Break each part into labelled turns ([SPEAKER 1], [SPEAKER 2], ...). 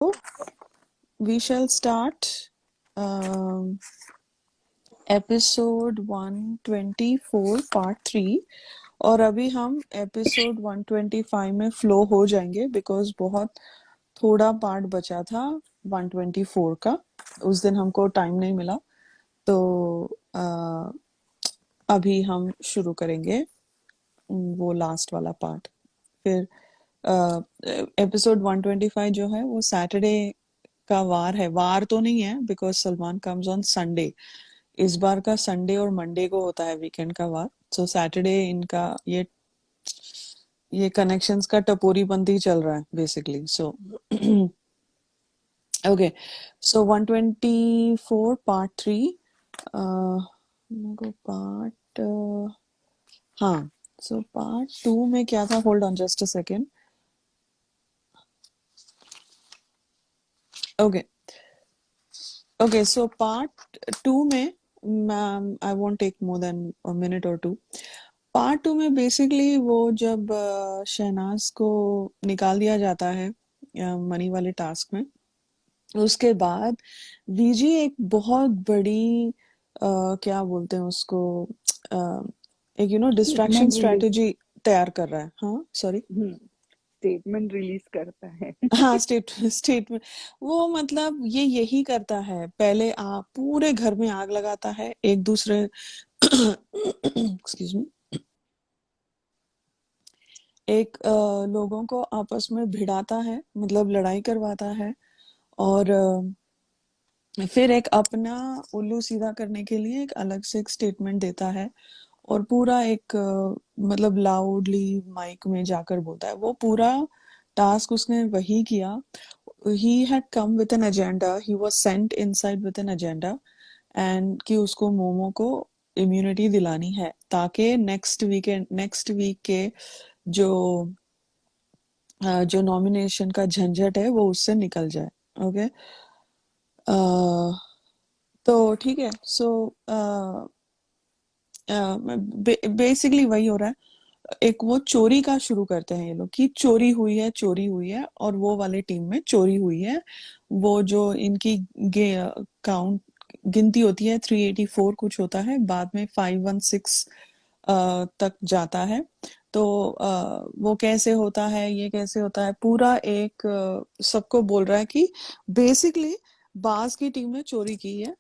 [SPEAKER 1] We shall start episode 124 part 3। और अभी हम एपिसोड 125 में फ्लो हो जाएंगे बिकॉज बहुत थोड़ा पार्ट बचा था 124 का। उस दिन हमको टाइम नहीं मिला, तो अभी हम शुरू करेंगे वो लास्ट वाला पार्ट। फिर एपिसोड 125 जो है वो सैटरडे का वार है। वार तो नहीं है because Salman comes on Sunday. इस बार का संडे और मंडे को होता है वीकेंड का वार। सो सैटरडे इनका ये कनेक्शंस का टपोरीपंती चल रहा है basically. So okay, so 124 part 3 part हाँ। सो पार्ट 2 में क्या था? Hold on just a second. Okay okay, so part 2 में I won't take more than a minute or two. Part 2 में बेसिकली वो जब शहनाज को निकाल दिया जाता है मनी वाले टास्क में, उसके बाद वीजी एक बहुत बड़ी क्या बोलते हैं उसको, अ, एक डिस्ट्रैक्शन
[SPEAKER 2] स्टेटमेंट रिलीज
[SPEAKER 1] स्ट्रेटजी तैयार कर रहा है। हाँ सॉरी।
[SPEAKER 2] स्टेटमेंट रिलीज करता है।
[SPEAKER 1] हाँ, स्टेटमेंट। वो मतलब ये यही करता है, पहले पूरे घर में आग लगाता है, एक दूसरे एक्सक्यूज मी, लोगों को आपस में भिड़ाता है, मतलब लड़ाई करवाता है। और फिर एक अपना उल्लू सीधा करने के लिए एक अलग से एक स्टेटमेंट देता है। और पूरा एक मतलब लाउडली माइक में जाकर बोलता है। वो पूरा टास्क उसने वही किया। he had come with an agenda, he was sent inside with an agenda, and कि उसको मोमो को इम्यूनिटी दिलानी है ताकि नेक्स्ट वीक के जो जो नॉमिनेशन का झंझट है वो उससे निकल जाए। ओके, तो ठीक है। सो बेसिकली वही हो रहा है। एक वो चोरी का शुरू करते हैं ये लोग कि चोरी हुई है और वो वाले टीम में चोरी हुई है। वो जो इनकी काउंट गिनती होती है 384 कुछ होता है, बाद में 516 तक जाता है। तो वो कैसे होता है, ये कैसे होता है, पूरा एक सबको बोल रहा है कि बेसिकली बाज की टीम ने चोरी की है।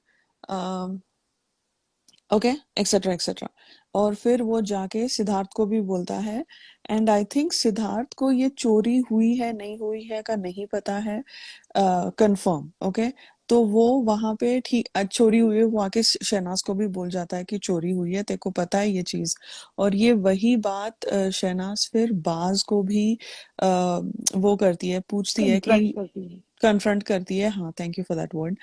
[SPEAKER 1] Okay, etcetera etcetera. और फिर वो जाके सिद्धार्थ को भी बोलता है। एंड आई थिंक सिद्धार्थ को ये चोरी हुई है नहीं हुई है का नहीं पता है कंफर्म। ओके, तो वो वहां पे ठीक चोरी हुई है, वो आके शहनाज को भी बोल जाता है कि चोरी हुई है, तेरे को पता है ये चीज। और ये वही बात शहनाज फिर बाज को भी वो करती है, पूछती है कि
[SPEAKER 2] कन्फ्रंट करती है।
[SPEAKER 1] कन्फ्रंट करती है। हाँ, thank you for that word.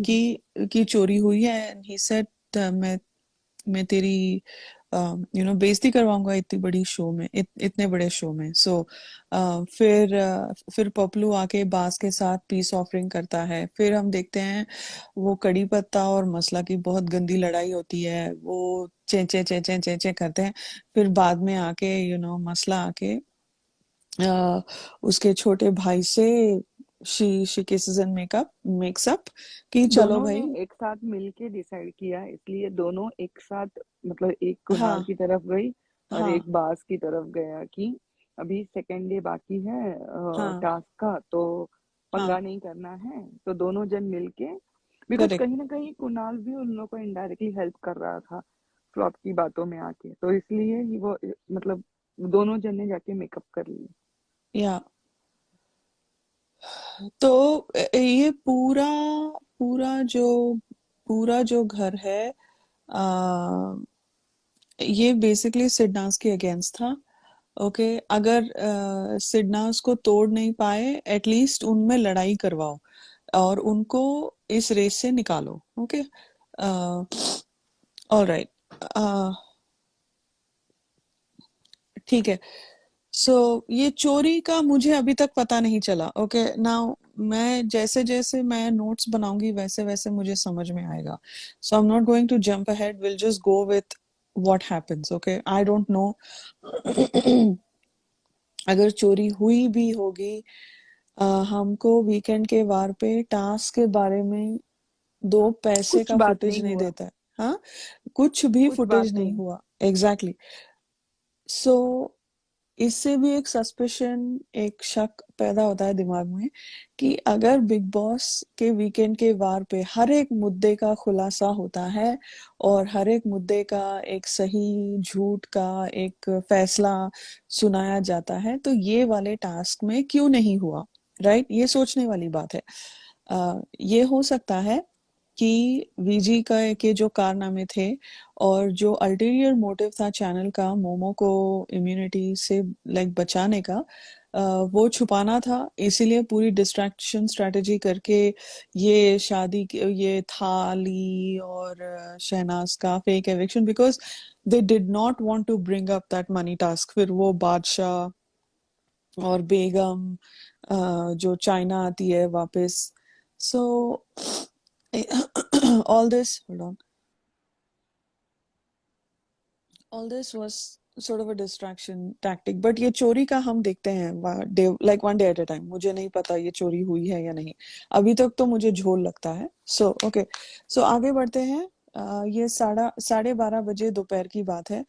[SPEAKER 1] कि चोरी हुई है। एंड ही सेड मैं तेरी बेइज्जती करवाऊंगा इतनी बड़ी शो में, इतने बड़े शो में। सो फिर पपलू आके बास के साथ पीस ऑफरिंग करता है। फिर हम देखते हैं वो कड़ी पत्ता और मसला की बहुत गंदी लड़ाई होती है। वो चें चें चें चें चें करते हैं। फिर बाद में आके मसला आके उसके छोटे भाई से she kisses and makes up कि चलो
[SPEAKER 2] दोनों ने
[SPEAKER 1] भाई।
[SPEAKER 2] एक साथ मिलके डिसाइड किया, इसलिए दोनों एक साथ, मतलब एक कुणाल
[SPEAKER 1] हाँ
[SPEAKER 2] की तरफ गई और
[SPEAKER 1] हाँ
[SPEAKER 2] एक बास की तरफ गया कि अभी सेकेंड डे बाकी है
[SPEAKER 1] हाँ
[SPEAKER 2] टास्क का, तो
[SPEAKER 1] हाँ,
[SPEAKER 2] पंगा नहीं करना है। तो दोनों जन मिलके, बिकॉज
[SPEAKER 1] करेक्ट।
[SPEAKER 2] कहीं ना कहीं कुणाल भी उन लोगों को इनडायरेक्टली हेल्प कर रहा था फ्लॉप की बातों में आके, तो इसलिए ही वो मतलब दोनों जन ने जाके मेकअप कर लिया।
[SPEAKER 1] या तो ये पूरा जो घर है, आ, ये बेसिकली सिडनास के अगेंस्ट था। ओके, अगर सिडनास को तोड़ नहीं पाए, एटलीस्ट उनमें लड़ाई करवाओ और उनको इस रेस से निकालो। ओके, ऑलराइट, ठीक है। सो ये चोरी का मुझे अभी तक पता नहीं चला। ओके, नाउ मैं जैसे जैसे मैं नोट्स बनाऊंगी वैसे वैसे मुझे समझ में आएगा। So I am not going to jump ahead, will just go with what happens. Okay, I don't know. अगर चोरी हुई भी होगी हमको वीकेंड के वार पे टास्क के बारे में दो पैसे
[SPEAKER 2] कुछ
[SPEAKER 1] का
[SPEAKER 2] बात
[SPEAKER 1] फुटेज
[SPEAKER 2] नहीं
[SPEAKER 1] नहीं
[SPEAKER 2] हुआ।
[SPEAKER 1] देता है। हाँ, कुछ भी
[SPEAKER 2] कुछ बात
[SPEAKER 1] फुटेज नहीं
[SPEAKER 2] नहीं।
[SPEAKER 1] हुआ। Exactly exactly. सो इससे भी एक सस्पिशन, एक शक पैदा होता है दिमाग में कि अगर बिग बॉस के वीकेंड के वार पे हर एक मुद्दे का खुलासा होता है और हर एक मुद्दे का एक सही झूठ का एक फैसला सुनाया जाता है, तो ये वाले टास्क में क्यों नहीं हुआ? राइट, ये सोचने वाली बात है। ये हो सकता है कि वीजी का के जो कारनामे थे और जो अल्टीरियर मोटिव था चैनल का मोमो को इम्यूनिटी से लाइक बचाने का, वो छुपाना था, इसीलिए पूरी डिस्ट्रैक्शन स्ट्रेटेजी करके ये ये थाली और शहनाज का fake eviction, because they did not want to bring up that money task. फिर वो बादशाह और बेगम जो चाइना आती है वापस। सो all this hold on all this was sort of a distraction tactic, but ये चोरी का हम देखते हैं like one day at a time। मुझे नहीं पता ये चोरी हुई है या नहीं, अभी तक तो मुझे झोल लगता है। सो ओके, सो आगे बढ़ते हैं। ये 12:30 बजे दोपहर की बात है।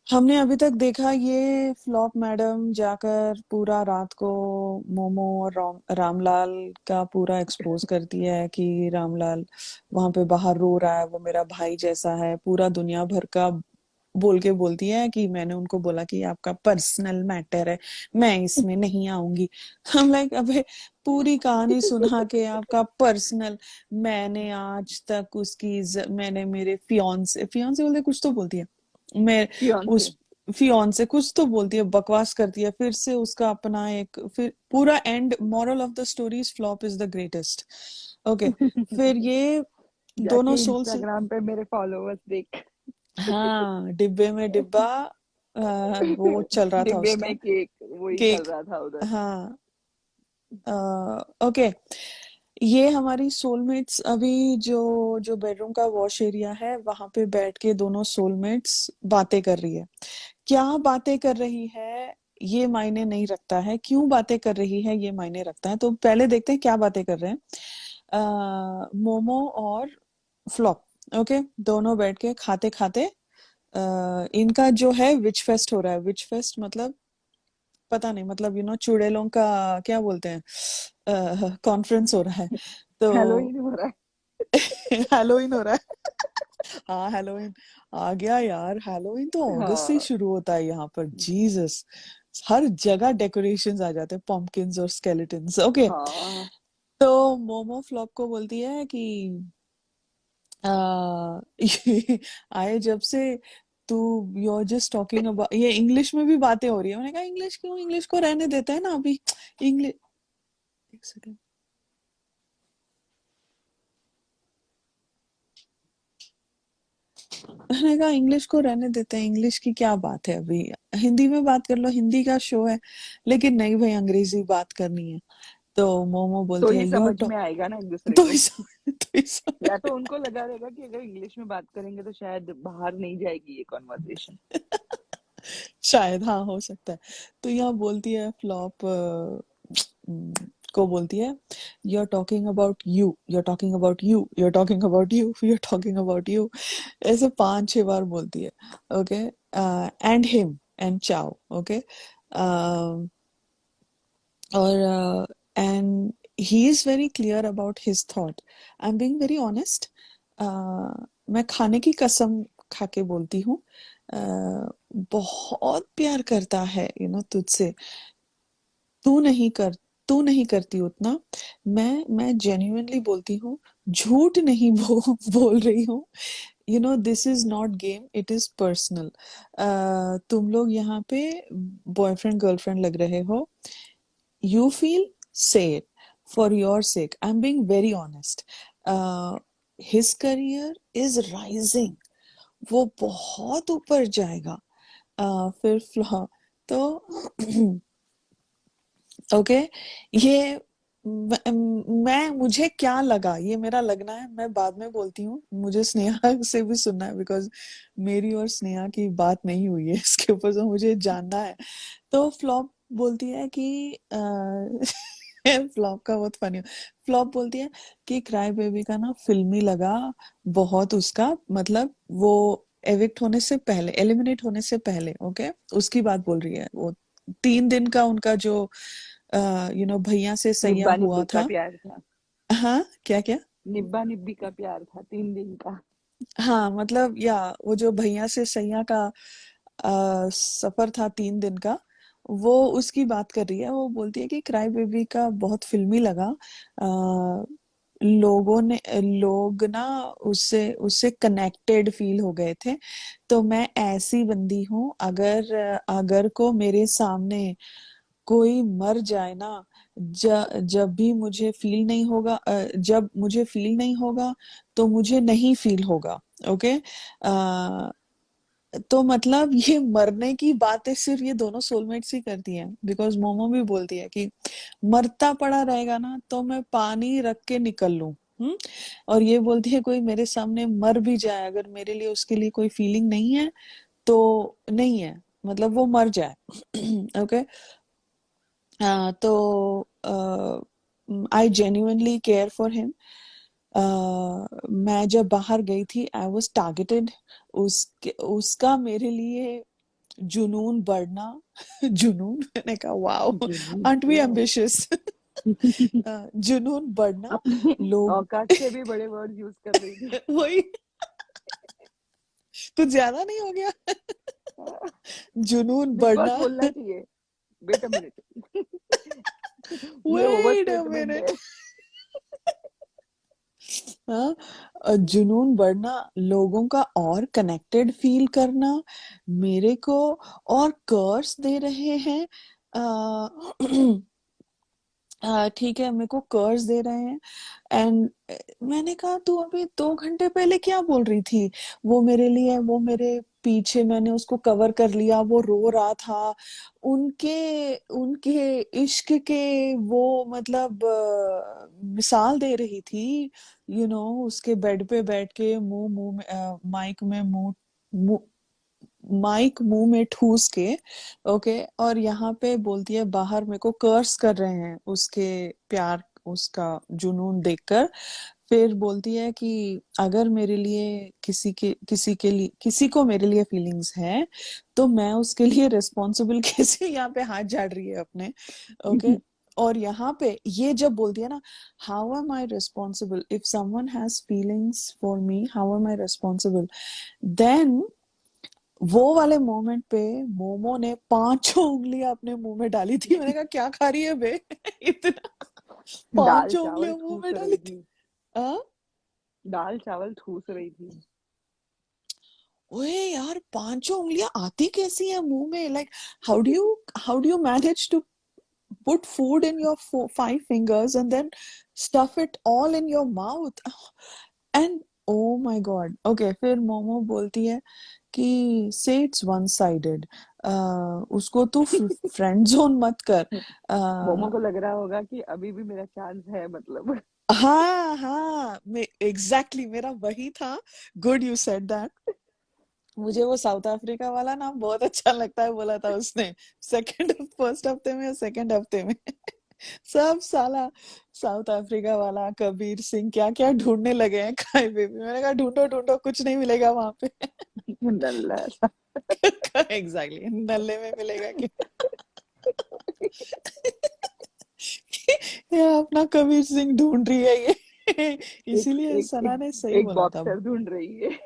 [SPEAKER 1] हमने अभी तक देखा ये फ्लॉप मैडम जाकर पूरा रात को मोमो और रामलाल का पूरा एक्सपोज करती है कि रामलाल वहां पे बाहर रो रहा है, वो मेरा भाई जैसा है, पूरा दुनिया भर का बोल के बोलती है कि मैंने उनको बोला कि आपका पर्सनल मैटर है, मैं इसमें नहीं आऊंगी। हम लाइक अबे, पूरी कहानी सुना के आपका पर्सनल, मैंने आज तक मैंने मेरे फियांसे फियांसे बोलते कुछ तो बोलती है, मैं
[SPEAKER 2] फियांसे।
[SPEAKER 1] उस फियोन से कुछ तो बोलती है, बकवास करती है, फिर से उसका अपना एक, फिर पूरा and moral of the story is flop is the greatest. Okay, फिर ये दोनों
[SPEAKER 2] जाके
[SPEAKER 1] सोल्स,
[SPEAKER 2] इंस्टाग्राम पे मेरे फॉलोवर्स देख।
[SPEAKER 1] हाँ, डिब्बे में डिब्बा, वो चल रहा था
[SPEAKER 2] डिब्बे
[SPEAKER 1] उसका
[SPEAKER 2] में केक वही चल
[SPEAKER 1] केक।
[SPEAKER 2] रहा था उधर।
[SPEAKER 1] हाँ, ओके, ये हमारी सोलमेट्स अभी जो जो बेडरूम का वॉश एरिया है वहां पे बैठ के दोनों सोलमेट्स बातें कर रही है। क्या बातें कर रही है ये मायने नहीं रखता है, क्यों बातें कर रही है ये मायने रखता है। तो पहले देखते हैं क्या बातें कर रहे हैं। मोमो और फ्लॉप, ओके, दोनों बैठ के खाते खाते, इनका जो है विच फेस्ट हो रहा है। विच फेस्ट मतलब पता नहीं, मतलब चुड़ैलों का क्या बोलते हैं, कॉन्फ्रेंस हो रहा है। तो
[SPEAKER 2] हेलोइन हो रहा
[SPEAKER 1] हैलोइन हो रहा है। हाँ, हैलोइन आ गया यार, हैलोइन तो
[SPEAKER 2] है।
[SPEAKER 1] अगस्त से ही
[SPEAKER 2] हाँ।
[SPEAKER 1] शुरू होता है यहाँ पर, जीसस। हर जगह डेकोरेशंस आ जाते हैं, पम्पकिंस और स्केलेटन्स। ओके,
[SPEAKER 2] हाँ।
[SPEAKER 1] तो मोमो फ्लॉप को बोलती है कि आ, आए जब से तू, you are just talking about, ये इंग्लिश में भी बातें हो रही है। मैंने कहा इंग्लिश क्यों, इंग्लिश को रहने देते हैं ना अभी। इंग्लिश, एक सेकंड, मैंने कहा इंग्लिश को रहने देते हैं, इंग्लिश की क्या बात है अभी, हिंदी में बात कर लो, हिंदी का शो है। लेकिन नहीं भाई, अंग्रेजी बात करनी है। तो मोमो
[SPEAKER 2] तो
[SPEAKER 1] बोलती है
[SPEAKER 2] ही
[SPEAKER 1] योर
[SPEAKER 2] समझ
[SPEAKER 1] टॉक।
[SPEAKER 2] में आएगा ना एक दूसरे
[SPEAKER 1] तो ही
[SPEAKER 2] को।
[SPEAKER 1] समझ, तो ही समझ।
[SPEAKER 2] या तो उनको लगा रहेगा कि अगर इंग्लिश में बात करेंगे तो शायद बाहर नहीं जाएगी ये कॉन्वर्सेशन।
[SPEAKER 1] शायद, हाँ, हो सकता है। तो यहाँ बोलती है फ्लॉप, को बोलती है you are talking about you, you are talking about you, you are talking about you, you are talking about you, ऐसे 5-6 बार बोलती है। Okay, and him and Chao, okay, और and he is very clear about his thought. I am being very honest, मैं खाने की कसम खा के बोलती हूँ, बहुत प्यार करता है तुझसे। तू नहीं कर तू नहीं करती उतना। मैं जेन्युइनली बोलती हूँ, झूठ नहीं बोल रही हूँ। This is not game, it is personal. तुम लोग यहाँ पे बॉयफ्रेंड गर्लफ्रेंड लग रहे हो, you feel, say it for your sake. I'm being very honest. His career is rising, वो बहुत ऊपर जाएगा। फिर फ्लॉ तो ओके, ये मुझे क्या लगा, ये मेरा लगना है, मैं बाद में बोलती हूँ, मुझे स्नेहा से भी सुनना है, बिकॉज मेरी और स्नेहा की बात नहीं हुई है इसके ऊपर, तो मुझे जानना है। तो फ्लॉप बोलती है कि फ्लॉप का बहुत फनी। फ्लॉप बोलती है कि क्राई बेबी का ना फिल्मी लगा बहुत उसका, मतलब वो एविक्ट होने से पहले, एलिमिनेट होने से पहले, ओके, उसकी बात बोल रही है वो। 3 दिन का उनका जो भैया से सैया
[SPEAKER 2] निब्बा
[SPEAKER 1] हुआ
[SPEAKER 2] निब्बी का
[SPEAKER 1] था।
[SPEAKER 2] प्यार था।
[SPEAKER 1] हाँ, क्या क्या?
[SPEAKER 2] निब्बा निब्बी का प्यार था 3 दिन का।
[SPEAKER 1] हाँ मतलब, या वो जो भैया से सैया का सफर था 3 दिन का, वो उसकी बात कर रही है। वो बोलती है कि क्राई बेबी का बहुत फिल्मी लगा। आ, लोग ना उससे उससे कनेक्टेड फील हो गए थे। तो मैं ऐसी बंदी हूँ, अगर अगर को मेरे सामने कोई मर जाए ना, जब भी मुझे फील नहीं होगा, जब मुझे फील नहीं होगा तो मुझे नहीं फील होगा। ओके। तो मतलब ये मरने की बातें सिर्फ ये दोनों सोलमेट्स ही करती हैं, बिकॉज मोमो भी बोलती है कि मरता पड़ा रहेगा ना तो मैं पानी रख के निकल लूं। और ये बोलती है कोई मेरे सामने मर भी जाए, अगर मेरे लिए उसके लिए कोई फीलिंग नहीं है तो नहीं है, मतलब वो मर जाए। ओके। तो I genuinely care for him. मैं जब बाहर गई थी आई वॉज टारगेटेड। उसका मेरे लिए जुनून बढ़ना। जुनून, मैंने कहा वाओ,
[SPEAKER 2] जुनून,
[SPEAKER 1] आंट वी
[SPEAKER 2] वाह।
[SPEAKER 1] एम्बिशियस। जुनून बढ़ना।
[SPEAKER 2] अपने
[SPEAKER 1] लोग
[SPEAKER 2] औकात से भी बड़े वर्ड यूज कर रही थी।
[SPEAKER 1] वही, कुछ ज्यादा नहीं हो गया? जुनून
[SPEAKER 2] बिग बॉस
[SPEAKER 1] बढ़ना।
[SPEAKER 2] बोलना चाहिए। Wait a minute. ये over
[SPEAKER 1] wait a
[SPEAKER 2] statement
[SPEAKER 1] minute.
[SPEAKER 2] है।
[SPEAKER 1] हाँ, जुनून बढ़ना, लोगों का और कनेक्टेड फील करना मेरे को, और कर्स दे रहे हैं। ठीक है, मेरे को कर्ज दे रहे हैं। एंड मैंने कहा तू अभी 2 घंटे पहले क्या बोल रही थी? वो मेरे लिए, वो मेरे पीछे, मैंने उसको कवर कर लिया, वो रो रहा था। उनके उनके इश्क के वो, मतलब मिसाल दे रही थी। उसके बेड पे बैठ के मुंह मुंह में माइक में मुंह माइक मुंह में ठूस के। ओके। और यहाँ पे बोलती है बाहर मेरे को कर्स कर रहे हैं उसके प्यार, उसका जुनून देखकर। फिर बोलती है कि अगर मेरे लिए किसी को मेरे लिए फीलिंग्स है तो मैं उसके लिए रिस्पॉन्सिबल कैसे, यहाँ पे हाथ झाड़ रही है अपने। ओके। और यहाँ पे ये जब बोलती है ना, how am I responsible if someone has feelings for me, how am I responsible, then वो वाले मोमेंट पे मोमो ने 5 उंगलियां अपने मुंह में डाली थी। मैंने कहा क्या खा रही है बे? इतना
[SPEAKER 2] दाल
[SPEAKER 1] 5 उंगलियां
[SPEAKER 2] चावल
[SPEAKER 1] मुंह
[SPEAKER 2] ठूस
[SPEAKER 1] में
[SPEAKER 2] रही
[SPEAKER 1] डाली थी।
[SPEAKER 2] थी।
[SPEAKER 1] हाँ।
[SPEAKER 2] दाल चावल ठूस रही थी।
[SPEAKER 1] ओए यार, 5 उंगलियां आती कैसी है मुंह में? Like, how do you manage to put food in your 5 fingers and then stuff it all in your mouth? And oh my god, okay, फिर मोमो बोलती है कि say it's one sided, उसको तू फ्रेंड जोन मत कर।
[SPEAKER 2] मोमो
[SPEAKER 1] uh,
[SPEAKER 2] को लग रहा होगा कि अभी भी मेरा चांस है मतलब।
[SPEAKER 1] हाँ हाँ, एग्जैक्टली मेरा वही था। Good you said that. मुझे वो साउथ अफ्रीका वाला नाम बहुत अच्छा लगता है, बोला था उसने सेकंड, फर्स्ट हफ्ते में, सेकंड हफ्ते में। सब साला साउथ अफ्रीका वाला कबीर सिंह क्या क्या ढूंढने लगे हैं क्राई बेबी। मैंने कहा ढूंढो ढूंढो, कुछ नहीं मिलेगा वहां पे।
[SPEAKER 2] नल्ला सा।
[SPEAKER 1] एग्जैक्टली, नल्ले में मिलेगा क्या? ये अपना कबीर सिंह ढूंढ रही है ये।
[SPEAKER 2] एक
[SPEAKER 1] इसीलिए
[SPEAKER 2] एक
[SPEAKER 1] सना
[SPEAKER 2] एक
[SPEAKER 1] ने सही
[SPEAKER 2] एक
[SPEAKER 1] बोला था।
[SPEAKER 2] बॉक्सर ढूंढ रही है।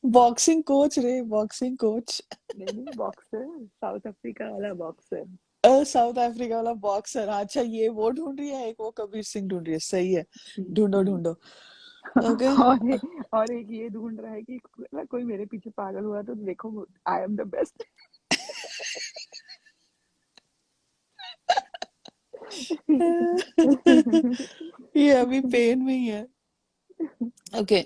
[SPEAKER 1] बॉक्सिंग कोच रे, बॉक्सिंग कोच।
[SPEAKER 2] नहीं नहीं, बॉक्सर, साउथ अफ्रीका वाला बॉक्सर।
[SPEAKER 1] साउथ अफ्रीका वाला बॉक्सर, अच्छा ये वो ढूंढ रही है, एक वो कबीर सिंह ढूंढ रही है, सही है। ढूंढो
[SPEAKER 2] हम्म।
[SPEAKER 1] ढूंढो। ओके।
[SPEAKER 2] और एक ये ढूंढ रहा है कि कोई मेरे पीछे पागल हुआ तो देखो, आई एम द बेस्ट।
[SPEAKER 1] ये अभी पेन में ही है। Okay.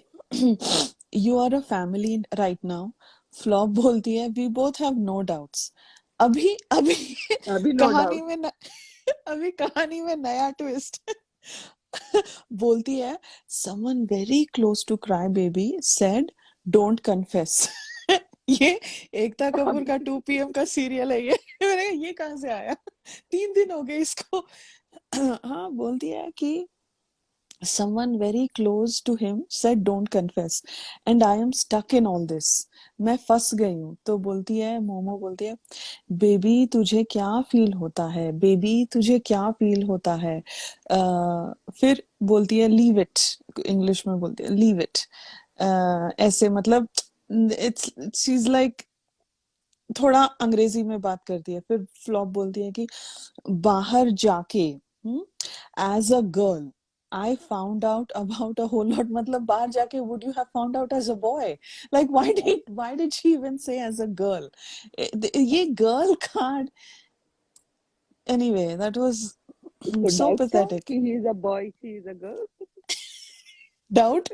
[SPEAKER 1] You are a family right now. Flop बोलती है we both have no doubts. अभी अभी
[SPEAKER 2] अभी नो
[SPEAKER 1] कहानी
[SPEAKER 2] डाउट।
[SPEAKER 1] में अभी कहानी में नया ट्विस्ट। बोलती है someone very close to cry baby said don't confess। ये एकता कपूर
[SPEAKER 2] अभी
[SPEAKER 1] का 2 PM का सीरियल है ये। मैंने कहा ये कहाँ से आया? 3 दिन हो गए इसको। हाँ, बोलती है कि someone very close to him said don't confess and I am stuck in all this। मैं फंस गई हूँ। तो बोलती है, मोमो बोलती है, बेबी तुझे क्या फील होता है, बेबी तुझे क्या फील होता है। फिर बोलती है लीव इट, इंग्लिश में बोलती है लीव इट। ऐसे मतलब इट्स शी इज लाइक थोड़ा अंग्रेजी में बात करती है। फिर फ्लॉप बोलती है कि बाहर जाके as a girl I found out about a whole lot। मतलब बाहर जाके would you have found out as a boy? Like why did she even say as a girl? ये girl card, anyway, that was
[SPEAKER 2] उसको
[SPEAKER 1] so
[SPEAKER 2] doubt था
[SPEAKER 1] pathetic।
[SPEAKER 2] कि he is a boy, she is a girl.
[SPEAKER 1] Doubt।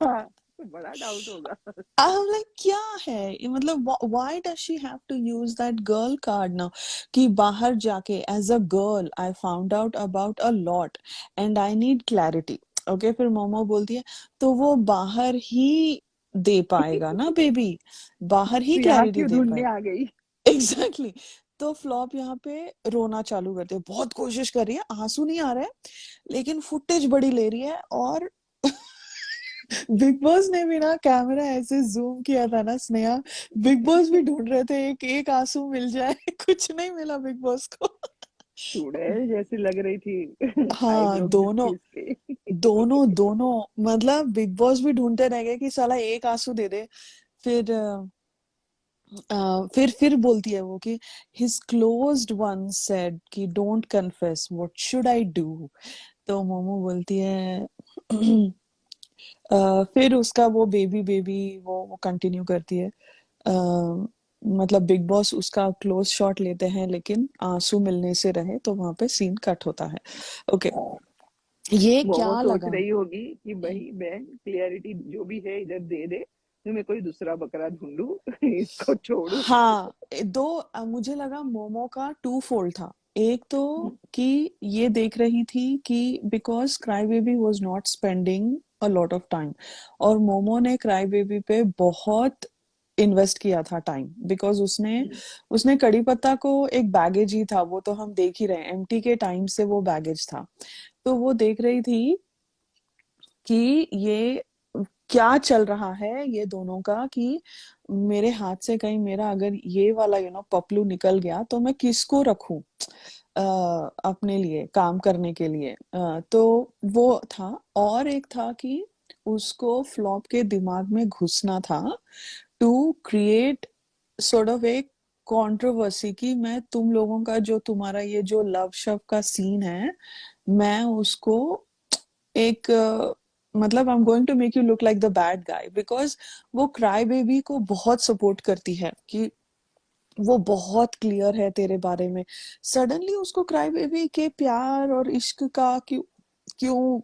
[SPEAKER 2] हाँ, तो बड़ा doubt होगा।
[SPEAKER 1] I'm like क्या है ये, मतलब why does she have to use that girl card now? कि बाहर जाके as a girl I found out about a lot and I need clarity। Okay, फिर मोमो बोलती है तो वो बाहर ही दे पाएगा ना बेबी, बाहर ही
[SPEAKER 2] तो यहाँ
[SPEAKER 1] क्लैरिटी
[SPEAKER 2] क्यों
[SPEAKER 1] दे
[SPEAKER 2] ढूंढने
[SPEAKER 1] पाएगा।
[SPEAKER 2] आ गई?
[SPEAKER 1] एग्जैक्टली तो फ्लॉप यहाँ पे रोना चालू करती है, बहुत कोशिश कर रही है, आंसू नहीं आ रहा है, लेकिन फुटेज बड़ी ले रही है। और बिग बॉस ने भी ना कैमरा ऐसे जूम किया था ना स्नेहा, बिग बॉस भी ढूंढ रहे थे एक एक आंसू मिल जाए। कुछ नहीं मिला बिग बॉस को।
[SPEAKER 2] चुड़ैल जैसी लग रही थी
[SPEAKER 1] हाँ,
[SPEAKER 2] आईब्रो
[SPEAKER 1] दोनों
[SPEAKER 2] खींच के।
[SPEAKER 1] दोनों दोनों मतलब बिग बॉस भी ढूंढते रह गए कि साला एक आंसू दे दे। फिर फिर बोलती है वो कि his closed one said कि don't confess what should I do। तो मोमो बोलती है फिर उसका वो बेबी बेबी वो कंटिन्यू करती है। मतलब बिग बॉस उसका क्लोज शॉट लेते हैं लेकिन आंसू मिलने से रहे, तो वहां पे सीन कट होता है। ओके, ये
[SPEAKER 2] वो
[SPEAKER 1] क्या
[SPEAKER 2] सोच
[SPEAKER 1] लगा?
[SPEAKER 2] रही होगी कि भाई बहन क्लियरिटी जो भी है इधर दे दे, तो मैं कोई दूसरा बकरा ढूंढू, इसको छोड़ू।
[SPEAKER 1] हाँ, दो मुझे लगा मोमो का टू फोल्ड था। एक तो कि ये देख रही थी कि because cry baby was not spending a lot of time, और मोमो ने क्राई बेबी पे बहुत इन्वेस्ट किया था टाइम, बिकॉज उसने उसने कड़ी पत्ता को एक बैगेज ही था, वो तो हम देख ही रहे हैं, एमटी के टाइम से वो बैगेज था। तो वो देख रही थी कि ये क्या चल रहा है ये दोनों का, कि मेरे हाथ से कहीं मेरा अगर ये वाला पपलू निकल गया तो मैं किसको रखूं अपने लिए काम करने के लिए। तो वो था। और एक था कि उसको फ्लॉप के दिमाग में घुसना था टू क्रिएट सॉर्ट ऑफ एक कंट्रोवर्सी, कि मैं तुम लोगों का जो तुम्हारा ये जो लव शव का सीन है, मैं उसको एक मतलब I am going to make you look like the bad guy, because वो क्राई बेबी को बहुत सपोर्ट करती है कि वो बहुत क्लियर है तेरे बारे में। सडनली उसको क्राई बेबी के प्यार और इश्क का क्यों क्यों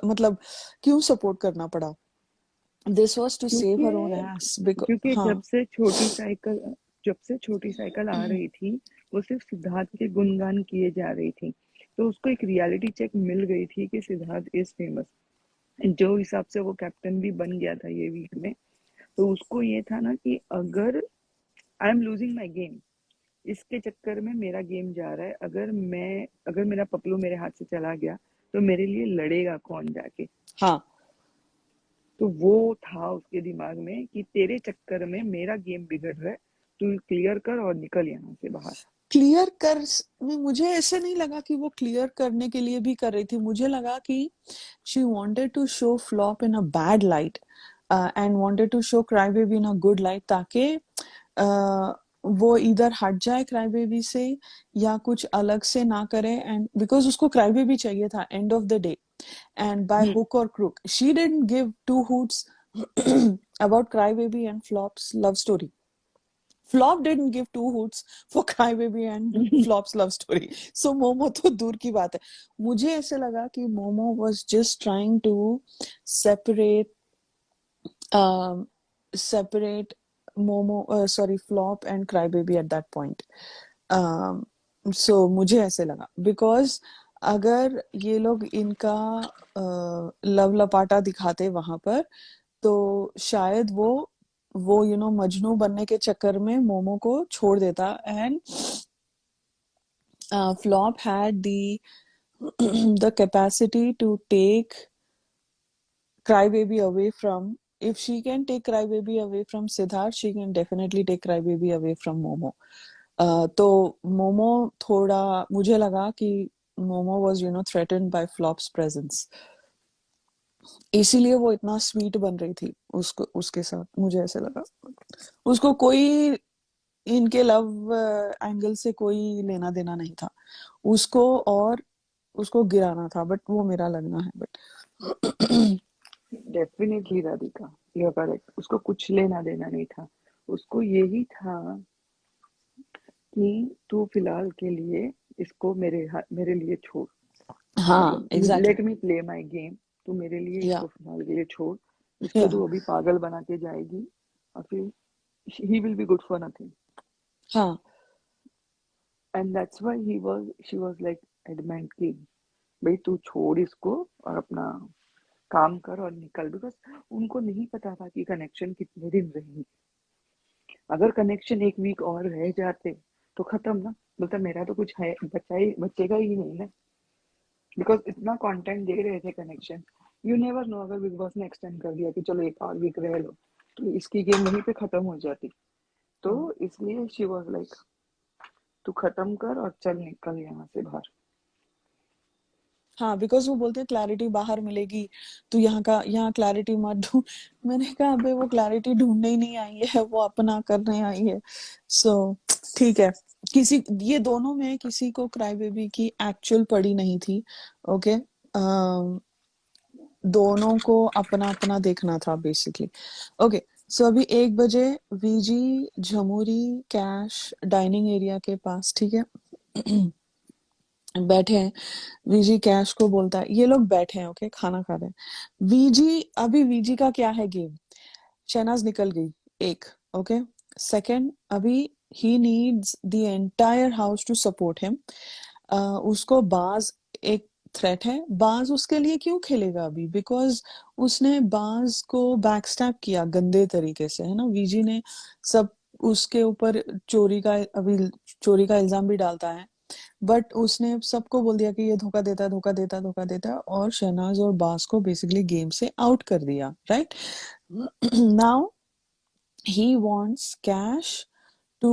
[SPEAKER 1] मतलब क्यों सपोर्ट करना पड़ा? This was to save her own
[SPEAKER 2] क्योंकि
[SPEAKER 1] एस बिकॉज
[SPEAKER 2] क्योंकि
[SPEAKER 1] हाँ।
[SPEAKER 2] जब से छोटी साइकिल आ रही थी, वो सिर्फ सिद्धार्थ के गुणगान किए जा रही थी। तो उसको एक रियलिटी चेक मिल गई थी कि सिद्धार्थ इज फेमस। जो हिसाब से वो कैप्टन भी बन गया था ये वीक में, तो उसको ये था ना कि अगर I am losing my game, इसके चक्कर में मेरा गेम जा रहा है, अगर मेरा पपलू मेरे हाथ से चला गया तो मेरे लिए लड़ेगा कौन जाके।
[SPEAKER 1] हाँ,
[SPEAKER 2] तो वो था उसके दिमाग में कि तेरे चक्कर में मेरा गेम बिगड़ रहा है, तू क्लियर कर और निकल यहाँ से बाहर।
[SPEAKER 1] क्लियर कर में मुझे ऐसे नहीं लगा कि वो क्लियर करने के लिए भी कर रही थी, मुझे लगा कि she wanted to show flop in a bad light and wanted to show crybaby in a good light, ताकि वो इधर हट जाए क्राईबेबी से या कुछ अलग से ना करे, एंड बिकॉज उसको क्राईबेबी चाहिए था end of the day, and by hook और crook she didn't give two hoots about crybaby and flop's love story। Flop didn't give two hoots for Crybaby and Flop's love story. So Momo तो दूर की बात है। मुझे ऐसे लगा कि Momo was just trying to separate um, separate Momo sorry Flop and Crybaby at that point। um, so मुझे ऐसे लगा because अगर ये लोग इनका लव लपाटा दिखाते वहां पर, तो शायद वो वो मजनू बनने के चक्कर में मोमो को छोड़ देता, and flop had the the capacity to take Crybaby away from, if she can take Crybaby away from Siddharth, she can definitely take Crybaby away from Momo. तो मोमो थोड़ा, मुझे लगा कि momo was threatened bye flops presence, इसीलिए वो इतना sweet बन रही थी उसको, उसके साथ, मुझे ऐसे लगा। उसको कोई इनके लव एंगल से कोई लेना देना नहीं था उसको, और उसको गिराना था, बट वो मेरा लगना है, but
[SPEAKER 2] definitely Radhika, you are correct, उसको कुछ लेना देना नहीं था। उसको यही था कि तू फिलहाल के लिए इसको मेरे लिए छोड़,
[SPEAKER 1] हाँ,
[SPEAKER 2] मतलब
[SPEAKER 1] exactly.
[SPEAKER 2] Let me play my game. तू मेरे लिए
[SPEAKER 1] या
[SPEAKER 2] इसको फिलहाल के लिए छोड़, इसको
[SPEAKER 1] या
[SPEAKER 2] तू अभी पागल बना के जाएगी और फिर he will be good for nothing.
[SPEAKER 1] हाँ
[SPEAKER 2] and that's why she was like adamant की भाई तू छोड़ इसको और अपना काम कर और निकल, बिकॉज उनको नहीं पता था कि कनेक्शन कितने दिन रहेंगे। अगर कनेक्शन एक वीक और रह जाते तो खत्म ना, मतलब मेरा तो कुछ है बचेगा ही नहीं ना, बिकॉज इतना कंटेंट दे रहे थे कनेक्शन। यू नेवर नो, अगर बिग बॉस ने एक्सटेंड कर दिया कि चलो एक और वीक रह लो, तो इसकी गेम वहीं पे खत्म हो जाती। तो इसलिए शी वाज लाइक तू खत्म कर और चल निकल यहाँ से बाहर।
[SPEAKER 1] हाँ, बिकॉज वो बोलते हैं क्लैरिटी बाहर मिलेगी, तो यहाँ क्लैरिटी मत ढूंढ। मैंने कहा अबे वो क्लैरिटी ढूंढने ही नहीं आई है, वो अपना करने आई है। सो ठीक है, किसी, ये दोनों में किसी को क्राई बेबी की एक्चुअल पड़ी नहीं थी। ओके, दोनों को अपना अपना देखना था बेसिकली। ओके, सो अभी 1 बजे वीजी, झमुरी, कैश डाइनिंग एरिया के पास, ठीक है, बैठे हैं। वीजी कैश को बोलता है, ये लोग बैठे हैं, ओके, खाना खा रहे हैं। वीजी, अभी वीजी का क्या है गेम, शहनाज निकल गई, एक, ओके। सेकंड, अभी ही needs the entire house to support him. उसको बाज एक थ्रेट है, बाज उसके लिए क्यों खेलेगा अभी, बिकॉज उसने बाज को बैकस्टैप किया गंदे तरीके से, है ना, वीजी ने सब उसके ऊपर चोरी का, अभी चोरी का इल्जाम भी डालता है, बट उसने सबको बोल दिया कि ये धोखा देता है, धोखा देता है, धोखा देता है, और शहनाज और बास को बेसिकली गेम से आउट कर दिया, right. Now he wants Cash to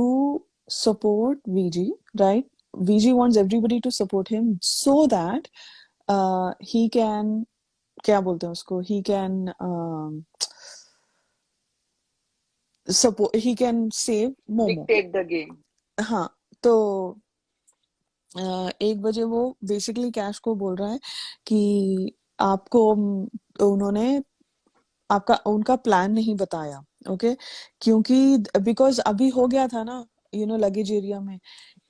[SPEAKER 1] support VG, right? VG wants everybody to support him so that he can, क्या बोलते हैं उसको, he can support, he can save Momo।
[SPEAKER 2] Dictate the game.
[SPEAKER 1] हाँ, तो 1 बजे वो बेसिकली कैश को बोल रहा है कि आपको उन्होंने आपका उनका प्लान नहीं बताया, ओके, क्योंकि बिकॉज अभी हो गया था ना, लगेज एरिया में।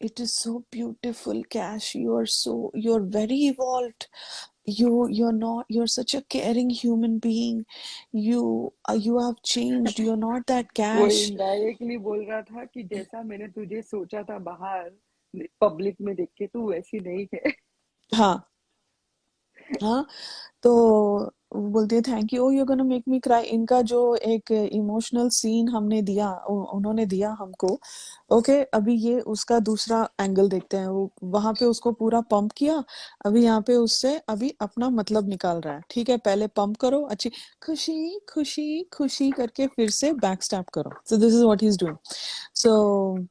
[SPEAKER 1] इट इज सो ब्यूटिफुल कैश, you are very evolved, you're not, you're such a caring human being, you have changed, you're not that
[SPEAKER 2] वो
[SPEAKER 1] Cash।
[SPEAKER 2] इनडायरेक्टली बोल रहा था कि जैसा मैंने तुझे सोचा था बाहर पब्लिक में देख के तू वैसी नहीं है।
[SPEAKER 1] हाँ हाँ, तो वो बोलती है thank you, you gonna make me cry. इनका जो एक इमोशनल सीन हमने दिया, उन्होंने दिया हमको, ओके, अभी ये उसका दूसरा एंगल देखते हैं। वो वहां पे उसको पूरा पंप किया, अभी यहाँ पे उससे अभी अपना मतलब निकाल रहा है, ठीक है, पहले पंप करो अच्छी, खुशी खुशी खुशी करके फिर से बैक स्टैप करो। So this is what he is doing. So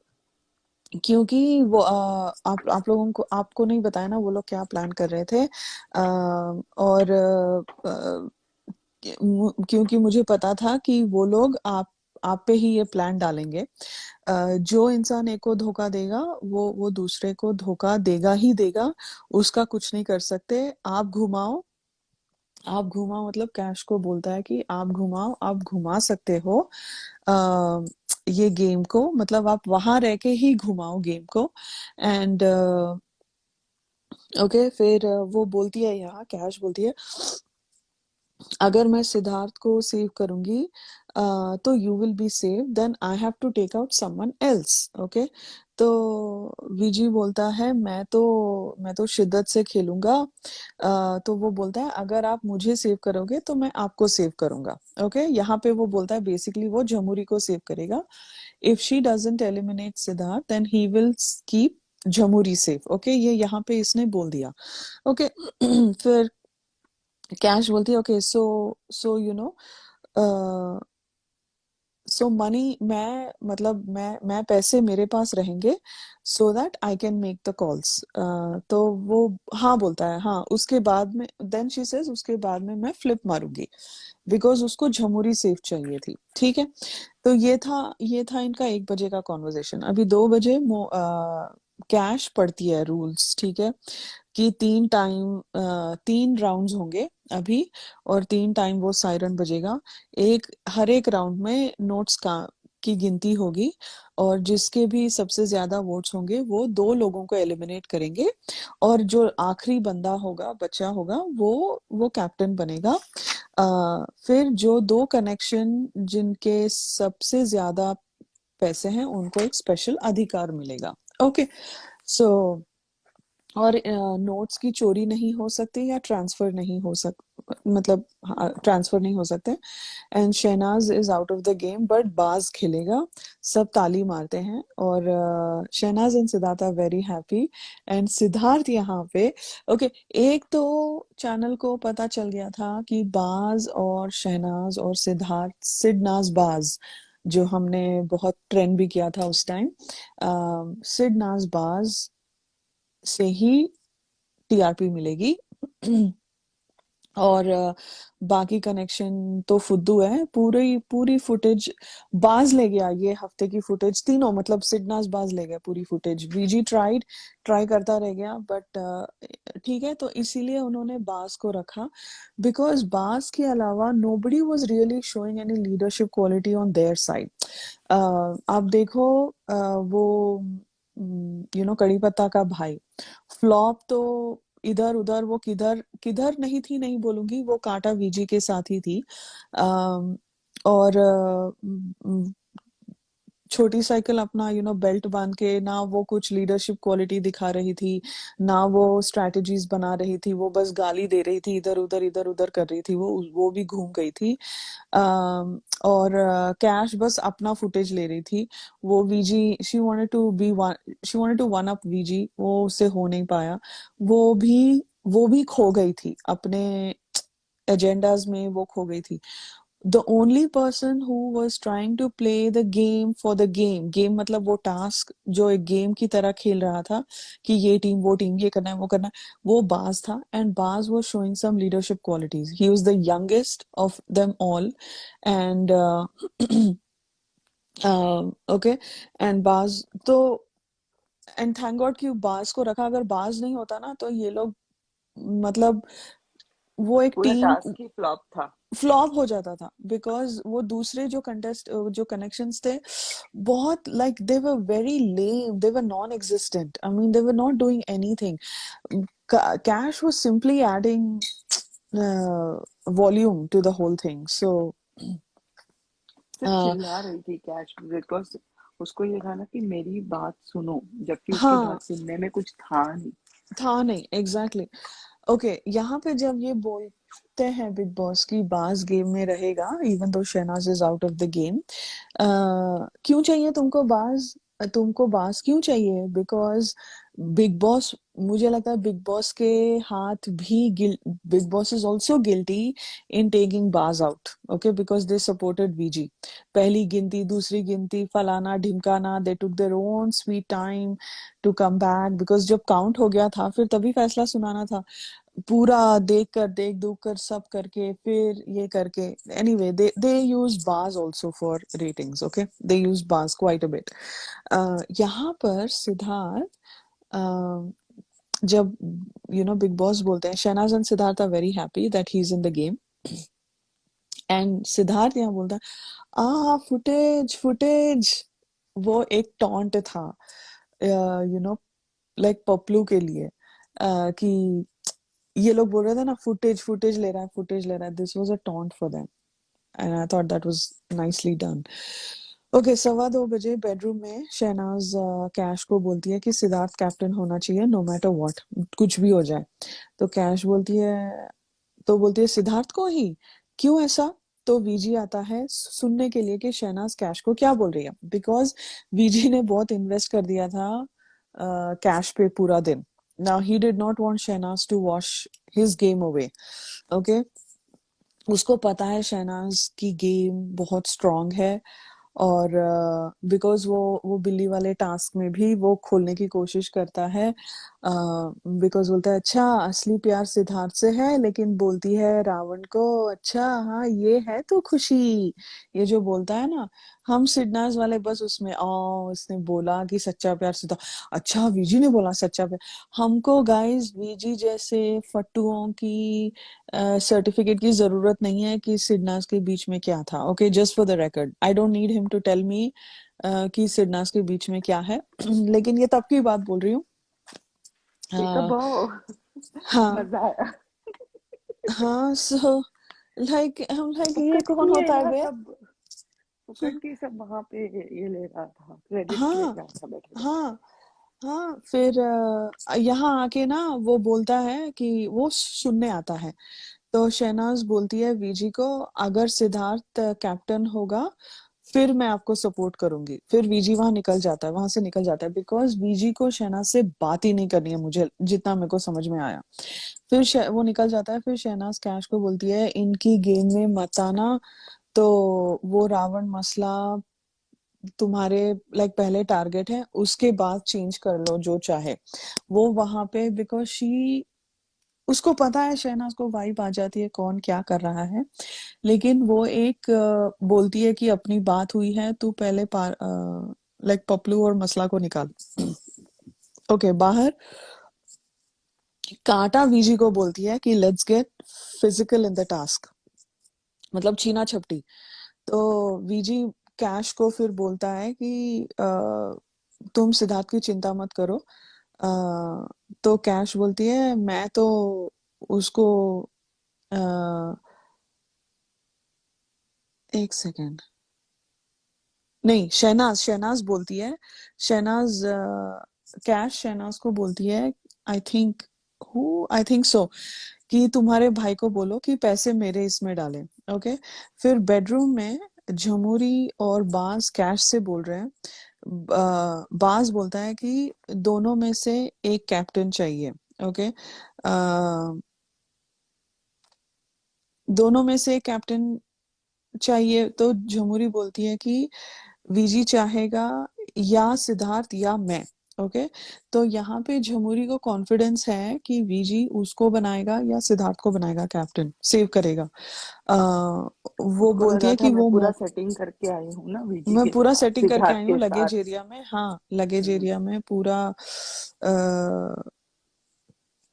[SPEAKER 1] क्योंकि वो आप लोगों को, आपको नहीं बताया ना वो लोग क्या प्लान कर रहे थे, और क्योंकि मुझे पता था कि वो लोग आप पे ही ये प्लान डालेंगे। जो इंसान एक को धोखा देगा, वो दूसरे को धोखा देगा ही देगा, उसका कुछ नहीं कर सकते। आप घुमाओ मतलब कैश को बोलता है कि आप घुमाओ, आप घुमा सकते हो आ, ये गेम को, मतलब आप वहां रह के ही घुमाओ गेम को। एंड ओके, फिर वो बोलती है, यहाँ कैश बोलती है अगर मैं सिद्धार्थ को सेव करूंगी तो you will be save, then I have to take out someone else, okay. तो वीजी बोलता है मैं तो शिद्दत से खेलूंगा। तो वो बोलता है अगर आप मुझे सेव करोगे तो मैं आपको सेव करूंगा, ओके। यहाँ पे वो बोलता है बेसिकली वो जमुरी को सेव करेगा। If she doesn't eliminate Siddharth then he will keep Jamuri safe, okay. ये यहाँ पे इसने बोल दिया, ओके। फिर कैश बोलती है okay so you know so money, मैं मतलब मैं पैसे मेरे पास रहेंगे so that I can make the calls. तो वो हाँ बोलता है, हाँ। उसके बाद में देन शी सेज उसके बाद में मैं फ्लिप मारूंगी, बिकॉज उसको झमुरी सेफ चाहिए थी, ठीक है। तो ये था इनका 1 बजे का कॉन्वर्जेशन। अभी 2 बजे कैश पढ़ती है रूल्स, ठीक है, कि 3 राउंड्स होंगे अभी, और 3 टाइम वो सायरन बजेगा। हर एक राउंड में नोट्स का की गिनती होगी, और जिसके भी सबसे ज्यादा वोट्स होंगे वो 2 लोगों को एलिमिनेट करेंगे, और जो आखिरी बंदा होगा बचा होगा वो कैप्टन बनेगा। फिर जो 2 कनेक्शन जिनके सबसे ज्यादा पैसे हैं उनको एक स्पेशल अधिकार मिलेगा, ओके। सो और नोट्स की चोरी नहीं हो सकती या ट्रांसफर नहीं हो सक मतलब ट्रांसफर नहीं हो सकते। And Shehnaaz is out of the game but बाज खेलेगा। सब ताली मारते हैं, और Shehnaaz and Siddharth are very happy. And Siddharth यहाँ पे ओके, एक तो चैनल को पता चल गया था कि बाज और शहनाज और सिद्धार्थ सिडनाज बाज, जो हमने बहुत ट्रेंड भी किया था उस टाइम, सिडनाज बाज से ही टीआरपी मिलेगी। और बाकी कनेक्शन तो फुद्दू है। पूरी पूरी फुटेज बाज ले गया, ये हफ्ते की फुटेज तीनों, मतलब सिडनास बाज ले गया पूरी फुटेज। वीजी ट्राई करता रह गया, बट ठीक है। तो इसीलिए उन्होंने बाज को रखा, बिकॉज बाज के अलावा nobody was really showing any leadership quality on their side. आप देखो, वो कड़ी पत्ता का भाई फ्लॉप तो इधर उधर, वो किधर किधर नहीं थी नहीं बोलूंगी, वो कांटा वीजी के साथ ही थी। अम, और छोटी साइकिल अपना बेल्ट बांध के ना वो कुछ लीडरशिप क्वालिटी दिखा रही थी, ना वो स्ट्रेटजीज बना रही थी, वो बस गाली दे रही थी, इधर उधर कर रही थी, वो भी घूम गई थी। और कैश बस अपना फुटेज ले रही थी। वो VG she wanted to one up VG, वो उससे हो नहीं पाया। वो भी वो भी खो गई थी अपने एजेंडाज में, वो खो गई थी। The only person who was trying to play the game for the game मतलब वो टास्क जो एक गेम की तरह खेल रहा था, कि ये टीम वो टीम, ये करना है वो करना है, वो बाज था। एंड बाज was showing some leadership qualities. He was the youngest of them all. And okay, and बाज तो एंड थैंक गॉड कि बाज को रखा। अगर बाज नहीं होता ना तो ये लोग, मतलब वो एक
[SPEAKER 2] पूरा
[SPEAKER 1] टीम
[SPEAKER 2] टास्क ही फ्लॉप था।
[SPEAKER 1] फ्लॉप हो जाता था, बिकॉज वो दूसरे जो कनेक्शंस थे बहुत, like they were very lame, they were non existent, I mean they were not doing anything. Kash was simply adding volume to the whole thing. So
[SPEAKER 2] सिर्फ चिल्ला रही थी कैश, बिकॉज उसको ये था ना कि मेरी बात सुनो, जबकि उसकी
[SPEAKER 1] हाँ,
[SPEAKER 2] बात सुनने में कुछ था नहीं।
[SPEAKER 1] था नहीं, एग्जैक्टली ओके। यहाँ पे जब ये बोलते हैं बिग बॉस की बाज गेम में रहेगा, even though Shehnaaz is out of the game, क्यों चाहिए तुमको बाज? तुमको बाज क्यों चाहिए? बिकॉज बिग बॉस, मुझे लगता है बिग बॉस के हाथ भी Bigg Boss is also guilty in taking Baaz out, okay, because they supported VG. पहली गिनती, दूसरी गिनती, फलाना ढिमकाना, they took their own sweet time to come back, because जब काउंट हो गया था फिर तभी फैसला सुनाना था। पूरा देख दुख कर सब करके फिर ये करके, एनीवे दे यूज बाज also for ratings, okay, they use बाज क्वाइट अ बिट। यहाँ पर सिद्धार्थ, जब बिग बॉस बोलते हैं, Shehnaaz and Siddharth are very happy that he is in the game, and Siddharth यहाँ बोलता है फुटेज फुटेज। वो एक टॉन्ट था, लाइक पपलू के लिए, कि ये लोग बोल रहे थे ना फुटेज फुटेज ले रहा है, फुटेज ले रहा है, this was a taunt for them and I thought that was nicely done. Okay, 2:15 बजे बेडरूम में शहनाज कैश को बोलती है कि सिद्धार्थ कैप्टन होना चाहिए नो मैटर व्हाट, कुछ भी हो जाए। तो कैश बोलती है, तो बोलती है सिद्धार्थ को ही, क्यों ऐसा? तो वीजी आता है सुनने के लिए कि शहनाज कैश को क्या बोल रही है, बिकॉज वीजी ने बहुत इन्वेस्ट कर दिया था कैश पे पूरा दिन। Now he did not want Shehnaaz to wash his game away. Okay, उसको पता है शहनाज की गेम बहुत स्ट्रांग है, और बिकॉज वो बिल्ली वाले टास्क में भी वो खोलने की कोशिश करता है, बिकॉज बोलता है अच्छा असली प्यार सिद्धार्थ से है, लेकिन बोलती है रावण को अच्छा हाँ ये है तो खुशी, ये जो बोलता है ना, हम सिडनाज वाले बस उसमें उसने बोला कि सच्चा प्यार सिद्धार्थ, अच्छा वीजी ने बोला सच्चा प्यार। हमको गाइस वीजी जैसे फट्टुओं की सर्टिफिकेट की जरूरत नहीं है कि सिडनास के बीच में क्या था। Okay, just for the record, I don't need him to tell me कि सिडनास के बीच में क्या है। लेकिन ये तब की बात बोल रही हूँ।
[SPEAKER 2] ठीक है
[SPEAKER 1] अ,
[SPEAKER 2] बहुत
[SPEAKER 1] हाँ
[SPEAKER 2] मजा आया।
[SPEAKER 1] हाँ, सो लाइक हम लाइक ये
[SPEAKER 2] फुकट
[SPEAKER 1] कौन
[SPEAKER 2] की है
[SPEAKER 1] होता है
[SPEAKER 2] ना
[SPEAKER 1] बे?
[SPEAKER 2] सब, फुकट की सब वहां पे ये ले रहा था, क्रेडिट ले
[SPEAKER 1] हाँ
[SPEAKER 2] रहा था बैठे बैठे।
[SPEAKER 1] हाँ हाँ, फिर यहाँ आके ना वो बोलता है कि वो सुनने आता है। तो शहनाज बोलती है वीजी को, अगर सिद्धार्थ कैप्टन होगा फिर मैं आपको सपोर्ट करूंगी। फिर वीजी वहां निकल जाता है, वहां से निकल जाता है, बिकॉज वीजी को शहनाज से बात ही नहीं करनी है, मुझे जितना मेरे को समझ में आया। फिर वो निकल जाता है। फिर शहनाज कैश को बोलती है इनकी गेम में मत आना, तो वो रावण मसला तुम्हारे लाइक पहले टारगेट है, उसके बाद चेंज कर लो जो चाहे। वो वहां पे बिकॉज शी, उसको पता है शहनाज को वाइब आ जाती है कौन क्या कर रहा है, लेकिन वो एक बोलती है कि अपनी बात हुई है, तू पहले पार लाइक पपलू और मसला को निकाल। ओके, बाहर कांटा वीजी को बोलती है कि let's get physical in the task, मतलब छीना झपटी। तो वीजी कैश को फिर बोलता है कि तुम सिद्धार्थ की चिंता मत करो। अ, तो कैश बोलती है मैं तो उसको, अ, एक सेकेंड, नहीं शहनाज, शहनाज बोलती है, शहनाज कैश शहनाज को बोलती है, I think I think so, कि तुम्हारे भाई को बोलो कि पैसे मेरे इसमें डालें। ओके, फिर बेडरूम में झमुरी और बाज कैश से बोल रहे हैं। बाज बोलता है कि दोनों में से एक कैप्टन चाहिए। ओके, दोनों में से एक कैप्टन चाहिए। तो झमुरी बोलती है कि वीजी चाहेगा या सिद्धार्थ या मैं। ओके, तो यहाँ पे झमुरी को कॉन्फिडेंस है कि वीजी उसको बनाएगा या सिद्धार्थ को बनाएगा, कैप्टन सेव करेगा। आ, वो
[SPEAKER 2] उसको
[SPEAKER 1] बोलती
[SPEAKER 2] लगा
[SPEAKER 1] है
[SPEAKER 2] था
[SPEAKER 1] कि
[SPEAKER 2] मैं
[SPEAKER 1] वो
[SPEAKER 2] पूरा सेटिंग करके आई हूँ ना वीजी
[SPEAKER 1] मैं
[SPEAKER 2] के
[SPEAKER 1] पूरा
[SPEAKER 2] साथ,
[SPEAKER 1] सेटिंग करके
[SPEAKER 2] सिद्धार्थ
[SPEAKER 1] आई हूँ
[SPEAKER 2] के
[SPEAKER 1] लगेज
[SPEAKER 2] साथ।
[SPEAKER 1] एरिया में, हाँ लगेज
[SPEAKER 2] हम्म,
[SPEAKER 1] एरिया में पूरा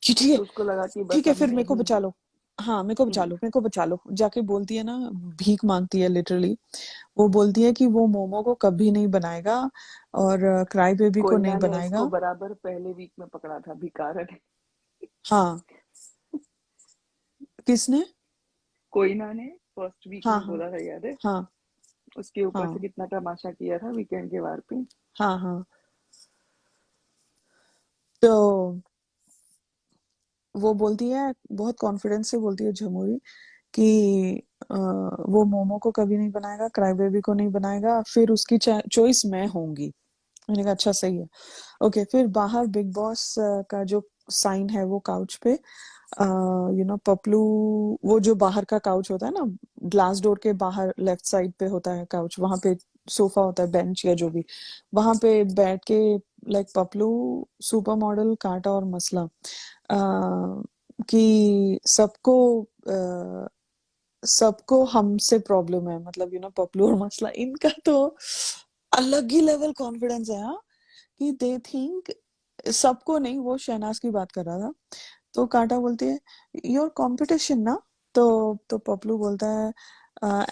[SPEAKER 1] कि ठीक है,
[SPEAKER 2] तो उसको लगा कि
[SPEAKER 1] ठीक
[SPEAKER 2] बस
[SPEAKER 1] है
[SPEAKER 2] अब
[SPEAKER 1] फिर
[SPEAKER 2] मैं
[SPEAKER 1] मेरे को
[SPEAKER 2] ही
[SPEAKER 1] बचा
[SPEAKER 2] हूँ।
[SPEAKER 1] लो। हाँ मेरे को बचा लो, मेरे को बचा लो, जाके बोलती है ना, भीख मांगती है लिटरली। वो बोलती है कि वो मोमो को कभी नहीं बनाएगा और क्राई बेबी को नहीं
[SPEAKER 2] कोयना ने इसको
[SPEAKER 1] बनाएगा।
[SPEAKER 2] बराबर पहले वीक में पकड़ा था, भिकारन।
[SPEAKER 1] हाँ, किसने?
[SPEAKER 2] कोयना ने फर्स्ट वीक
[SPEAKER 1] हाँ
[SPEAKER 2] में
[SPEAKER 1] हाँ
[SPEAKER 2] बोला था, याद है?
[SPEAKER 1] हाँ
[SPEAKER 2] उसके ऊपर से
[SPEAKER 1] हाँ
[SPEAKER 2] कितना तमाशा किया था वीकेंड के वार पे।
[SPEAKER 1] हाँ हाँ। तो वो बोलती है, बहुत कॉन्फिडेंस से बोलती है झमूरी कि वो मोमो को कभी नहीं बनाएगा, क्राई बेबी को नहीं बनाएगा, फिर उसकी चॉइस मैं होंगी। मैंने कहा अच्छा सही है। ओके, फिर बाहर बिग बॉस का जो साइन है वो काउच पे, पपलू, वो जो बाहर का काउच होता है ना, ग्लास डोर के बाहर लेफ्ट साइड पे होता है काउच, वहां पे सोफा होता है, बेंच या जो भी, वहां पे बैठ के लाइक पपलू, सुपर मॉडल, कांटा और मसला कि सबको हमसे प्रॉब्लम है, मतलब पपलू और मसला, इनका तो अलग ही लेवल कॉन्फिडेंस है, हाँ, कि दे थिंक सबको नहीं, वो शहनाज की बात कर रहा था। तो कांटा बोलती है योर कंपटीशन ना, तो पपलू बोलता है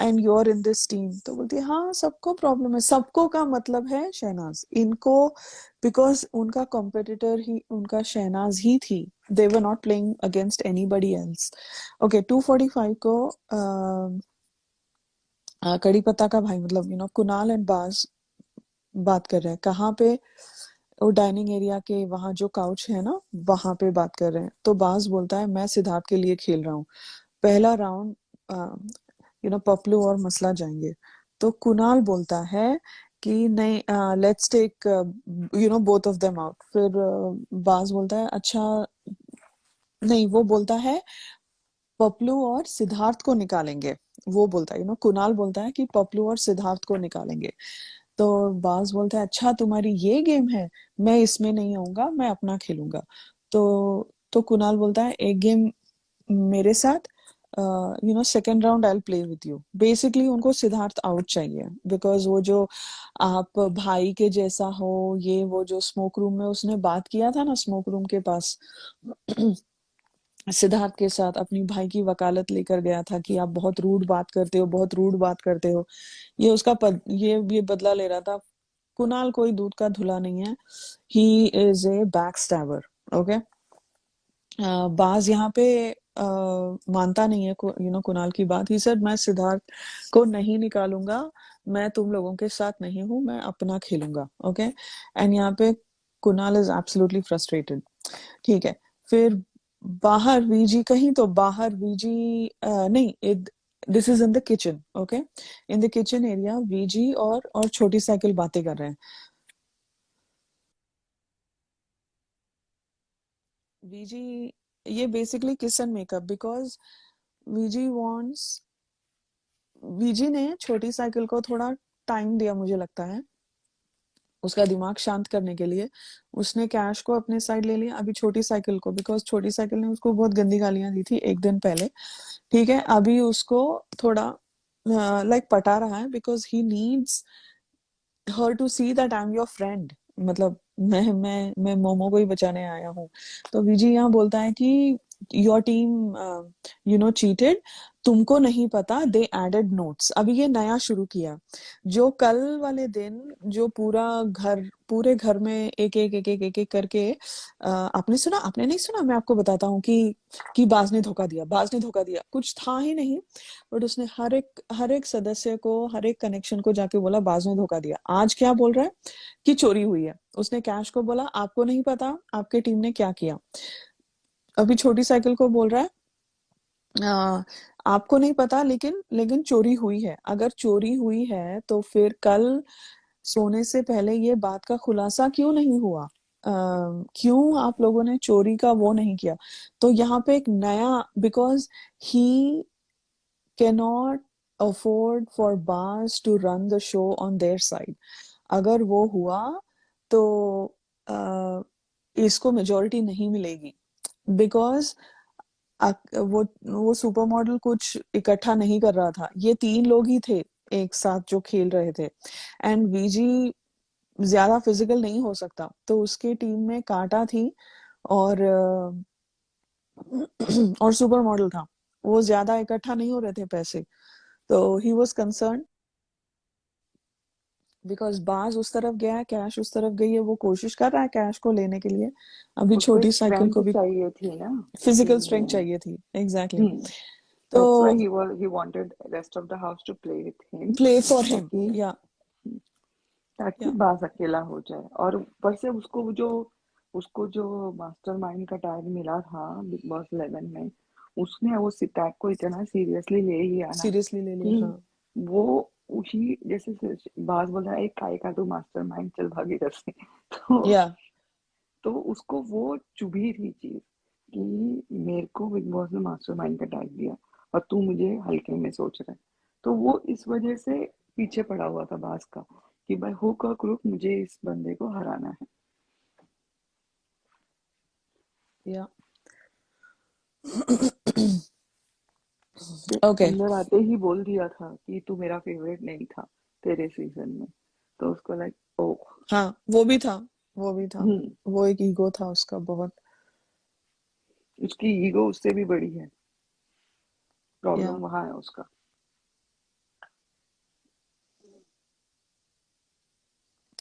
[SPEAKER 1] and your in this team, तो बोलती है हाँ सबको प्रॉब्लम है, सबको का मतलब है शहनाज, इनको, बिकॉज उनका कॉम्पिटिटर ही उनका शहनाज ही थी they were not playing against anybody else. Okay, 245 को कड़ी पत्ता का भाई मतलब कुणाल एंड बाज बात कर रहे हैं कहाँ पे, वो डाइनिंग एरिया के वहां जो काउच है ना वहां पे बात कर रहे हैं। तो बाज बोलता है मैं सिद्धार्थ के लिए खेल रहा हूँ, पहला राउंड पपलू और मसला जाएंगे। तो कुणाल बोलता है कि नहीं, let's take both of them out. फिर बाज बोलता है अच्छा, नहीं वो बोलता है पपलू और सिद्धार्थ को निकालेंगे। वो बोलता है कुणाल बोलता है कि पपलू और सिद्धार्थ को निकालेंगे। तो बाज बोलता है अच्छा तुम्हारी ये गेम है, मैं इसमें नहीं आऊंगा, मैं अपना खेलूंगा। तो कुणाल बोलता है एक गेम मेरे साथ, second round I play with you. Basically उनको सिद्धार्थ आउट चाहिए, बिकॉज वो जो आप भाई के जैसा हो, ये वो जो स्मोक रूम में उसने बात किया था ना, स्मोक रूम के पास सिद्धार्थ के साथ अपनी भाई की वकालत लेकर गया था कि आप बहुत रूड बात करते हो, बहुत रूड बात करते हो। ये उसका ये बदला ले रहा था। कुणाल कोई दूध का धुला नहीं है, he is a back stabber. Okay, बाज यहाँ पे मानता नहीं है कुणाल की बात। ही सेड मैं सिद्धार्थ को नहीं निकालूंगा, मैं तुम लोगों के साथ नहीं हूँ, मैं अपना खेलूंगा। ओके, एंड यहाँ पे कुणाल इज एब्सोल्युटली फ्रस्ट्रेटेड। ठीक है, फिर बाहर वीजी, कहीं तो बाहर वीजी नहीं, this is in the kitchen. Okay, in the kitchen area VG और छोटी साइकिल बातें कर रहे हैं। वीजी ये basically kiss and makeup, because VG wants, VG ने छोटी साइकिल को थोड़ा टाइम दिया मुझे लगता है, उसका दिमाग शांत करने के लिए। उसने कैश को अपने साइड ले लिया, अभी छोटी साइकिल को, बिकॉज छोटी साइकिल ने उसको बहुत गंदी गालियां दी थी एक दिन पहले। ठीक है, अभी उसको थोड़ा लाइक पटा रहा है, because he needs her to see that I am your friend. मतलब मैं मोमो को ही बचाने आया हूँ। तो विजी यहाँ बोलता है कि योर टीम चीटेड, तुमको नहीं पता, दे एडेड नोट्स। अभी ये नया शुरू किया, जो कल वाले दिन जो पूरे घर में एक एक करके आपने सुना, आपने नहीं सुना, मैं आपको बताता हूँ कि बाज ने धोखा दिया, बाज ने धोखा दिया, कुछ था ही नहीं। बट उसने हर एक सदस्य को, हर एक कनेक्शन को जाके बोला बाज ने धोखा दिया। आज क्या बोल रहा है कि चोरी हुई है। उसने कैश को बोला आपको नहीं पता आपके टीम ने क्या किया। अभी छोटी साइकिल को बोल रहा है आपको नहीं पता, लेकिन लेकिन चोरी हुई है। अगर चोरी हुई है तो फिर कल सोने से पहले ये बात का खुलासा क्यों नहीं हुआ? क्यों आप लोगों ने चोरी का वो नहीं किया? तो यहाँ पे एक नया, because he cannot afford for bars to run the show on their side। अगर वो हुआ तो अ, इसको मेजोरिटी नहीं मिलेगी, बिकॉज वो सुपर मॉडल कुछ इकट्ठा नहीं कर रहा था, ये तीन लोग ही थे एक साथ जो खेल रहे थे। एंड वीजी ज्यादा फिजिकल नहीं हो सकता, तो उसके टीम में कांटा थी और और सुपर मॉडल था, वो ज्यादा इकट्ठा नहीं हो रहे थे पैसे। तो ही वॉज कंसर्न, बिकॉज बाज उस तरफ गया है, कैश उस तरफ गई है, वो कोशिश कर रहा है कैश को लेने के लिए। अभी
[SPEAKER 2] उसको
[SPEAKER 1] छोटी
[SPEAKER 2] एक
[SPEAKER 1] साइकिल
[SPEAKER 2] स्ट्रेंथ
[SPEAKER 1] को भी
[SPEAKER 2] चाहिए थी ना कि
[SPEAKER 1] फिजिकल स्ट्रेंथ चाहिए थी, एग्जैक्टली exactly।
[SPEAKER 2] हम्म
[SPEAKER 1] तो
[SPEAKER 2] that's why he wanted rest of the house to play with him,
[SPEAKER 1] play for him,
[SPEAKER 2] ताकि
[SPEAKER 1] या
[SPEAKER 2] ताकि
[SPEAKER 1] या
[SPEAKER 2] बास अकेला हो जाए। और ऊपर से उसको जो मास्टरमाइंड का टैग मिला था बिग बॉस 11 में, उसने वो टैग को इतना सीरियसली ले लिया ना
[SPEAKER 1] सीरियसली ले
[SPEAKER 2] कि
[SPEAKER 1] लिया, हाँ।
[SPEAKER 2] वो उसी जैसे बास बोल रहा है, एक काय का तू मास्टरमाइंड, चल भाग इधर से। तो
[SPEAKER 1] या
[SPEAKER 2] तो उसको वो चुभी थी चीज कि मेरे को बिग बॉस ने मास्टरमाइंड का टैग दिया और तू मुझे हल्के में सोच रहा है। तो वो इस वजह से पीछे पड़ा हुआ था बास का कि भाई हुक और क्रुक, मुझे इस बंदे को हराना है।
[SPEAKER 1] या
[SPEAKER 2] फिर
[SPEAKER 1] ओके।
[SPEAKER 2] अंदर आते ही बोल दिया था कि तू मेरा फेवरेट नहीं था तेरे सीजन में। तो उसको लाइक ओ।
[SPEAKER 1] हाँ, वो भी था, वो भी था।
[SPEAKER 2] हम्म
[SPEAKER 1] वो एक ईगो था उसका बहुत।
[SPEAKER 2] उसकी ईगो उससे भी बड़ी है, प्रॉब्लम
[SPEAKER 1] या
[SPEAKER 2] वहां है उसका।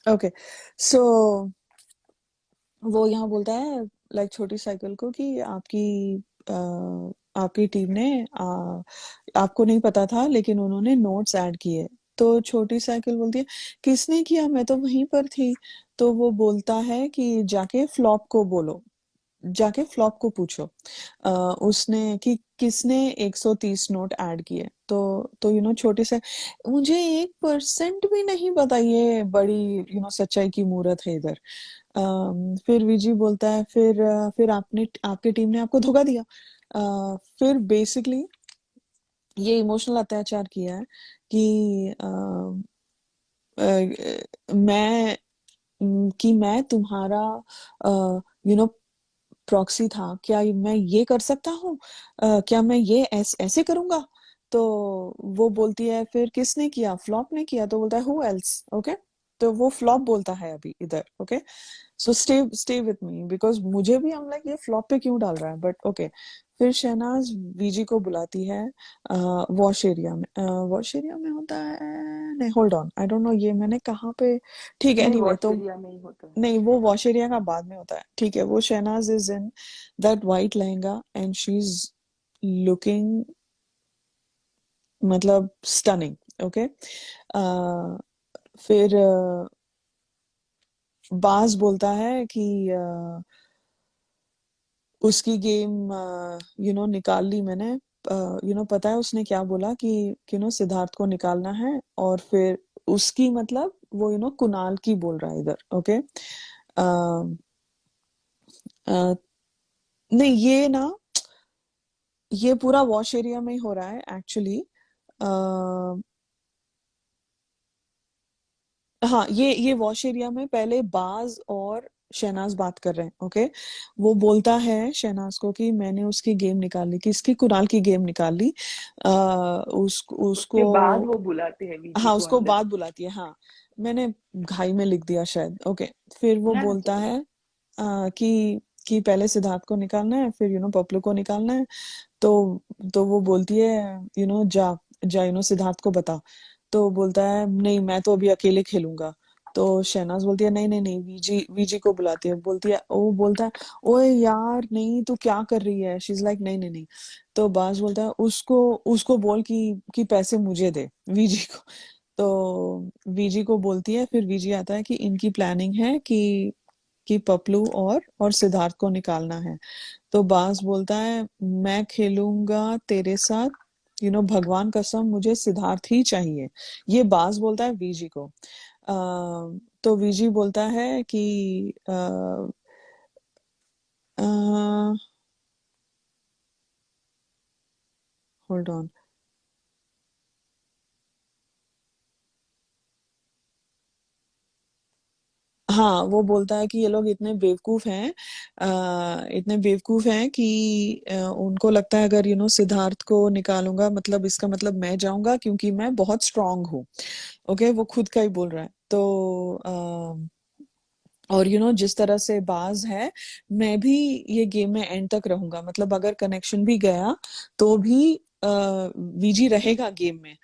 [SPEAKER 1] ओके, सो वो यहाँ बोलता है लाइक छोटी साइकिल को कि आपकी टीम ने आपको नहीं पता था लेकिन उन्होंने नोट्स ऐड किए। तो छोटी साइकिल बोलती है किसने किया, मैं तो वहीं पर थी। तो वो बोलता है कि जाके फ्लॉप को बोलो, जाके फ्लॉप को पूछो उसने कि किसने 130 नोट ऐड किए। तो छोटे से मुझे 1% भी नहीं पता, ये बड़ी सच्चाई की मूरत है इधर। फिर विजी बोलता है फिर आपकी टीम ने आपको धोखा दिया। फिर बेसिकली ये इमोशनल अत्याचार किया है कि मैं कि मैं तुम्हारा यू नो प्रॉक्सी था, क्या मैं ये कर सकता हूँ, क्या मैं ये ऐसे करूंगा। तो वो बोलती है फिर किसने किया, फ्लॉप ने किया। तो बोलता है हु एल्स, ओके। तो वो फ्लॉप बोलता है अभी इधर, okay. So stay stay with me because मुझे भी हम लाइक ये फ्लॉप पे क्यों डाल रहा है, बट ओके। फिर शहनाज वीजी को बुलाती है वॉश एरिया में। वॉश एरिया में होता है, नहीं hold on, I don't no ये मैंने कहाँ पे। ठीक है
[SPEAKER 2] नहीं,
[SPEAKER 1] एनीवे
[SPEAKER 2] वॉश
[SPEAKER 1] तो
[SPEAKER 2] एरिया में ही होता है।
[SPEAKER 1] नहीं, वो वॉश एरिया का बाद में होता है, ठीक है। वो Shehnaaz is in that white lehenga and she is looking मतलब स्टनिंग, ओके। फिर बाज बोलता है कि उसकी गेम निकाल ली मैंने। पता है उसने क्या बोला कि सिद्धार्थ को निकालना है। और फिर उसकी मतलब वो कुणाल की बोल रहा है इधर, ओके। नहीं ये ना, ये पूरा वॉश एरिया में ही हो रहा है एक्चुअली। हाँ, ये वॉश एरिया में पहले बाज और शहनाज बात कर रहे हैं, ओके। वो बोलता है शहनाज को कि मैंने उसकी गेम निकाल ली, किसकी, कुणाल की गेम निकाल ली। उसको
[SPEAKER 2] उसके बाद वो बुलाते हैं वीजी
[SPEAKER 1] हाँ,
[SPEAKER 2] को
[SPEAKER 1] उसको
[SPEAKER 2] अंदर।
[SPEAKER 1] बात बुलाती है, हाँ। मैंने घाई में लिख दिया शायद, ओके। फिर वो
[SPEAKER 2] ना ना,
[SPEAKER 1] बोलता
[SPEAKER 2] चलेगा।
[SPEAKER 1] है कि पहले सिद्धार्थ को निकालना है, फिर पपलू को निकालना है। तो वो बोलती है जा जा सिद्धार्थ को बता। तो बोलता है नहीं, मैं तो अभी अकेले खेलूंगा। तो शहनाज बोलती है नहीं नहीं नहीं, वीजी वीजी को बुलाती है। बोलती है, वो बोलता है ओए यार नहीं, तू क्या कर रही है। शी इज लाइक नहीं नहीं नहीं। तो बाज बोलता है उसको उसको बोल कि पैसे मुझे दे, वीजी को। तो वीजी को बोलती है, फिर वीजी आता है कि इनकी प्लानिंग है कि पपलू और सिद्धार्थ को निकालना है। तो बांस बोलता है मैं खेलूंगा तेरे साथ, भगवान कसम मुझे सिद्धार्थ ही चाहिए। ये बांस बोलता है वीजी को। तो वीजी बोलता है कि होल्ड ऑन। हाँ, वो बोलता है कि ये लोग इतने बेवकूफ हैं, इतने बेवकूफ हैं कि उनको लगता है अगर सिद्धार्थ को निकालूंगा मतलब इसका मतलब मैं जाऊंगा क्योंकि मैं बहुत स्ट्रांग हूँ, ओके। वो खुद का ही बोल रहा है। तो और जिस तरह से बाज है, मैं भी ये गेम में एंड तक रहूंगा, मतलब अगर कनेक्शन भी गया तो भी वीजी रहेगा गेम में।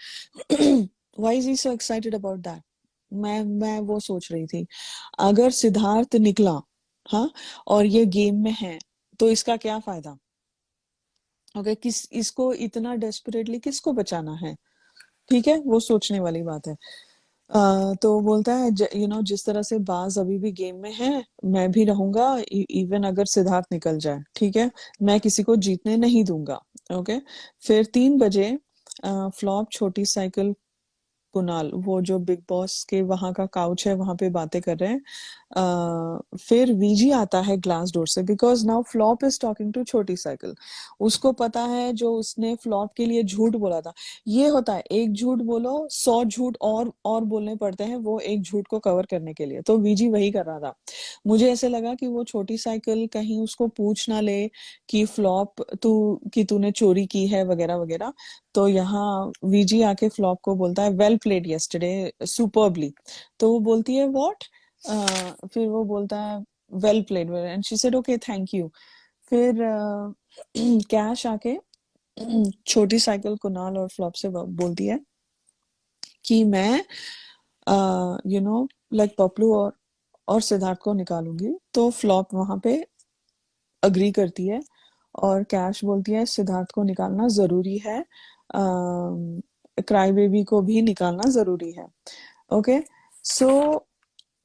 [SPEAKER 1] Why is he so excited about that. मैं वो सोच रही थी, अगर सिद्धार्थ निकला, हाँ, और ये गेम में है, तो इसका क्या फायदा। ओके, किस इसको इतना डेस्परेटली किसको बचाना है। ठीक है, वो सोचने वाली बात है। तो बोलता है जिस तरह से बाज अभी भी गेम में है, मैं भी रहूंगा इवन अगर सिद्धार्थ निकल जाए, ठीक है। मैं किसी को जीतने नहीं दूंगा, ओके। फिर 3 बजे फ्लॉप, छोटी साइकिल, कुणाल, वो जो बिग बॉस के वहां का काउच है वहां पे बातें कर रहे हैं। फिर वीजी आता है ग्लास डोर से because now flop is talking to छोटी साइकिल। उसको पता है जो उसने फ्लॉप के लिए झूठ बोला था। ये होता है, एक झूठ बोलो 100 झूठ और बोलने पड़ते हैं वो एक झूठ को कवर करने के लिए। तो वीजी वही कर रहा था। मुझे ऐसे लगा कि वो छोटी साइकिल कहीं उसको पूछ ना ले कि फ्लॉप कि तूने चोरी की है वगैरह वगैरह। तो यहाँ वीजी आके फ्लॉप को बोलता है वेल प्लेड यस्टरडे सुपर्बली। तो वो बोलती है व्हाट। फिर वो बोलता है well played and she said okay thank you. फिर कैश आके छोटी साइकिल, कुणाल और फ्लॉप से बोलती है कि मैं लाइक पपलू और सिद्धार्थ को निकालूंगी। तो फ्लॉप वहां पे अग्री करती है और कैश बोलती है सिद्धार्थ को निकालना जरूरी है, क्राई बेबी को भी निकालना जरूरी है। ओके, सो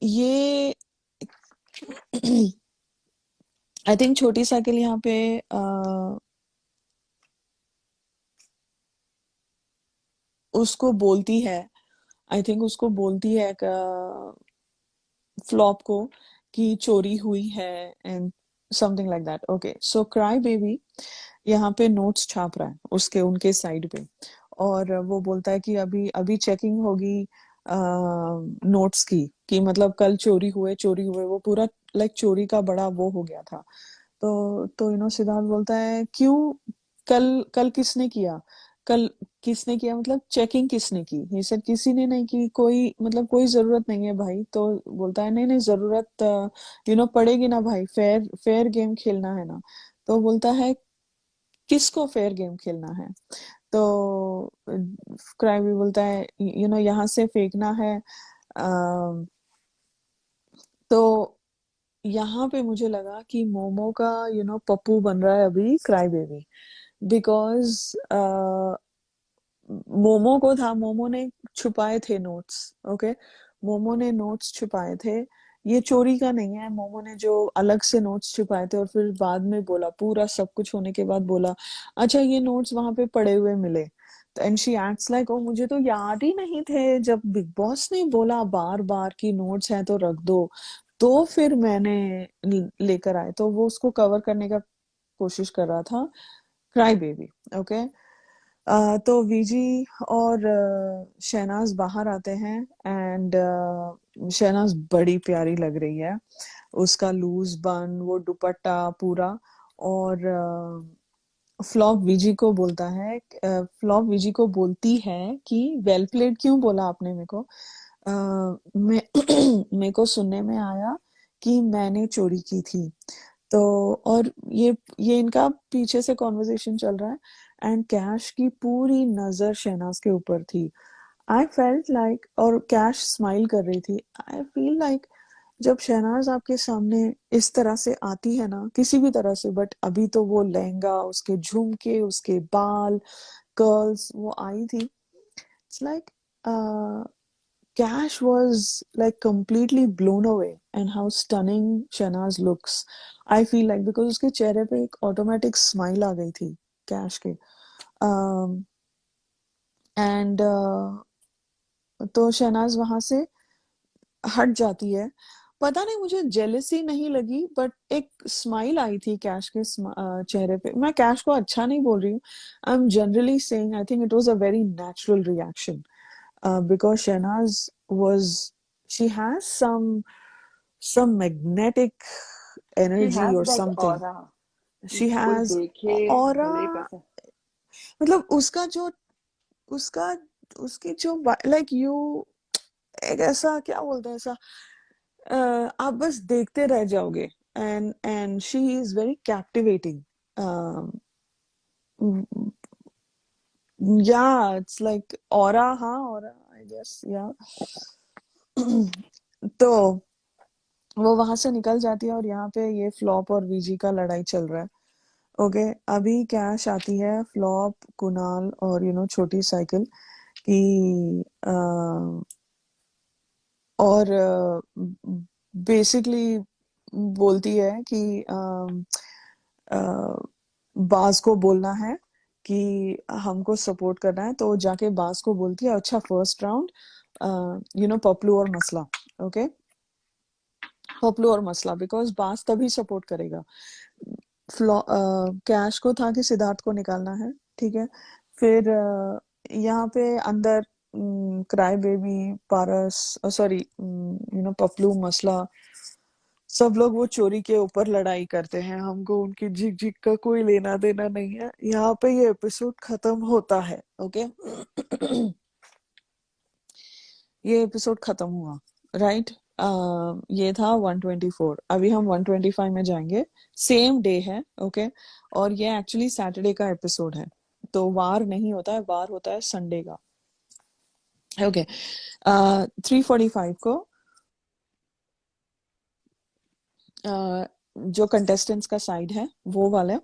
[SPEAKER 1] ये आई थिंक छोटी साइकिल यहाँ पे उसको बोलती है, आई थिंक उसको बोलती है फ्लॉप को कि चोरी हुई है and something like that. Okay, so cry baby यहाँ पे नोट्स छाप रहा है उसके उनके साइड पे, और वो बोलता है कि अभी अभी चेकिंग होगी नोट्स की, कि मतलब कल चोरी हुए वो पूरा लाइक चोरी का बड़ा वो हो गया था। तो सिद्धार्थ बोलता है क्यों, कल कल किसने किया, कल किसने किया मतलब चेकिंग किसने की, ये सर किसी ने नहीं की, कोई मतलब कोई जरूरत नहीं है भाई। तो बोलता है नहीं नहीं जरूरत पड़ेगी ना भाई, फेयर फेयर गेम खेलना है ना। तो बोलता है किसको फेयर गेम खेलना है। तो क्राइम भी बोलता है यहाँ से फेंकना है। अ, तो यहाँ पे मुझे लगा कि मोमो का पप्पू बन रहा है अभी क्राई बेबी, बिकॉज मोमो को था, मोमो ने छुपाए थे नोट्स। ओके, मोमो ने नोट्स छुपाए थे, ये चोरी का नहीं है, मोमो ने जो अलग से नोट्स छुपाए थे और फिर बाद में बोला, पूरा सब कुछ होने के बाद बोला अच्छा ये नोट्स वहां पे पड़े हुए मिले। तो and she acts like oh मुझे तो याद ही नहीं थे, जब बिग बॉस ने बोला बार बार की नोट्स हैं तो रख दो, तो फिर मैंने लेकर आए। तो वो उसको कवर करने का कोशिश कर रहा था क्राई बेबी। ओके, तो वीजी और शहनाज बाहर आते हैं एंड शहनाज बड़ी प्यारी लग रही है, उसका लूज बन वो दुपट्टा पूरा। और फ्लॉप वीजी को बोलता है, फ्लॉप वीजी को बोलती है कि वेल प्लेड क्यों बोला आपने मेरे को, मैं मेरे को सुनने में आया कि मैंने चोरी की थी। तो और ये इनका पीछे से कॉन्वर्सेशन चल रहा है एंड कैश की पूरी नजर शहनाज के ऊपर थी। आई फेल्ट लाइक, और कैश स्माइल कर रही थी, आई फील लाइक जब शहनाज आपके सामने इस तरह से आती है ना किसी भी तरह से, बट अभी तो वो लहंगा उसके झुमके उसके बाल कर्ल्स वो आई थी, it's like Cash was like completely blown away and how stunning Shanaz looks. I feel like because उसके चेहरे पे एक ऑटोमेटिक स्माइल आ गई थी कैश के। एंड तो शहनाज वहां से हट जाती है, पता नहीं मुझे जेलसी नहीं लगी बट एक स्माइल आई थी कैश के चेहरे पे। मैं कैश को अच्छा नहीं बोल रही हूँ, I am generally saying I think it was a very natural reaction, because Shehnaz was she has some magnetic
[SPEAKER 2] she
[SPEAKER 1] energy
[SPEAKER 2] has
[SPEAKER 1] or
[SPEAKER 2] that
[SPEAKER 1] something.
[SPEAKER 2] Aura कि
[SPEAKER 1] She
[SPEAKER 2] कोई
[SPEAKER 1] has
[SPEAKER 2] देखे
[SPEAKER 1] aura,
[SPEAKER 2] भले ही पसंद।
[SPEAKER 1] मतलब उसका उसकी जो लाइक यू एक ऐसा क्या बोलते हैं ऐसा, आप बस देखते रह जाओगे। And she is very captivating, या इट्स लाइक ऑरा, हाँ ऑरा आई गेस या। तो वो वहां से निकल जाती है और यहाँ पे ये फ्लॉप और वीजी का लड़ाई चल रहा है। ओके, अभी कैश आती है फ्लॉप कुणाल और छोटी साइकिल की, और बेसिकली बोलती है कि बाज को बोलना है कि हमको सपोर्ट करना है। तो जाके बाज को बोलती है अच्छा फर्स्ट राउंड पपलू और मसला। ओके, पपलू और मसला बिकॉज बाज तभी सपोर्ट करेगा। कैश को था कि सिद्धार्थ को निकालना है, ठीक है। फिर यहाँ पे अंदर क्राई बेबी पारस सॉरी पपलू मसला सब लोग वो चोरी के ऊपर लड़ाई करते हैं, हमको उनकी झिक झिक का कोई लेना देना नहीं है। यहाँ पे ये एपिसोड खत्म होता है। ओके, ये एपिसोड खत्म हुआ, राइट। ये था 124, अभी हम 125 में जाएंगे। सेम डे है, ओके, और ये एक्चुअली सैटरडे का एपिसोड है, तो वार नहीं होता है, वार होता है संडे का। ओके, 3:45 को जो कंटेस्टेंट्स का साइड है वो वाले,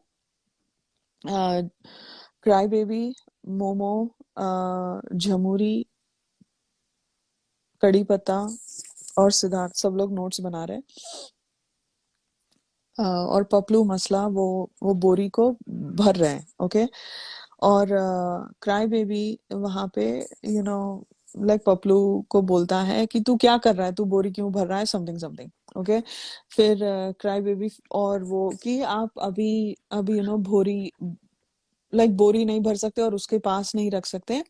[SPEAKER 1] क्राई बेबी, मोमो, झमुरी, कड़ी पत्ता और सिद्धार्थ सब लोग नोट्स बना रहे हैं। और पपलू मसला वो बोरी को भर रहे हैं, ओके। और क्राई बेबी वहां पे यू नो लाइक पपलू को बोलता है कि तू क्या कर रहा है, तू बोरी क्यों भर रहा है, समथिंग समथिंग, ओके। फिर क्राई बेबी और वो कि आप अभी अभी बोरी बोरी नहीं भर सकते और उसके पास नहीं रख सकते,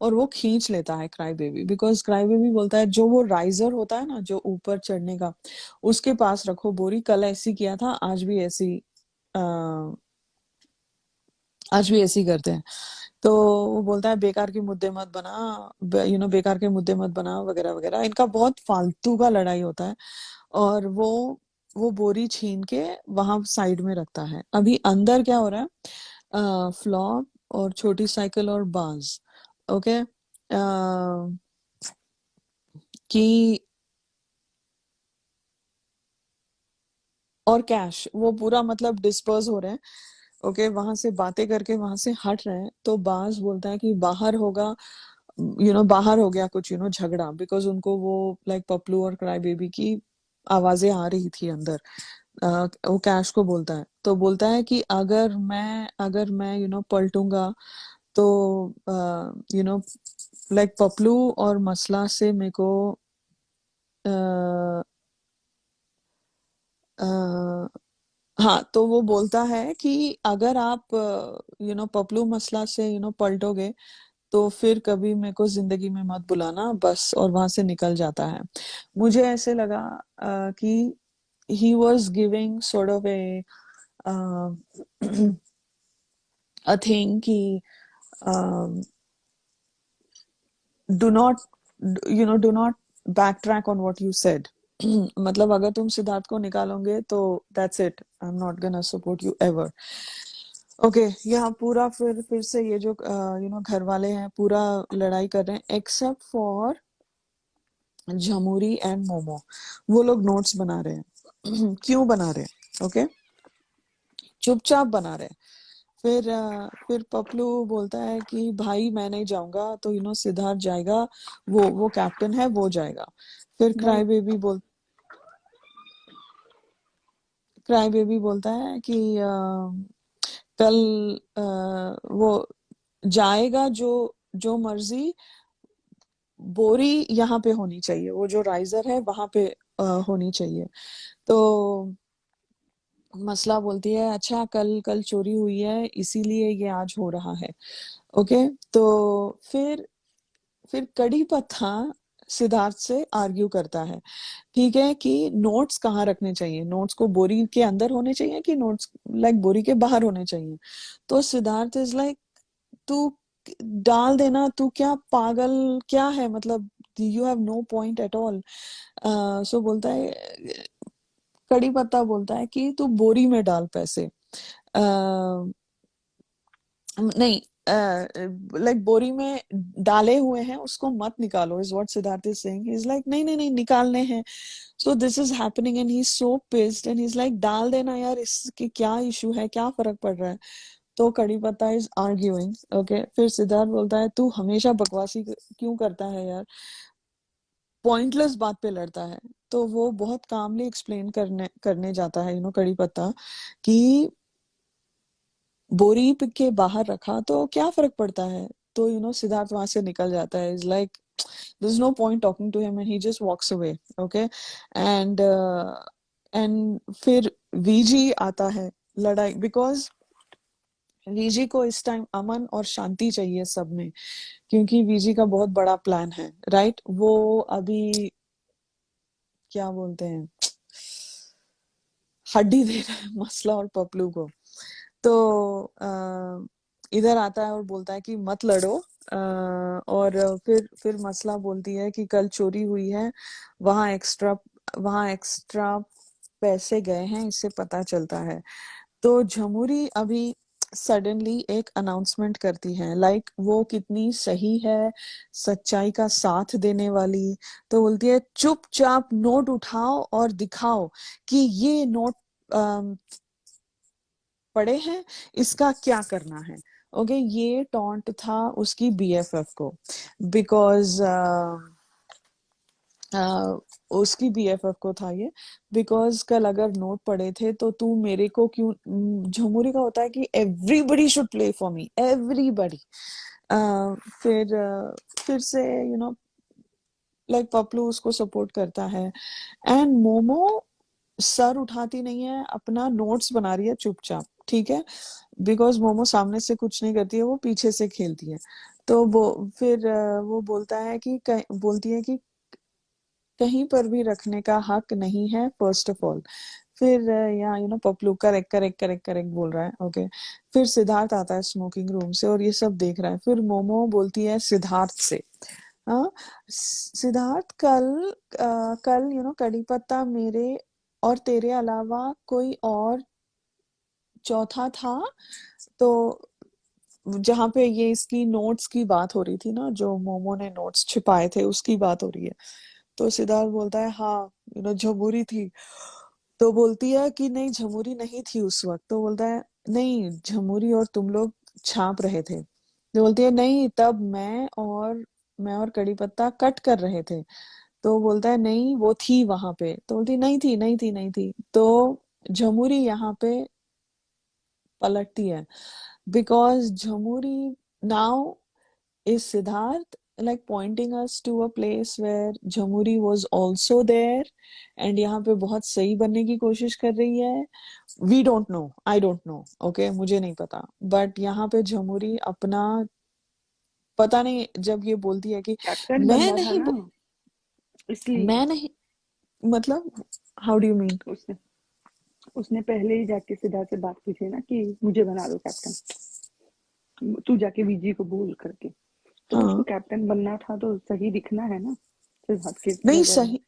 [SPEAKER 1] और वो खींच लेता है cry baby, because cry baby बोलता है जो वो राइजर होता है ना, जो ऊपर चढ़ने का, उसके पास रखो बोरी, कल ऐसी किया था, आज भी ऐसी करते हैं। तो वो बोलता है बेकार के मुद्दे मत बना, बेकार के मुद्दे मत बना, वगैरह वगैरह, इनका बहुत फालतू का लड़ाई होता है। और वो बोरी छीन के वहां साइड में रखता है। अभी अंदर क्या हो रहा है, फ्लॉप और छोटी साइकिल और बाज, ओके, कि और कैश वो पूरा मतलब डिस्पर्स हो रहे हैं, ओके, वहां से बातें करके वहां से हट रहे हैं। तो बाज बोलता है कि बाहर होगा, बाहर हो गया कुछ झगड़ा, बिकॉज उनको वो पपलू और क्राई बेबी की आवाजें आ रही थी अंदर। वो कैश को बोलता है, तो बोलता है कि अगर मैं पलटूंगा तो यू नो पपलू और मसला से मेरे को अ, अ, हाँ, तो वो बोलता है कि अगर आप पपलू मसला से पलटोगे तो फिर कभी मेरे को जिंदगी में मत बुलाना, बस, और वहां से निकल जाता है। मुझे ऐसे लगा कि he was giving sort of a uh thing कि do not back track on what you said. मतलब अगर तुम सिद्धार्थ को निकालोगे तो that's it, I am not gonna support you ever. Okay, यहाँ पूरा फिर से ये जो घर वाले हैं पूरा लड़ाई कर रहे हैं, एक्सेप्ट फॉर झमुरी एंड मोमो। वो लोग नोट्स बना रहे हैं। क्यों बना रहे हैं, ओके, चुपचाप बना रहे हैं। फिर पपलू बोलता है कि भाई मैं नहीं जाऊंगा, तो सिद्धार्थ जाएगा, वो कैप्टन है, वो जाएगा। फिर
[SPEAKER 2] भाई
[SPEAKER 1] क्राई बेबी बोलता है कि कल वो जाएगा, जो जो मर्जी, बोरी यहाँ पे होनी चाहिए, वो जो राइजर है वहां पे होनी चाहिए। तो मसला बोलती है अच्छा, कल कल चोरी हुई है इसीलिए ये आज हो रहा है, ओके। तो फिर कड़ी पत्ता सिद्धार्थ से आर्ग्यू करता है, ठीक है, कि नोट्स कहाँ रखने चाहिए, नोट्स को बोरी के अंदर होने चाहिए कि नोट्स बोरी के बाहर होने चाहिए। तो सिद्धार्थ इज लाइक, तू डाल देना, तू क्या पागल क्या है, मतलब you have no point at all. So बोलता है, कड़ी पत्ता बोलता है कि तू बोरी में डाल पैसे, नहीं, बोरी में डाले हुए हैं, उसको मत निकालो, is what Siddharth is saying. Is like नहीं नहीं नहीं, निकालने हैं। सो this is happening and he is so pissed and he is like डाल देना यार, इसके क्या इशू है, क्या फर्क पड़ रहा है। तो कड़ी पत्ता इज आर्ग्यूइंग, ओके। फिर सिद्धार्थ बोलता है तू हमेशा बकवासी क्यों करता है यार, पॉइंटलेस बात पे लड़ता है। तो वो बहुत कामली एक्सप्लेन करने करने जाता है कड़ी पत्ता, कि बोरी के बाहर रखा तो क्या फर्क पड़ता है। तो सिद्धार्थ वहां से निकल जाता है, is like there's no point talking to him and he just walks away, okay। And फिर वीजी आता है लड़ाई, बिकॉज वीजी को इस टाइम अमन और शांति चाहिए सब में, क्योंकि वीजी का बहुत बड़ा प्लान है, राइट। वो अभी क्या बोलते हैं, हड्डी दे रहा है मसला और पपलू को। तो इधर आता है और बोलता है कि मत लड़ो, और फिर मसला बोलती है कि कल चोरी हुई है, वहां एक्स्ट्रा वहां एक्स्ट्रा पैसे गए हैं, इससे पता चलता है। तो झमुरी अभी सडनली एक अनाउंसमेंट करती है, वो कितनी सही है, सच्चाई का साथ देने वाली। तो बोलती है चुपचाप नोट उठाओ और दिखाओ कि ये नोट पड़े हैं, इसका क्या करना है। ओके, ये टॉन्ट था उसकी बीएफएफ को, बिकॉज उसकी बीएफएफ को था ये, बिकॉज कल अगर नोट पड़े थे तो तू मेरे को क्यों, झमुरी का होता है कि everybody should play for me, everybody. फिर से लाइक पपलू उसको सपोर्ट करता है, एंड मोमो सर उठाती नहीं है, अपना नोट्स बना रही है चुपचाप, ठीक है, बिकॉज मोमो सामने से कुछ नहीं करती है, वो पीछे से खेलती है। तो वो फिर वो बोलता है कि बोलती है कि कहीं पर भी रखने का हक नहीं है, फर्स्ट ऑफ ऑल। फिर यहाँ Paplu correct correct correct correct बोल रहा है, ओके। फिर सिद्धार्थ आता है स्मोकिंग रूम से और ये सब देख रहा है। फिर मोमो बोलती है सिद्धार्थ से, हाँ सिद्धार्थ, कल कड़ी पत्ता मेरे और तेरे अलावा कोई और चौथा था, तो जहाँ पे ये इसकी नोट्स की बात हो रही थी ना, जो मोमो ने नोट्स छिपाए थे उसकी बात हो रही है। तो सिद्धार्थ बोलता है हाँ, झमुरी थी। तो बोलती है कि नहीं, झमुरी नहीं थी उस वक्त। तो बोलता है नहीं, झमुरी और तुम लोग छाप रहे थे। तो बोलती है नहीं, तब मैं और कड़ी पत्ता कट कर रहे थे। तो बोलता है नहीं, वो थी वहां पे। तो बोलती है नहीं थी, नहीं थी, नहीं थी। तो झमुरी यहाँ पे पलटती है, because Jamuri now is Siddharth like pointing us to a place where Jamuri was also there, and यहाँ पे बहुत सही बनने की कोशिश कर रही है। We don't know, I don't know, okay, मुझे नहीं पता, बट यहाँ पे झमुरी अपना, पता नहीं, जब ये बोलती है कि
[SPEAKER 2] कैप्टन
[SPEAKER 1] मैं
[SPEAKER 2] बनना था
[SPEAKER 1] नहीं
[SPEAKER 2] ना, इसलिए
[SPEAKER 1] मैं नहीं, मतलब हाउ डू यू मीन?
[SPEAKER 2] उसने उसने पहले ही जाके सिद्धार्थ से बात की थी ना कि मुझे बना दो कैप्टन, तू जाके वीजी को बोल करके। तो उसको
[SPEAKER 1] हाँ,
[SPEAKER 2] कैप्टन बनना था तो सही दिखना है ना सिद्धार्थ की
[SPEAKER 1] नहीं,
[SPEAKER 2] नजर में।
[SPEAKER 1] सही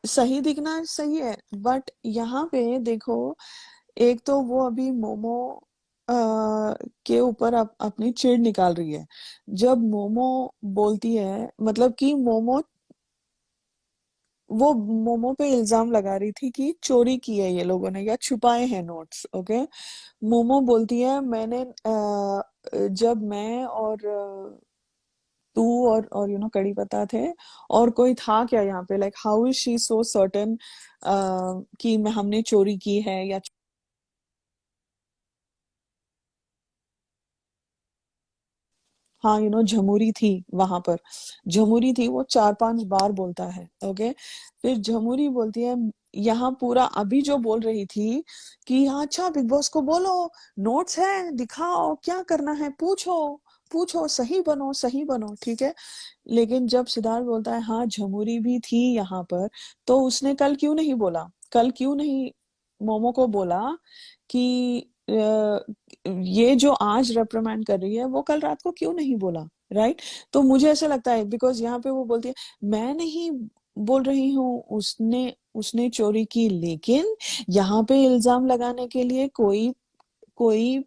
[SPEAKER 1] सही दिखना सही है, बट यहाँ पे देखो, एक तो वो अभी मोमो आ, के ऊपर अपनी चिढ़ निकाल रही है। जब मोमो बोलती है, मतलब कि वो मोमो पे इल्जाम लगा रही थी कि चोरी की है ये लोगों ने या छुपाए हैं नोट्स, ओके। मोमो बोलती है मैंने जब मैं और तू और कड़ी पत्ता थे, और कोई था क्या यहाँ पे, like how is she so certain कि मैं हमने चोरी की है या, हाँ झमुरी थी वहां पर, झमुरी थी, वो 4-5 बार बोलता है, ओके। फिर झमुरी बोलती है, यहाँ पूरा अभी जो बोल रही थी कि हाँ अच्छा बिग बॉस को बोलो, नोट्स है दिखाओ, क्या करना है पूछो, पूछो, सही बनो, सही बनो, ठीक है। लेकिन जब सिद्धार्थ बोलता है हाँ झमुरी भी थी यहाँ पर, तो उसने कल क्यों नहीं बोला, कल क्यों नहीं मोमो को बोला कि ये जो आज रेप्रिमेंड कर रही है वो कल रात को क्यों नहीं बोला, राइट। तो मुझे ऐसा लगता है, बिकॉज यहाँ पे वो बोलती है मैं नहीं बोल रही हूँ उसने उसने चोरी की, लेकिन यहाँ पे इल्जाम लगाने के लिए कोई कोई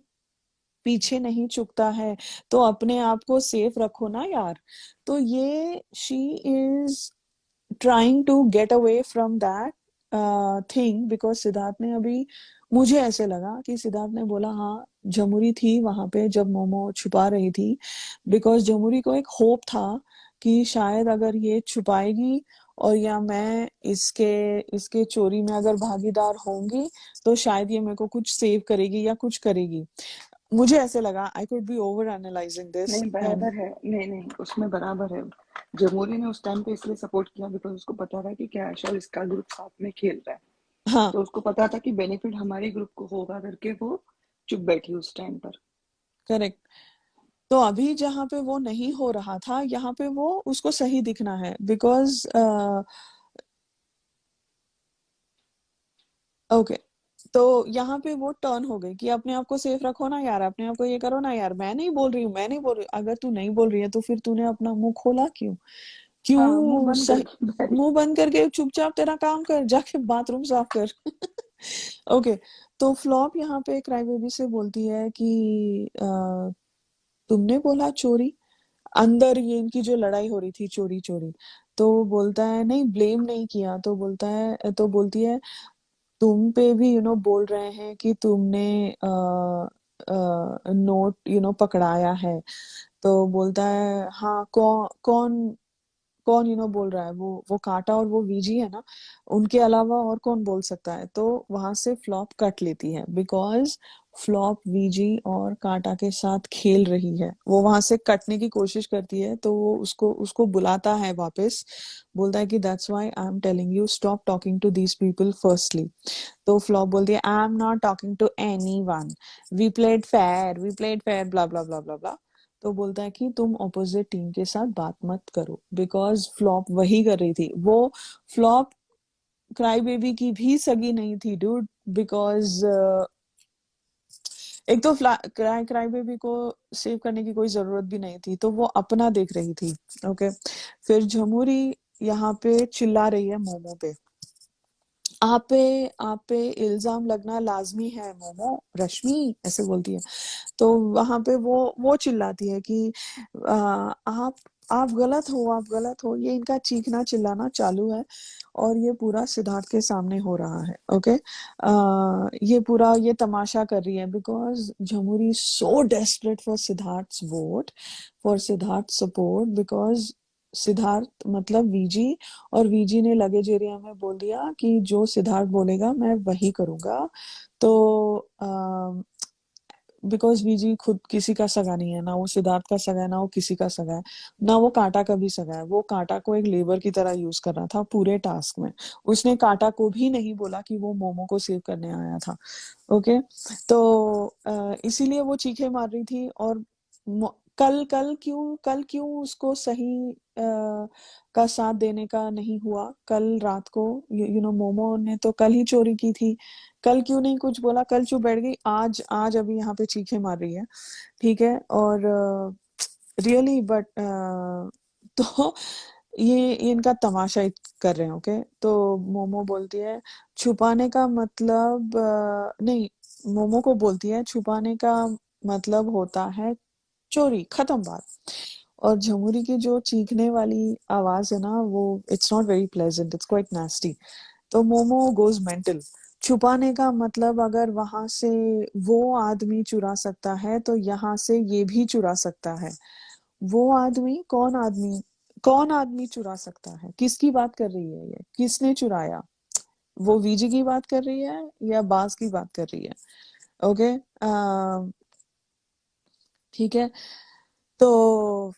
[SPEAKER 1] पीछे नहीं चुकता है, तो अपने आप को सेफ रखो ना यार। तो ये she is trying to get away from that thing, because Siddharth ने अभी, मुझे ऐसे लगा कि सिद्धार्थ ने बोला हाँ जमुरी थी वहां पे जब मोमो छुपा रही थी, बिकॉज जमुरी को एक होप था कि शायद अगर ये छुपाएगी और या मैं इसके इसके चोरी में अगर भागीदार होंगी, तो शायद ये मेरे को कुछ सेव करेगी या कुछ करेगी। मुझे ऐसे लगा, I could be over analysing this
[SPEAKER 2] नहीं
[SPEAKER 1] एंड,
[SPEAKER 2] बराबर है, नहीं नहीं उसमें बराबर है। जमूरी ने उस टाइम पे इसलिए सपोर्ट किया बिकॉज उसको पता था कि कैश और इसका ग्रुप साथ में खेल रहा है।
[SPEAKER 1] हाँ
[SPEAKER 2] तो उसको पता था कि बेनिफिट हमारे ग्रुप को होगा करके वो चुप बैठी उस टाइम पर।
[SPEAKER 1] करेक्ट। तो अभी जहाँ पे वो नहीं हो रहा था, यहाँ पे वो उसको सही दिखना है, बिकॉज ओके, तो यहाँ पे वो टर्न हो गई कि अपने आप को सेफ रखो ना यार, अपने आप को ये करो ना यार, मैं नहीं बोल रही हूँ, मैं नहीं बोल रही हूँ। अगर तू नहीं बोल रही है तो फिर तूने अपना मुंह खोला क्यों,
[SPEAKER 2] हाँ मुंह
[SPEAKER 1] क्यों
[SPEAKER 2] बंद
[SPEAKER 1] सही,
[SPEAKER 2] करके बैठ।
[SPEAKER 1] मुंह बंद करके चुपचाप तेरा काम कर, जाके बाथरूम साफ कर। ओके, तो फ्लॉप यहाँ पे क्राई बेबी से बोलती है कि तुमने बोला चोरी, अंदर ये इनकी जो लड़ाई हो रही थी चोरी चोरी। तो बोलता है नहीं, ब्लेम नहीं किया। तो बोलता है, तो बोलती है तुम पे भी बोल रहे हैं कि तुमने नोट पकड़ाया है। तो बोलता है हाँ, कौन कौन कौन बोल रहा है, वो कांटा और वो वीजी है ना, उनके अलावा और कौन बोल सकता है। तो वहां से फ्लॉप कट लेती है, बिकॉज फ्लॉप वीजी और कांटा के साथ खेल रही है। वो वहां से कटने की कोशिश करती है, तो वो उसको उसको बुलाता है वापस। बोलता है कि that's why I am telling you stop talking to these people firstly. तो फ्लॉप बोलती है I am not talking to anyone, we played fair, blah blah blah blah blah. तो बोलता है कि तुम ऑपोजिट टीम के साथ बात मत करो, बिकॉज फ्लॉप वही कर रही थी। वो फ्लॉप क्राई बेबी की भी सगी नहीं थी डूड, बिकॉज एक तो क्राई क्राई बेबी को सेव करने की कोई जरूरत भी नहीं थी, तो वो अपना देख रही थी। ओके। फिर झमुरी यहाँ पे चिल्ला रही है मोमो पे। आप पे इल्जाम लगना लाजमी है मोमो, रश्मि ऐसे बोलती है। तो वहां पे वो चिल्लाती है कि आप गलत हो, आप गलत हो। ये इनका चीखना चिल्लाना चालू है, और ये पूरा सिद्धार्थ के सामने हो रहा है। ओके। ये पूरा ये तमाशा कर रही है, because Jamuri so desperate for Siddharth vote, for Siddharth support, because Siddharth मतलब वीजी, और वीजी ने लगेज एरिया में बोल दिया कि जो सिद्धार्थ बोलेगा मैं वही करूंगा। तो बिकॉज वीजी खुद किसी का सगा नहीं है, ना वो सिद्धार्थ का सगा है, ना वो किसी का सगा है, ना वो कांटा का भी सगा है। वो कांटा को एक लेबर की तरह यूज कर रहा था पूरे टास्क में। उसने कांटा को भी नहीं बोला कि वो मोमो को सेव करने आया था। ओके। तो इसीलिए वो चीखे मार रही थी। और कल क्यों उसको सही का साथ देने का नहीं हुआ कल रात को। मोमो ने तो कल ही चोरी की थी। कल क्यों नहीं कुछ बोला, कल चुप बैठ गई, आज आज अभी यहाँ पे चीखे मार रही है। ठीक है। और रियली बट तो ये इनका तमाशा ही कर रहे हैं। ओके। तो मोमो बोलती है छुपाने का मतलब नहीं, मोमो को बोलती है छुपाने का मतलब होता है चोरी, खत्म बात। और झमुरी की जो चीखने वाली आवाज है ना, वो it's not very pleasant, it's quite nasty. तो मोमो गोज मेंटल। छुपाने का मतलब अगर वहां से वो आदमी चुरा सकता है, तो यहाँ से ये भी चुरा सकता है। वो आदमी कौन आदमी चुरा सकता है? किसकी बात कर रही है ये? किसने चुराया? वो वीजी की बात कर रही है या बाज की बात कर रही है? ओके। ठीक है। तो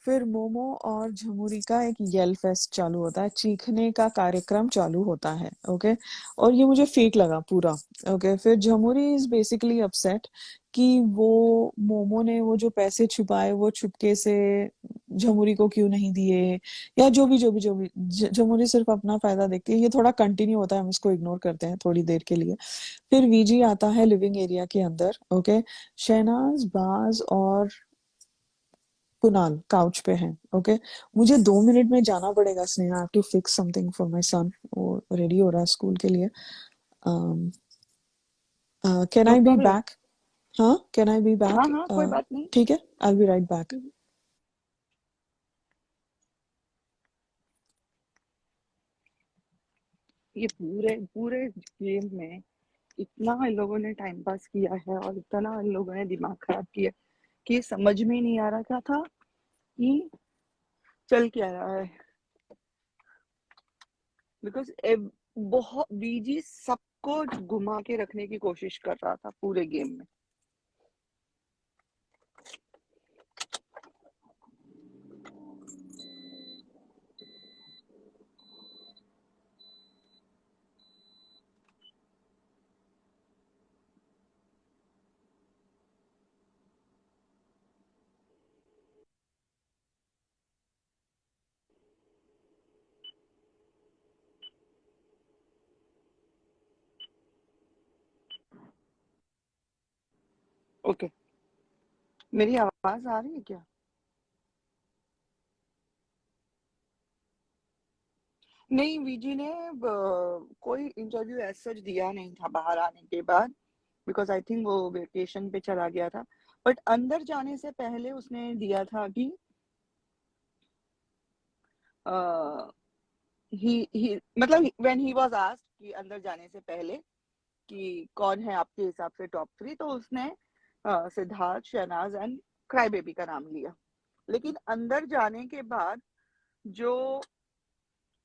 [SPEAKER 1] फिर मोमो और झमुरी का एक येल फेस्ट चालू होता है, चीखने का कार्यक्रम चालू होता है। ओके। और ये मुझे फेक लगा पूरा। ओके। फिर झमुरी इज बेसिकली अपसेट कि वो मोमो ने वो जो पैसे छुपाए वो चुपके से झमुरी को क्यों नहीं दिए, या जो भी झमुरी सिर्फ अपना फायदा देखती है। ये थोड़ा कंटिन्यू होता है, हम इसको इग्नोर करते हैं थोड़ी देर के लिए। फिर वीजी आता है लिविंग एरिया के अंदर। ओके। शहनाज, बाज और कुणाल काउच पे हैं। ओके। मुझे 2 मिनट में जाना पड़ेगा Sneha, I have to fix something for my son, वो रेडी हो रहा है स्कूल के लिए। Can
[SPEAKER 2] no
[SPEAKER 1] I be
[SPEAKER 2] problem.
[SPEAKER 1] Back? हाँ, कैन आई बी
[SPEAKER 2] हाँ
[SPEAKER 1] बैक?
[SPEAKER 2] हाँ, कोई बात नहीं।
[SPEAKER 1] ठीक है, आई बी राइट बैक।
[SPEAKER 2] ये पूरे पूरे गेम में इतना इन लोगों ने टाइम पास किया है और इतना इन लोगों ने दिमाग खराब किया कि ये समझ में ही नहीं आ रहा क्या था कि चल क्या रहा है। बिकॉज बहुत बीजी सबको घुमा के रखने की कोशिश कर रहा था पूरे गेम में। ओके, मेरी आवाज आ रही है क्या? नहीं, वीजी ने कोई इंटरव्यू एज सच दिया नहीं था बाहर आने के बाद, बिकॉज आई थिंक वो वेकेशन पे चला गया था। बट अंदर जाने से पहले उसने दिया था कि ही मतलब व्हेन ही वाज आस्क्ड कि अंदर जाने से पहले कि कौन है आपके हिसाब से टॉप 3, तो उसने Siddharth, Shehnaaz and cry baby का नाम लिया। लेकिन अंदर जाने के बाद जो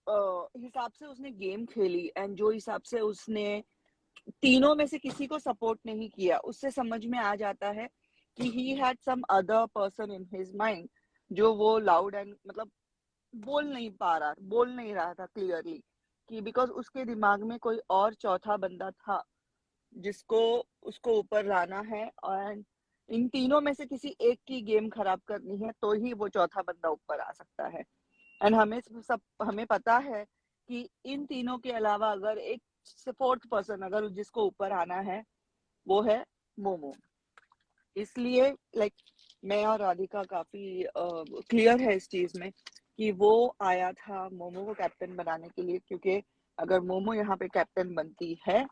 [SPEAKER 2] हिसाब से उसने गेम खेली एंड जो हिसाब से उसने तीनों में से किसी को सपोर्ट नहीं किया, उससे समझ में आ जाता है कि he had some other person in his mind, जो वो लाउड एंड मतलब बोल नहीं रहा था क्लियरली, कि बिकॉज उसके दिमाग में कोई और चौथा बंदा था जिसको उसको ऊपर लाना है, और इन तीनों में से किसी एक की गेम खराब करनी है तो ही वो चौथा बंदा ऊपर आ सकता है। एंड हमें पता है कि इन तीनों के अलावा अगर एक फोर्थ पर्सन अगर जिसको ऊपर आना है वो है मोमो। इसलिए लाइक मैं और राधिका काफी क्लियर है इस चीज में कि वो आया था मोमो को कैप्टन बनाने के लिए, क्योंकि अगर मोमो यहाँ पे कैप्टन बनती है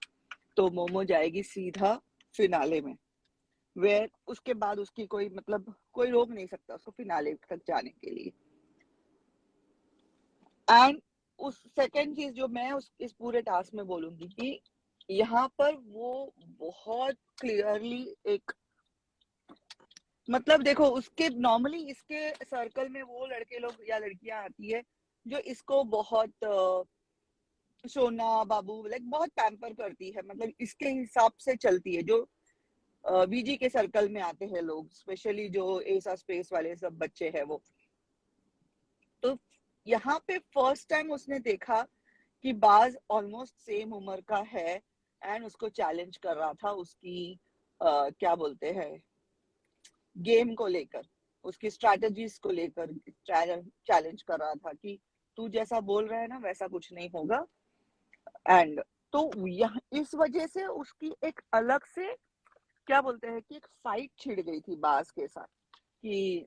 [SPEAKER 2] तो मोमो जाएगी सीधा फिनाले में, वे उसके बाद उसकी कोई मतलब कोई रोक नहीं सकता उसको फिनाले तक जाने के लिए। एंड उस सेकंड चीज जो मैं इस पूरे टास्क में बोलूंगी कि यहाँ पर वो बहुत क्लियरली एक मतलब देखो उसके नॉर्मली इसके सर्कल में वो लड़के लोग या लड़कियां आती है जो इसको बहुत सोना बाबू लाइक बहुत पैम्पर करती है, मतलब इसके हिसाब से चलती है। जो बीजी के सर्कल में आते हैं लोग, स्पेशली जो एसा स्पेस वाले सब बच्चे हैं वो, तो यहाँ पे फर्स्ट टाइम उसने देखा कि बाज ऑलमोस्ट सेम उम्र का है एंड उसको चैलेंज कर रहा था उसकी क्या बोलते हैं गेम को लेकर, उसकी स्ट्रैटेजीज को लेकर चैलेंज कर रहा था कि तू जैसा बोल रहा है ना वैसा कुछ नहीं होगा। एंड तो यह इस वजह से उसकी एक अलग से क्या बोलते हैं कि एक फाइट छिड़ गई थी बास के साथ कि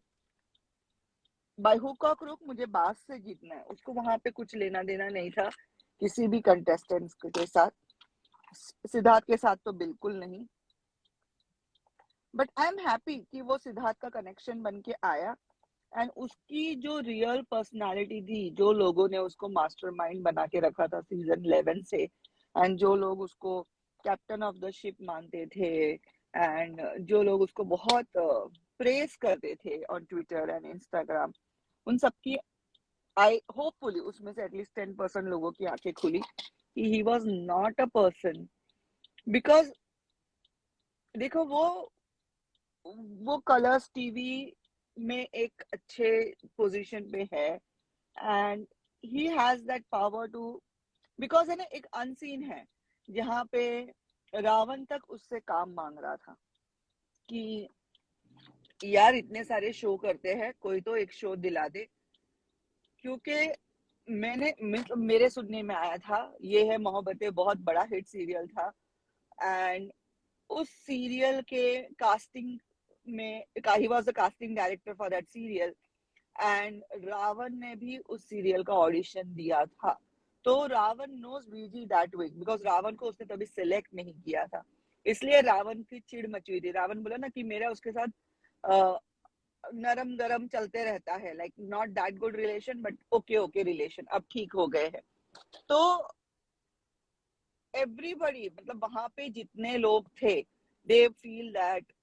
[SPEAKER 2] बाय हुक और क्रुक मुझे बास से जीतना है। उसको वहां पे कुछ लेना देना नहीं था किसी भी कंटेस्टेंट्स के साथ, सिद्धार्थ के साथ तो बिल्कुल नहीं। बट आई एम हैप्पी कि वो सिद्धार्थ का कनेक्शन बन के आया एंड उसकी जो रियल पर्सनालिटी थी, जो लोगों ने उसको मास्टरमाइंड बना के रखा था सीजन 11 से, एंड जो लोग उसको कैप्टन ऑफ द शिप मानते थे एंड जो लोग उसको बहुत प्रेस करते थे ऑन ट्विटर एंड इंस्टाग्राम, उन सबकी आई होपफुली उसमें से एटलीस्ट 10% लोगों की आंखें खुली कि he was not a person. Because देखो वो कलर्स टीवी में एक अच्छे पोजीशन पे है and he has that power to, because है ना एक अनसीन है जहाँ पे रावण तक उससे काम मांग रहा था कि यार इतने सारे शो करते हैं कोई तो एक शो दिला दे, क्योंकि मेरे सुनने में आया था ये है मोहब्बतें बहुत बड़ा हिट सीरियल था एंड उस सीरियल के कास्टिंग में he was the casting director for that serial and Raavan ने भी उस सीरियल का ऑडिशन दिया था। तो Raavan knows VG that weak because Raavan को उसने तभी सिलेक्ट नहीं किया था, इसलिए रावण की चिड़ मची हुई थी। रावण बोला ना कि मेरा उसके साथ नरम गरम चलते रहता है, like not that good relation but okay okay relation, अब ठीक हो गए हैं। तो एवरीबडी मतलब वहां पे जितने लोग थे they feel that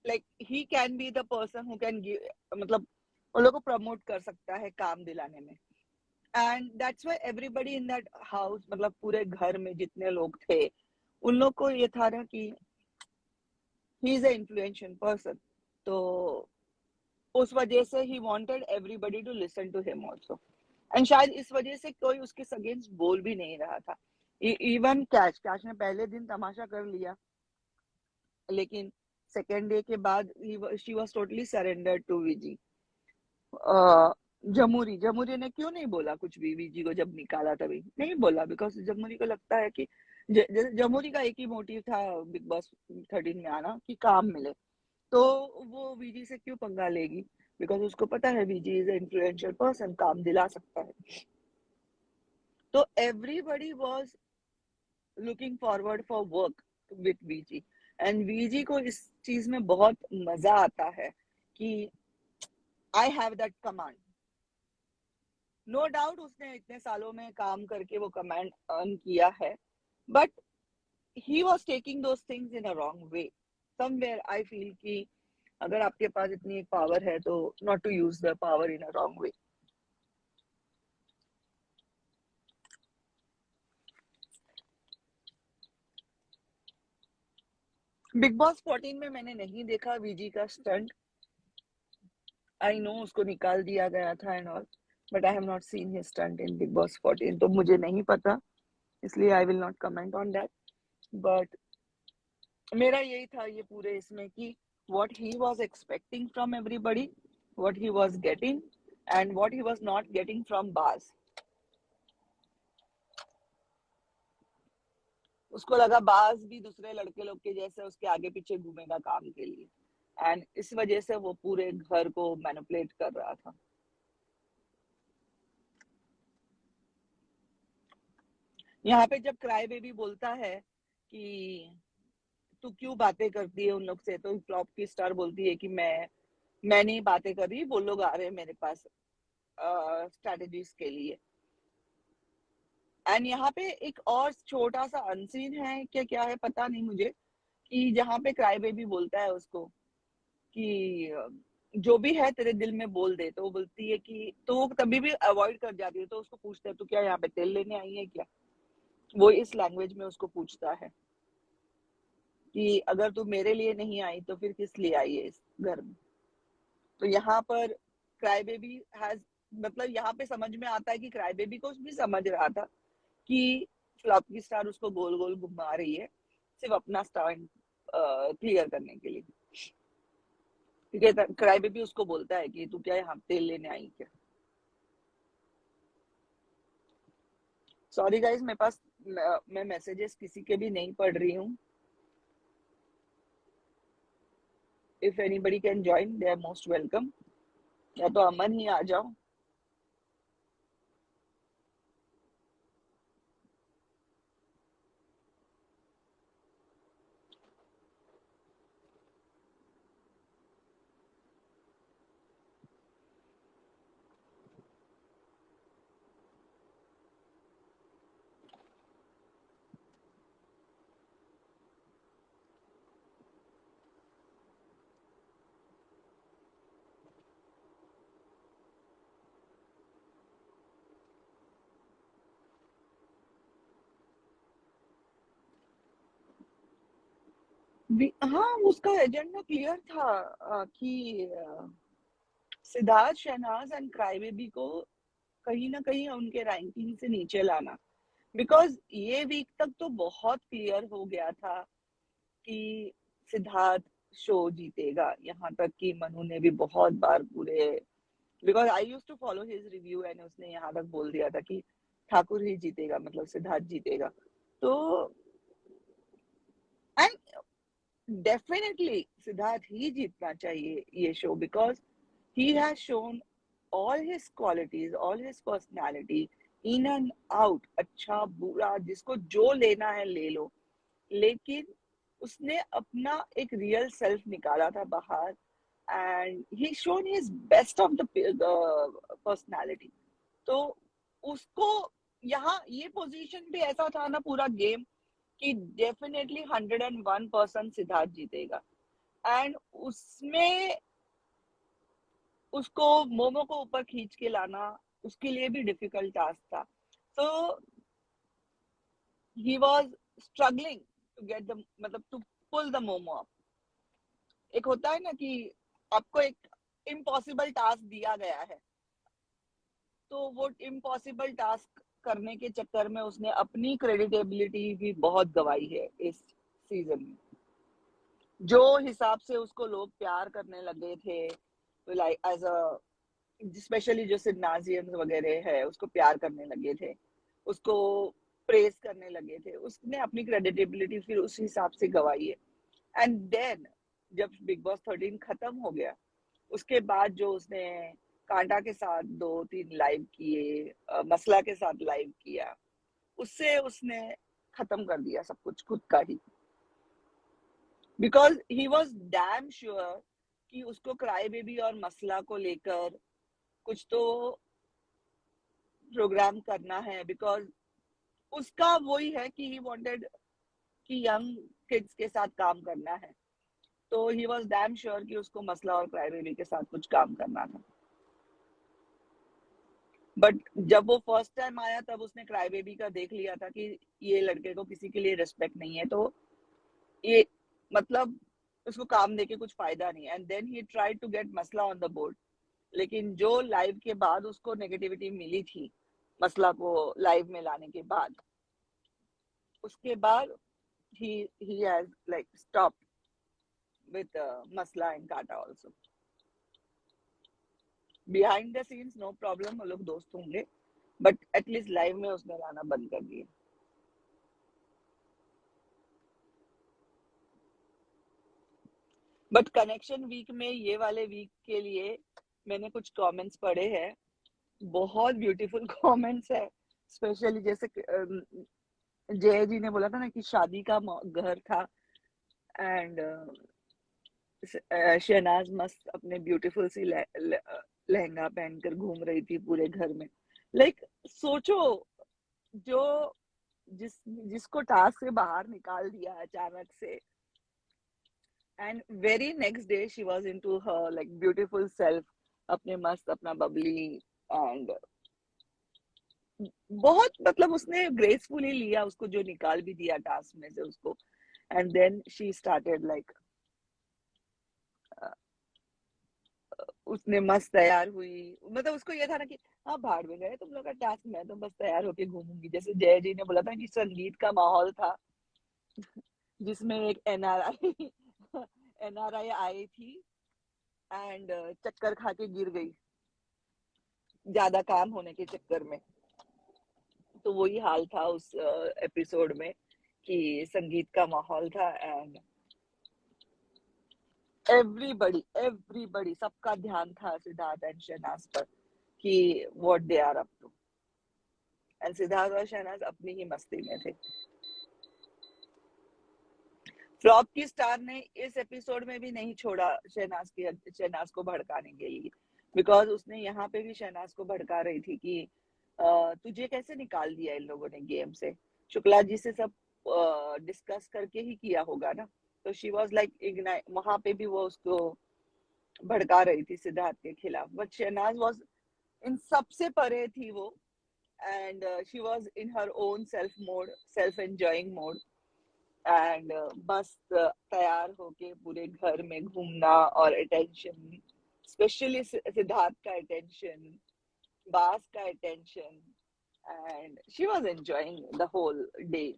[SPEAKER 2] like he can be the person who can give, मतलब उन लोगों को प्रमोट कर सकता है काम दिलाने में। And that's why everybody in that house, मतलब पूरे घर में जितने लोग थे उन लोग को ये था ना कि he is a influential person, तो उस वजह से he wanted everybody to listen to him also. And शायद इस वजह से कोई उसके अगेंस्ट बोल भी नहीं रहा था। इवन कैश ने पहले दिन तमाशा कर लिया, लेकिन सेकेंड डे के बाद she was totally surrender to VG. Jamuri ने क्यों नहीं बोला कुछ भी, विजी को जब निकाला तभी नहीं बोला, बिकॉज जमूरी को लगता है कि जमूरी का एक ही मोटिव था बिग बॉस 13 में आना कि काम मिले, तो वो विजी से क्यों पंगा लेगी, बिकॉज उसको पता है विजी इज इन्फ्लुएंशियल पर्सन, काम दिला सकता है। तो everybody was looking forward for work with VG and VG को इस चीज में बहुत मजा आता है कि I have that command. No doubt उसने इतने सालों में काम करके वो कमांड अर्न किया है, but he was taking those things in a wrong way. Somewhere I feel कि अगर आपके पास इतनी पावर है तो not to use the power in a wrong way. Big boss 14 में मैंने नहीं देखा वीजी का स्टंट. आई नो उसको निकाल दिया गया था and all, but I have not seen his stunt in big boss 14, तो मुझे नहीं पता, इसलिए I will not comment on that. But मेरा यही था ये पूरे इसमें कि what he was expecting from everybody, what he was getting, and what he was not getting from Baz. उसको लगा बाज भी दूसरे लड़के लोग के जैसे उसके आगे पीछे घूमेगा काम के लिए, एंड इस वजह से वो पूरे घर को मैनिपुलेट कर रहा था. यहाँ पे जब क्राई बेबी बोलता है कि तू क्यों बातें करती है उन लोग से, तो फ्लॉप की स्टार बोलती है कि मैं नहीं बातें कर रही, वो लोग आ रहे हैं मेरे पास स्ट्रेटेजीज के लिए. एंड यहाँ पे एक और छोटा सा अनसीन है क्या क्या है पता नहीं मुझे, कि जहाँ पे क्राई बेबी बोलता है उसको कि जो भी है तेरे दिल में बोल दे, तो वो बोलती है कि तो वो तभी भी अवॉइड कर जाती है, तो उसको पूछता है तू क्या यहाँ पे तेल लेने आई है क्या. वो इस लैंग्वेज में उसको पूछता है कि अगर तू मेरे लिए नहीं आई तो फिर किस लिए आई है इस घर में. तो यहाँ पर क्राई बेबी हैज, मतलब यहाँ पे समझ में आता है कि क्राई बेबी को भी समझ रहा था कि फ्लॉप की स्टार उसको गोल गोल घुमा रही है सिर्फ अपना स्टैंड क्लियर करने के लिए. क्योंकि क्राई बेबी उसको बोलता है कि तू क्या यहाँ तेल लेने आई क्या. सॉरी गाइस, मेरे पास मैं मैसेजेस किसी के भी नहीं पढ़ रही हूँ. If anybody can join they are most welcome, या तो अमन ही आ जाओ. हाँ, उसका एजेंडा क्लियर था कि Siddharth, Shehnaaz and cry baby को कहीं ना कहीं उनके रैंकिंग से नीचे लाना. बिकॉज ये वीक तक तो बहुत क्लियर हो गया था कि सिद्धार्थ शो जीतेगा. यहाँ तक कि मनु ने भी बहुत बार पूरे, because I use to follow his review and उसने यहाँ तक बोल दिया था कि ठाकुर ही जीतेगा, मतलब सिद्धार्थ जीतेगा. तो एंड डेफिनेटली सिद्धार्थ ही जीतना चाहिए ये show, because he has shown all his qualities, all his personality in and out. अच्छा बुरा जिसको जो लेना है ले लो, लेकिन उसने अपना एक रियल सेल्फ निकाला था बाहर, and he shown his best of the personality. तो उसको यहाँ ये पोजीशन भी ऐसा था ना पूरा गेम कि डेफिनेटली 101% सिद्धार्थ जीतेगा. एंड उसमें उसको मोमो को ऊपर खींच के लाना उसके लिए भी डिफिकल्ट टास्क था. So he was struggling to get the, मतलब to pull the momo up. एक होता है ना कि आपको एक इम्पॉसिबल टास्क दिया गया है, तो वो इम्पॉसिबल टास्क करने के चक्कर में उसने अपनी क्रेडिटेबिलिटी भी बहुत गवाई है इस सीजन में. जो हिसाब से उसको लोग प्यार करने लगे थे, लाइक एज अ, स्पेशली जो सिडनाजियंस वगैरह है उसको प्यार करने लगे थे, उसको प्रेस करने लगे थे, उसने अपनी क्रेडिटेबिलिटी फिर उस हिसाब से गवाई है. एंड देन जब बिग बॉस 13 खत्म हो गया, उसके बाद जो उसने कांटा के साथ 2-3 लाइव किए, मसला के साथ लाइव किया, उससे उसने खत्म कर दिया सब कुछ खुद का ही. Because he was damn sure कि उसको क्राई बेबी और मसला को लेकर कुछ तो प्रोग्राम करना है. बिकॉज उसका वही है कि ही वांटेड
[SPEAKER 3] कि यंग किड्स के साथ काम करना है, तो ही वॉज डैम श्योर कि उसको मसला और क्राई बेबी के साथ कुछ काम करना था। बट जब वो फर्स्ट टाइम आया तब उसने क्राई बेबी का देख लिया था कि ये लड़के को किसी के लिए रिस्पेक्ट नहीं है, तो ये मतलब उसको काम देके कुछ फायदा नहीं। And then he tried to get मसला ऑन द बोर्ड, लेकिन जो लाइव के बाद उसको नेगेटिविटी मिली थी मसला को लाइव में लाने के बाद, उसके बाद he has like stopped with masla and kata also. Behind the scenes no problem, वो लोग दोस्त होंगे, बट एटलीस्ट लाइव में उसने लाना बंद कर दिया। बट कनेक्शन वीक में ये वाले वीक के लिए मैंने कुछ कमेंट्स पढ़े हैं, बहुत ब्यूटीफुल कमेंट्स है। स्पेशली जैसे जय जी ने बोला था ना कि शादी का घर था, एंड शहनाज मस्त अपने ब्यूटीफुल सी लहंगा पहनकर घूम रही थी पूरे घर में। लाइक सोचो, जो जिसको टास्क से बाहर निकाल दिया अचानक से, and very next day she was into her like beautiful self, अपने मस्त अपना बबली, एंड बहुत मतलब उसने ग्रेसफुली लिया उसको, जो निकाल भी दिया टास्क में से उसको। And then she started like, उसने मस्त तैयार हुई, मतलब उसको ये था ना कि हाँ भाड़ में गए तुम लोग का टास्क, मैं तो बस तैयार होके घूमूंगी। जैसे जय जी ने बोला था कि संगीत का माहौल था, जिसमें एक एनआरआई एनआरआई आई थी एंड चक्कर खा के गिर गई ज्यादा काम होने के चक्कर में। तो वही हाल था उस एपिसोड में कि संगीत का माहौल था, एंड एवरीबडी सबका ध्यान था सिद्धार्थ एंड शहनाज पर कि what they are up to. And Siddharth और शहनाज अपनी ही मस्ती में थे। फ्लॉप की स्टार ने इस एपिसोड में भी नहीं छोड़ा शहनाज को भड़काने के लिए, बिकॉज उसने यहाँ पे भी शहनाज को भड़का रही थी कि तुझे कैसे निकाल दिया इन लोगों ने गेम से, शुक्ला जी से सब डिस्कस करके ही किया होगा ना। तो शी वॉज लाइक वहां पे भी वो उसको भड़का रही थी सिद्धार्थ के खिलाफ, बट शहनाज वॉज इन सबसे परे थी वो, and she was in her own self mode, self enjoying mode, and मस्त तैयार होके पूरे घर में घूमना, और अटेंशन, स्पेशली सिद्धार्थ का अटेंशन, बास का attention, and she was enjoying the whole day.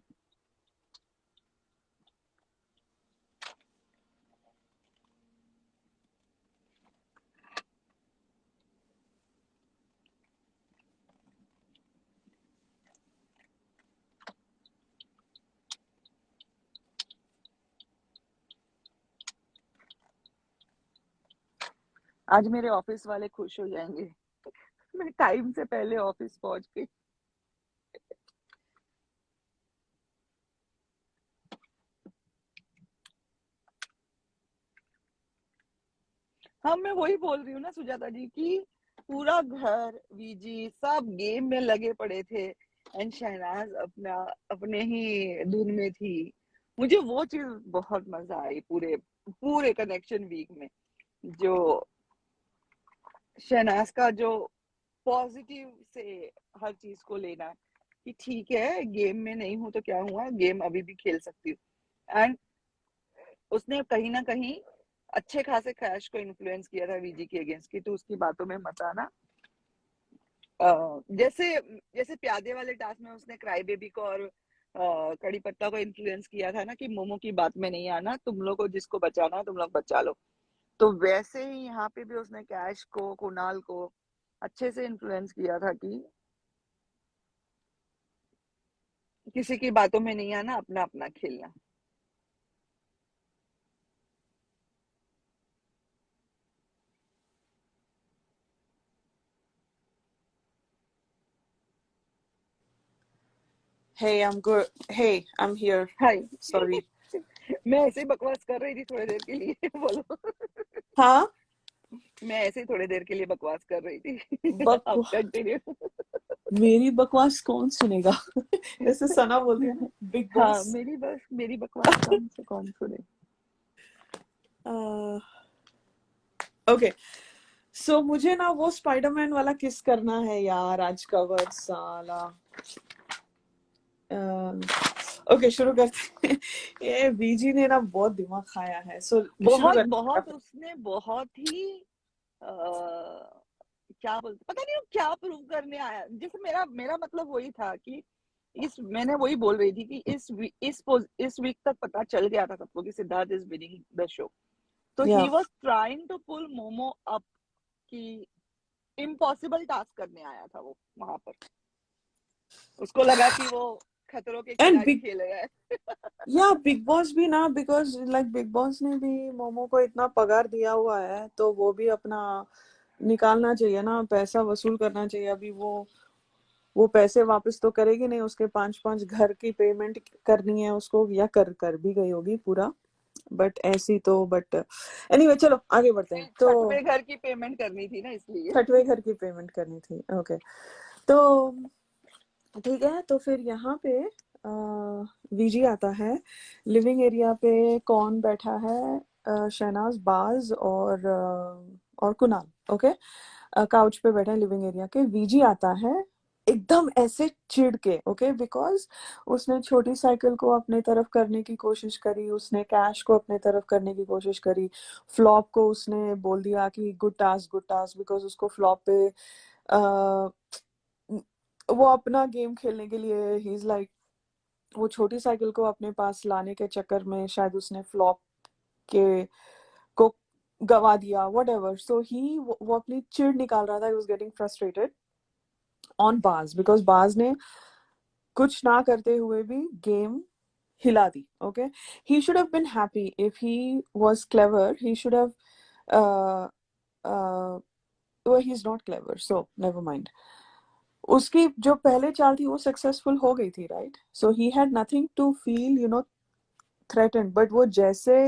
[SPEAKER 3] आज मेरे ऑफिस वाले खुश हो जाएंगे, मैं टाइम से पहले ऑफिस पहुंच गई। हाँ, मैं वही बोल रही हूँ ना सुजाता जी की पूरा घर वीजी सब गेम में लगे पड़े थे, एंड शहनाज अपना अपने ही धुन में थी। मुझे वो चीज बहुत मजा आई पूरे पूरे कनेक्शन वीक में, जो शहनाज का जो पॉजिटिव से हर चीज को लेना कि ठीक है गेम में नहीं हूं तो क्या हुआ, गेम अभी भी खेल सकती हूँ। एंड उसने कहीं ना कहीं अच्छे खासे क्रैश को इन्फ्लुएंस किया था वीजी के अगेंस्ट की, तो उसकी बातों में मत आना। जैसे जैसे प्यादे वाले टास्क में उसने क्राई बेबी को और कड़ी पत्ता को इन्फ्लुएंस किया था ना कि मोमो की बात में नहीं आना, तुम लोग को जिसको बचाना है तुम लोग बचा लो। तो वैसे ही यहाँ पे भी उसने कैश को, कुणाल को अच्छे से इन्फ्लुएंस किया था कि किसी की बातों में नहीं आना, अपना अपना खेलना।
[SPEAKER 1] Hey, I'm good. Hey, I'm here.
[SPEAKER 3] Hi
[SPEAKER 1] Sorry.
[SPEAKER 3] मैं ऐसे ही बकवास कर रही थी थोड़ी देर के लिए बोलो।
[SPEAKER 1] हाँ,
[SPEAKER 3] मैं ऐसे ही थोड़ी देर के लिए बकवास कर रही थी अब
[SPEAKER 1] बकवा
[SPEAKER 3] कंटिन्यू।
[SPEAKER 1] मेरी बकवास कौन सुनेगा? जैसे सना बोलती है ना, बिग
[SPEAKER 2] हाँ,
[SPEAKER 1] बॉस।
[SPEAKER 2] मेरी बकवास कौन सुने।
[SPEAKER 1] ओके, सो मुझे ना वो स्पाइडरमैन वाला किस करना है यार, आज कवर साला। ओके, शुरू करते हैं। ये बीजी ने ना बहुत दिमाग खाया है, सो शुरू
[SPEAKER 3] बहुत
[SPEAKER 1] करते
[SPEAKER 3] बहुत
[SPEAKER 1] हैं।
[SPEAKER 3] उसने बहुत ही क्या बोलते, पता नहीं वो क्या प्रूव करने आया। जैसे मेरा मेरा मतलब वही था कि मैंने वही बोल रही थी कि इस वीक तक पता चल गया था सबको कि Siddharth is winning the show. तो
[SPEAKER 1] या
[SPEAKER 3] he was trying to pull Momo up कि इम्पॉसिबल टास्क करने आया था वो वहां पर। उसको लगा कि वो खतरों के
[SPEAKER 1] एंड
[SPEAKER 3] खिलाड़ी खेल रहा है।
[SPEAKER 1] या बिग बॉस भी ना, बिकॉज लाइक बिग बॉस ने भी मोमो को इतना पगार दिया हुआ है, तो वो भी अपना निकालना चाहिए ना, पैसा वसूल करना चाहिए। अभी वो पैसे वापस तो करेगी नहीं, उसके 5-5 घर की पेमेंट करनी है उसको, या कर भी गई होगी पूरा, बट ऐसी तो, बट एनीवे चलो आगे बढ़ते हैं। तो
[SPEAKER 3] छठवें घर की पेमेंट करनी थी ना, इसलिए।
[SPEAKER 1] छठवें घर की पेमेंट करनी थी, ओके। तो ठीक है, तो फिर यहाँ पे वीजी आता है। लिविंग एरिया पे कौन बैठा है? शहनाज, बाज और कुणाल, ओके। काउच पे बैठे हैं लिविंग एरिया के। वीजी आता है एकदम ऐसे चिढ़ के, ओके, बिकॉज उसने छोटी साइकिल को अपने तरफ करने की कोशिश करी, उसने कैश को अपने तरफ करने की कोशिश करी, फ्लॉप को उसने बोल दिया कि गुड टास्क, बिकॉज उसको फ्लॉप पे अ, वो अपना गेम खेलने के लिए ही इज लाइक, वो छोटी साइकिल को अपने पास लाने के चक्कर में शायद उसने फ्लॉप के को गवा दिया, वट एवर। सो ही वो अपनी चिढ़ निकाल रहा था, he was getting frustrated on Baaz, because Baaz ने कुछ ना करते हुए भी गेम हिला दी, okay. He should have been happy if he was clever, he should have he is not clever, so never mind. उसकी जो पहले चाल थी वो सक्सेसफुल हो गई थी, right? So he had nothing to feel threatened, but वो जैसे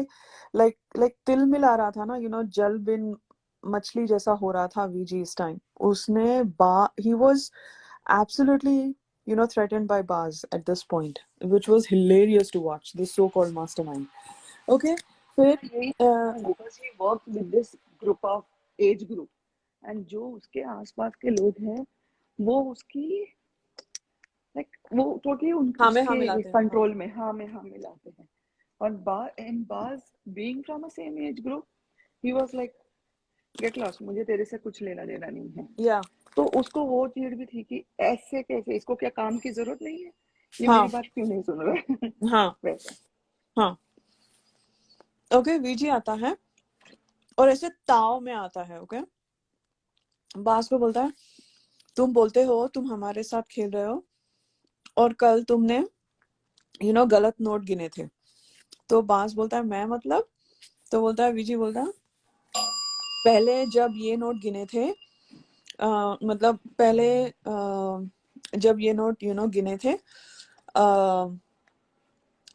[SPEAKER 1] लाइक तिल मिला रहा था ना, जल बिन मछली जैसा हो रहा था वीजी इस टाइम। उसने बा he was absolutely threatened by Baz at this point, which was hilarious to watch, this so-called mastermind, okay. फिर
[SPEAKER 3] यही
[SPEAKER 1] uh,
[SPEAKER 3] because he work with this group of age group, and जो उसके आसपास के लोग हैं वो उसकी लाइक वो टोटली
[SPEAKER 1] हाँ में हाँ
[SPEAKER 3] उसके
[SPEAKER 1] मिलाते हैं, हाँ।
[SPEAKER 3] कंट्रोल में, हाँ में हाँ मिलाते हैं। और बाज being from a same age group, he was like get lost, मुझे तेरे से कुछ लेना देना नहीं है।
[SPEAKER 1] या
[SPEAKER 3] तो उसको वो चीड़ भी थी कि ऐसे कैसे, इसको क्या काम की जरूरत नहीं है, ये मेरी
[SPEAKER 1] हाँ
[SPEAKER 3] बात क्यों नहीं सुन रहा है।
[SPEAKER 1] हाँ
[SPEAKER 3] वैसा।
[SPEAKER 1] हाँ, ओके। वीजी आता है और ऐसे ताव में आता है, ओके। बास को बोलता है, तुम बोलते हो तुम हमारे साथ खेल रहे हो, और कल तुमने गलत नोट गिने थे। तो बास बोलता है, मैं मतलब? तो बोलता है, वीजी बोलता है, पहले जब ये नोट गिने थे, मतलब पहले जब ये नोट गिने थे,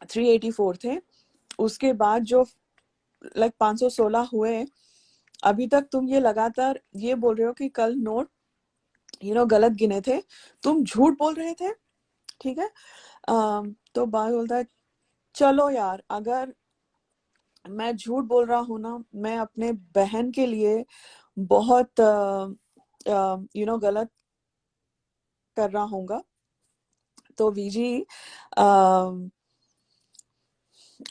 [SPEAKER 1] 384 थे, उसके बाद जो लाइक 516 हुए, अभी तक तुम ये लगातार ये बोल रहे हो कि कल नोट गलत गिने थे, तुम झूठ बोल रहे थे, ठीक है। तो बात बोलता है, चलो यार, अगर मैं झूठ बोल रहा हूँ ना, मैं अपने बहन के लिए बहुत गलत कर रहा हूँगा। तो वीजी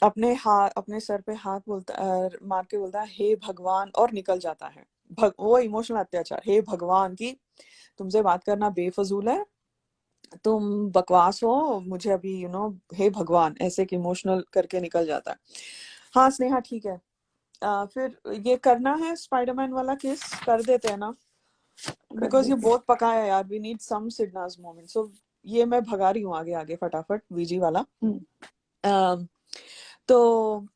[SPEAKER 1] अपने सर पे हाथ मार के बोलता है, हे भगवान, और निकल जाता है। वो इमोशनल अत्याचार, हे भगवान की तुमसे बात करना बेफजूल है, तुम बकवास हो, मुझे अभी हे भगवान, ऐसे कि इमोशनल करके निकल जाता है। हाँ स्नेहा, ठीक है। फिर ये करना है स्पाइडरमैन वाला केस, कर देते हैं ना,
[SPEAKER 3] कर
[SPEAKER 1] बिकॉज ये
[SPEAKER 3] देते
[SPEAKER 1] बहुत पकाया यार, we need some SidNaaz moment. So ये मैं भगा रही हूँ आगे आगे फटाफट वीजी वाला। तो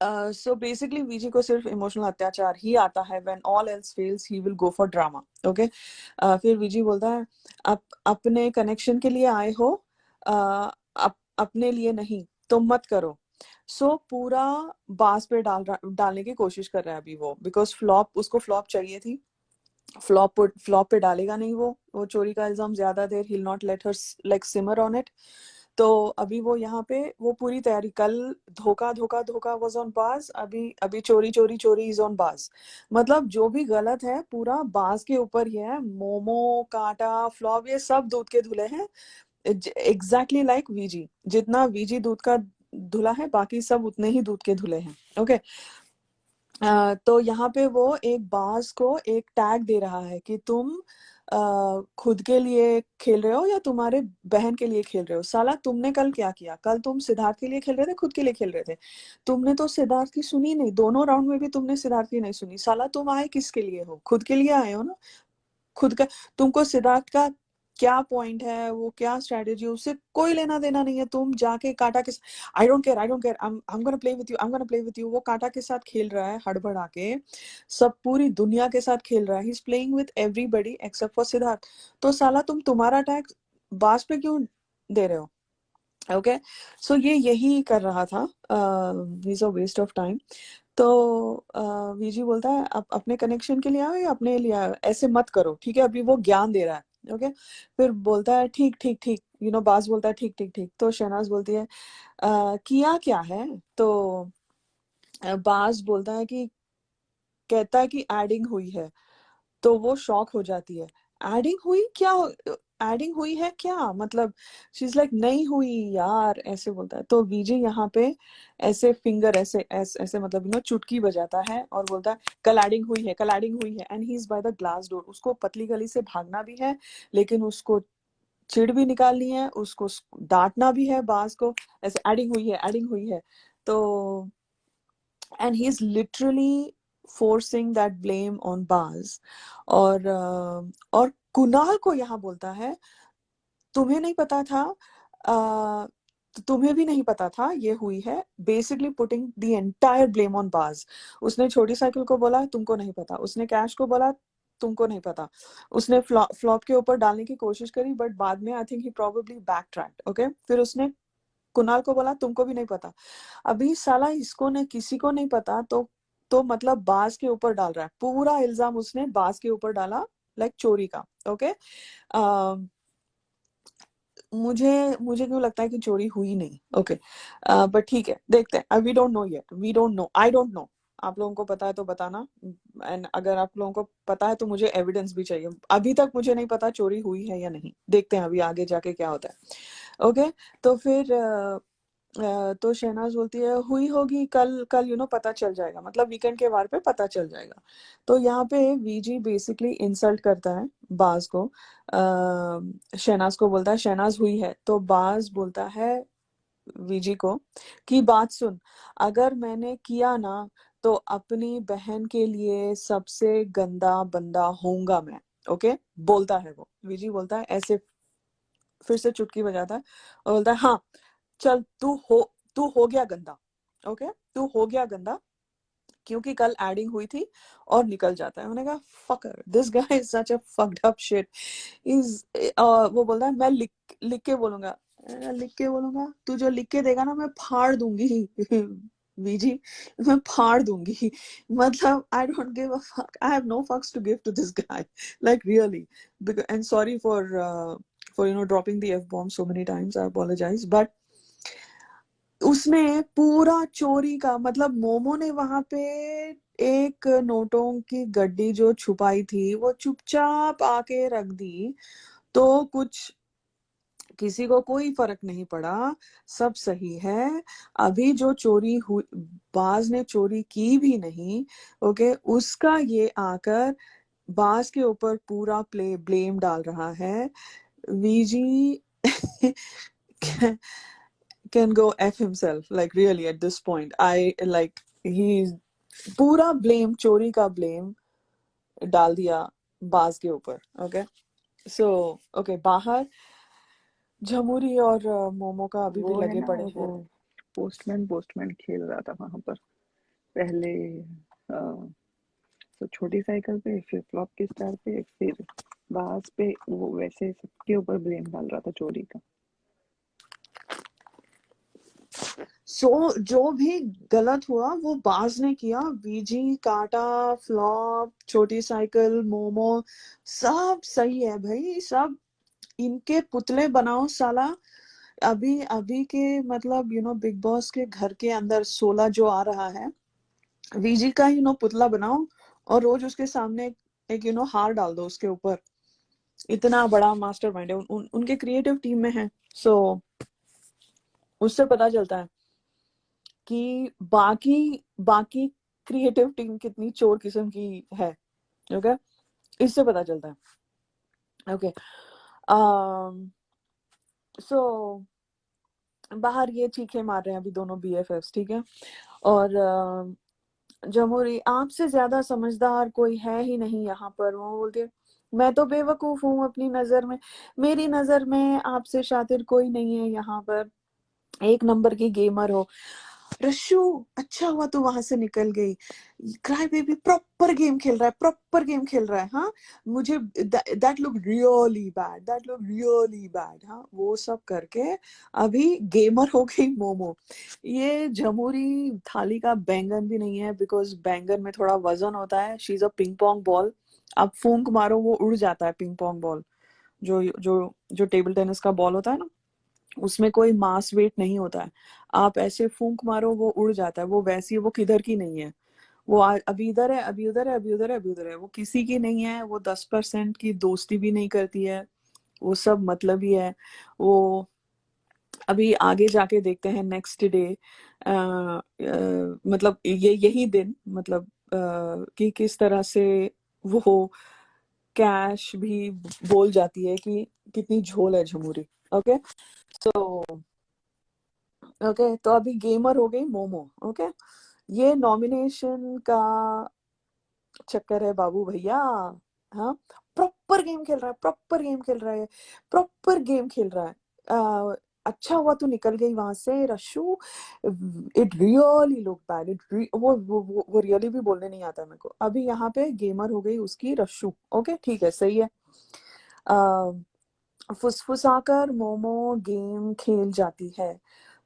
[SPEAKER 1] सो बेसिकली वीजी को सिर्फ इमोशनल अत्याचार ही आता है, when all else fails he will go for drama, okay. फिर वीजी बोलता है, आप अपने कनेक्शन के लिए आए हो, अपने लिए नहीं, तो मत करो। सो पूरा बास पे डालने की कोशिश कर रहा है अभी वो, बिकॉज फ्लॉप, उसको फ्लॉप चाहिए थी, फ्लॉप पे डालेगा नहीं, वो चोरी का इल्जाम ज्यादा देर, he not let her like simmer on it. तो अभी वो यहाँ पे वो पूरी तैयारी, कल धोखा धोखा धोखा वाज ऑन बाज, अभी अभी चोरी चोरी चोरी इज ऑन बाज। मतलब जो भी गलत है पूरा बाज के ऊपर ही है। मोमो, कांटा, फ्लॉप, ये सब दूध के धुले हैं, एग्जैक्टली लाइक वीजी। जितना वीजी दूध का धुला है बाकी सब उतने ही दूध के धुले हैं। ओके। तो यहाँ पे वो एक बाज को एक टैग दे रहा है कि तुम खुद के लिए खेल रहे हो या तुम्हारे बहन के लिए खेल रहे हो। साला तुमने कल क्या किया? कल तुम सिद्धार्थ के लिए खेल रहे थे, खुद के लिए खेल रहे थे? तुमने तो सिद्धार्थ की सुनी नहीं, दोनों राउंड में भी तुमने सिद्धार्थ की नहीं सुनी। साला तुम आए किसके लिए हो? खुद के लिए आए हो ना। खुद का, तुमको सिद्धार्थ का क्या पॉइंट है, वो क्या स्ट्रेटेजी, उससे कोई लेना देना नहीं है। तुम जाके कांटा के, I don't care, I am gonna play with you, I am gonna play with you. वो कांटा के साथ खेल रहा है हड़बड़ा के, सब पूरी दुनिया के साथ खेल रहा है। He is playing with everybody except for Siddharth. तो साला तुम तुम्हारा अटैक बास पे क्यों दे रहे हो? ओके। सो ये यही कर रहा था, is a waste of time. तो वीजी बोलता है आप अपने कनेक्शन के लिए आओ या अपने लिए आओ, ऐसे मत करो, ठीक है? अभी वो ज्ञान दे रहा है। ओके। फिर बोलता है ठीक ठीक ठीक, बास बोलता है ठीक ठीक ठीक। तो शहनाज बोलती है किया क्या है? तो बास बोलता है कि, कहता है कि एडिंग हुई है। तो वो शॉक हो जाती है। एडिंग हुई क्या? एडिंग हुई है क्या? मतलब शी इज लाइक नहीं हुई यार, ऐसे बोलता है। तो वीजे यहाँ पे ऐसे फिंगर ऐसे मतलब चुटकी बजाता है और बोलता है कल एडिंग हुई है, कल एडिंग हुई है। And he is by the glass door. उसको पतली गली से भागना भी है, लेकिन उसको चिढ़ भी निकालनी है, उसको डांटना भी है बास को, ऐसे एडिंग हुई है, एडिंग हुई है। तो and he's literally forcing that blame on Baz। और कुणाल को यहाँ बोलता है तुम्हें नहीं पता था, तुम्हें भी नहीं पता था ये हुई है, basically putting the entire blame on बाज। उसने छोटी साइकिल को बोला तुमको नहीं पता, उसने कैश को बोला तुमको नहीं पता, उसने फ्लॉप के ऊपर डालने की कोशिश करी बट बाद में I think he probably back tracked. Okay. फिर उसने कुणाल को बोला तुमको भी नहीं पता। अभी साला इसको ने किसी को नहीं पता, तो मतलब बाज के ऊपर डाल रहा है, पूरा इल्जाम उसने बाज के ऊपर डाला, लाइक चोरी का। ओके। मुझे मुझे क्यों लगता है कि चोरी हुई नहीं। ओके। बट ठीक है, देखते हैं। We don't know yet, we don't know, I don't know. आप लोगों को पता है तो बताना, एंड अगर आप लोगों को पता है तो मुझे एविडेंस भी चाहिए। अभी तक मुझे नहीं पता चोरी हुई है या नहीं, देखते हैं अभी आगे जाके क्या होता है। ओके। तो फिर तो शहनाज बोलती है हुई होगी, कल कल पता चल जाएगा, मतलब वीकेंड के वार पे पता चल जाएगा। तो यहाँ पे वीजी बेसिकली इंसल्ट करता है बाज को। शहनाज को बोलता है शहनाज हुई है। तो बाज बोलता है वीजी को कि बात सुन, अगर मैंने किया ना तो अपनी बहन के लिए सबसे गंदा बंदा होऊंगा मैं। ओके। बोलता है वो, वीजी बोलता है ऐसे, फिर से चुटकी बजाता है और बोलता है हाँ चल तू हो गया गंदा। ओके। तू हो गया गंदा क्योंकि कल एडिंग हुई थी, और निकल जाता है। मैंने कहा fucker, this guy is such a fucked up shit. Is वो बोलता है मैं लिख के बोलूंगा। लिख के बोलूंगा? तू जो लिख के देगा ना मैं फाड़ दूंगी वीजी, मैं फाड़ दूंगी। मतलब I don't give a fuck, I have no fucks to give to this guy, like really. And sorry for dropping the f bomb so many times, I apologize, but उसने पूरा चोरी का मतलब, मोमो ने वहां पे एक नोटों की गड्डी जो छुपाई थी वो चुपचाप आके रख दी, तो कुछ किसी को कोई फर्क नहीं पड़ा, सब सही है। अभी जो चोरी हुई, बाज ने चोरी की भी नहीं। ओके। उसका ये आकर बाज के ऊपर पूरा ब्लेम डाल रहा है। VG can go F himself, like really at this point I like he पूरा ब्लेम, चोरी का ब्लेम डाल दिया बाज के ऊपर। ओके। सो ओके, बाहर झमुरी और मोमो का अभी भी
[SPEAKER 2] वो है
[SPEAKER 1] लगे
[SPEAKER 2] ना,
[SPEAKER 1] पड़े
[SPEAKER 2] वो
[SPEAKER 1] हैं।
[SPEAKER 2] पोस्टमैन पोस्टमैन खेल रहा था वहां पर पहले। तो छोटी साइकिल पे, फिर फ्लॉप के स्टार पे, फिर बास पे, वो वैसे सबके ऊपर ब्लेम डाल रहा था चोरी का।
[SPEAKER 1] जो भी गलत हुआ वो बाज ने किया। वीजी, काटा, फ्लॉप, छोटी साइकिल, मोमो, सब सही है भाई, सब इनके पुतले बनाओ साला। अभी अभी के मतलब बिग बॉस के घर के अंदर 16 जो आ रहा है, वीजी का पुतला बनाओ और रोज उसके सामने एक हार डाल दो उसके ऊपर। इतना बड़ा मास्टर माइंड है उनके क्रिएटिव टीम में है। सो उससे पता चलता है कि बाकी बाकी क्रिएटिव टीम कितनी चोर किस्म की है। ओके, इससे पता चलता है। ओके, सो बाहर ये चीखे मार रहे हैं अभी दोनों BFFs, ठीक है। और जमहूरी, आपसे ज्यादा समझदार कोई है ही नहीं यहाँ पर। वो बोलती है मैं तो बेवकूफ हूँ अपनी नजर में, मेरी नजर में आपसे शातिर कोई नहीं है यहाँ पर, एक नंबर की गेमर हो। रश्शु, अच्छा हुआ तू वहां से निकल गई। क्राई बेबी प्रॉपर गेम खेल रहा है, प्रॉपर गेम खेल रहा है। हाँ, मुझे that look really bad, that look really bad. हाँ, वो सब करके अभी गेमर हो गई मोमो। ये जमूरी थाली का बैंगन भी नहीं है, बिकॉज बैंगन में थोड़ा वजन होता है। She is a ping pong ball, आप फूंक मारो वो उड़ जाता है। पिंग पोंग बॉल, जो जो जो टेबल टेनिस का बॉल होता है ना, उसमें कोई मास वेट नहीं होता है। आप ऐसे फूंक मारो वो उड़ जाता है। वो वैसी, वो किधर की नहीं है। वो अभी इधर है, अभी उधर है, अभी उधर है, अभी उधर है। वो किसी की नहीं है। वो 10% की दोस्ती भी नहीं करती है। वो सब मतलब ही है। वो अभी आगे जाके देखते हैं नेक्स्ट डे, मतलब ये यही दिन, मतलब कि किस तरह से वो कैश भी बोल जाती है कि कितनी झोल है झमुरी। ओके, सो ओके, तो अभी गेमर हो गई मोमो। ओके, ये नॉमिनेशन का चक्कर है बाबू भैया। हाँ, प्रॉपर गेम खेल रहा है, प्रॉपर गेम खेल रहा है, प्रॉपर गेम खेल रहा है। अच्छा हुआ तू निकल गई वहां से रश्शु। इट रियली लुक बैड, वो रियली भी बोलने नहीं आता मेरे को। अभी यहाँ पे गेमर हो गई उसकी रश्शु। ओके, ठीक है, सही है। फुसफुसाकर मोमो गेम खेल जाती है,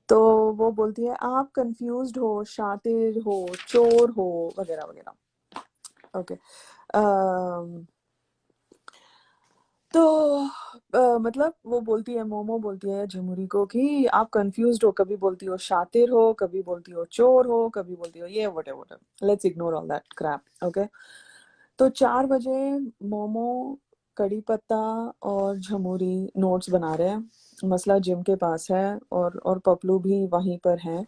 [SPEAKER 1] तो वो बोलती है आप कंफ्यूज्ड हो, शातिर हो, चोर हो, वगैरह वगैरह। ओके, तो मतलब वो बोलती है, मोमो बोलती है झमुरी को कि आप कंफ्यूज्ड हो, कभी बोलती हो शातिर हो, कभी बोलती हो चोर हो, कभी बोलती हो ये, whatever, let's ignore all that Krebs. Okay, तो 4 बजे मोमो, कड़ी पत्ता और झमुरी नोट्स बना रहे हैं। मसला जिम के पास है, और पपलू भी वहीं पर है।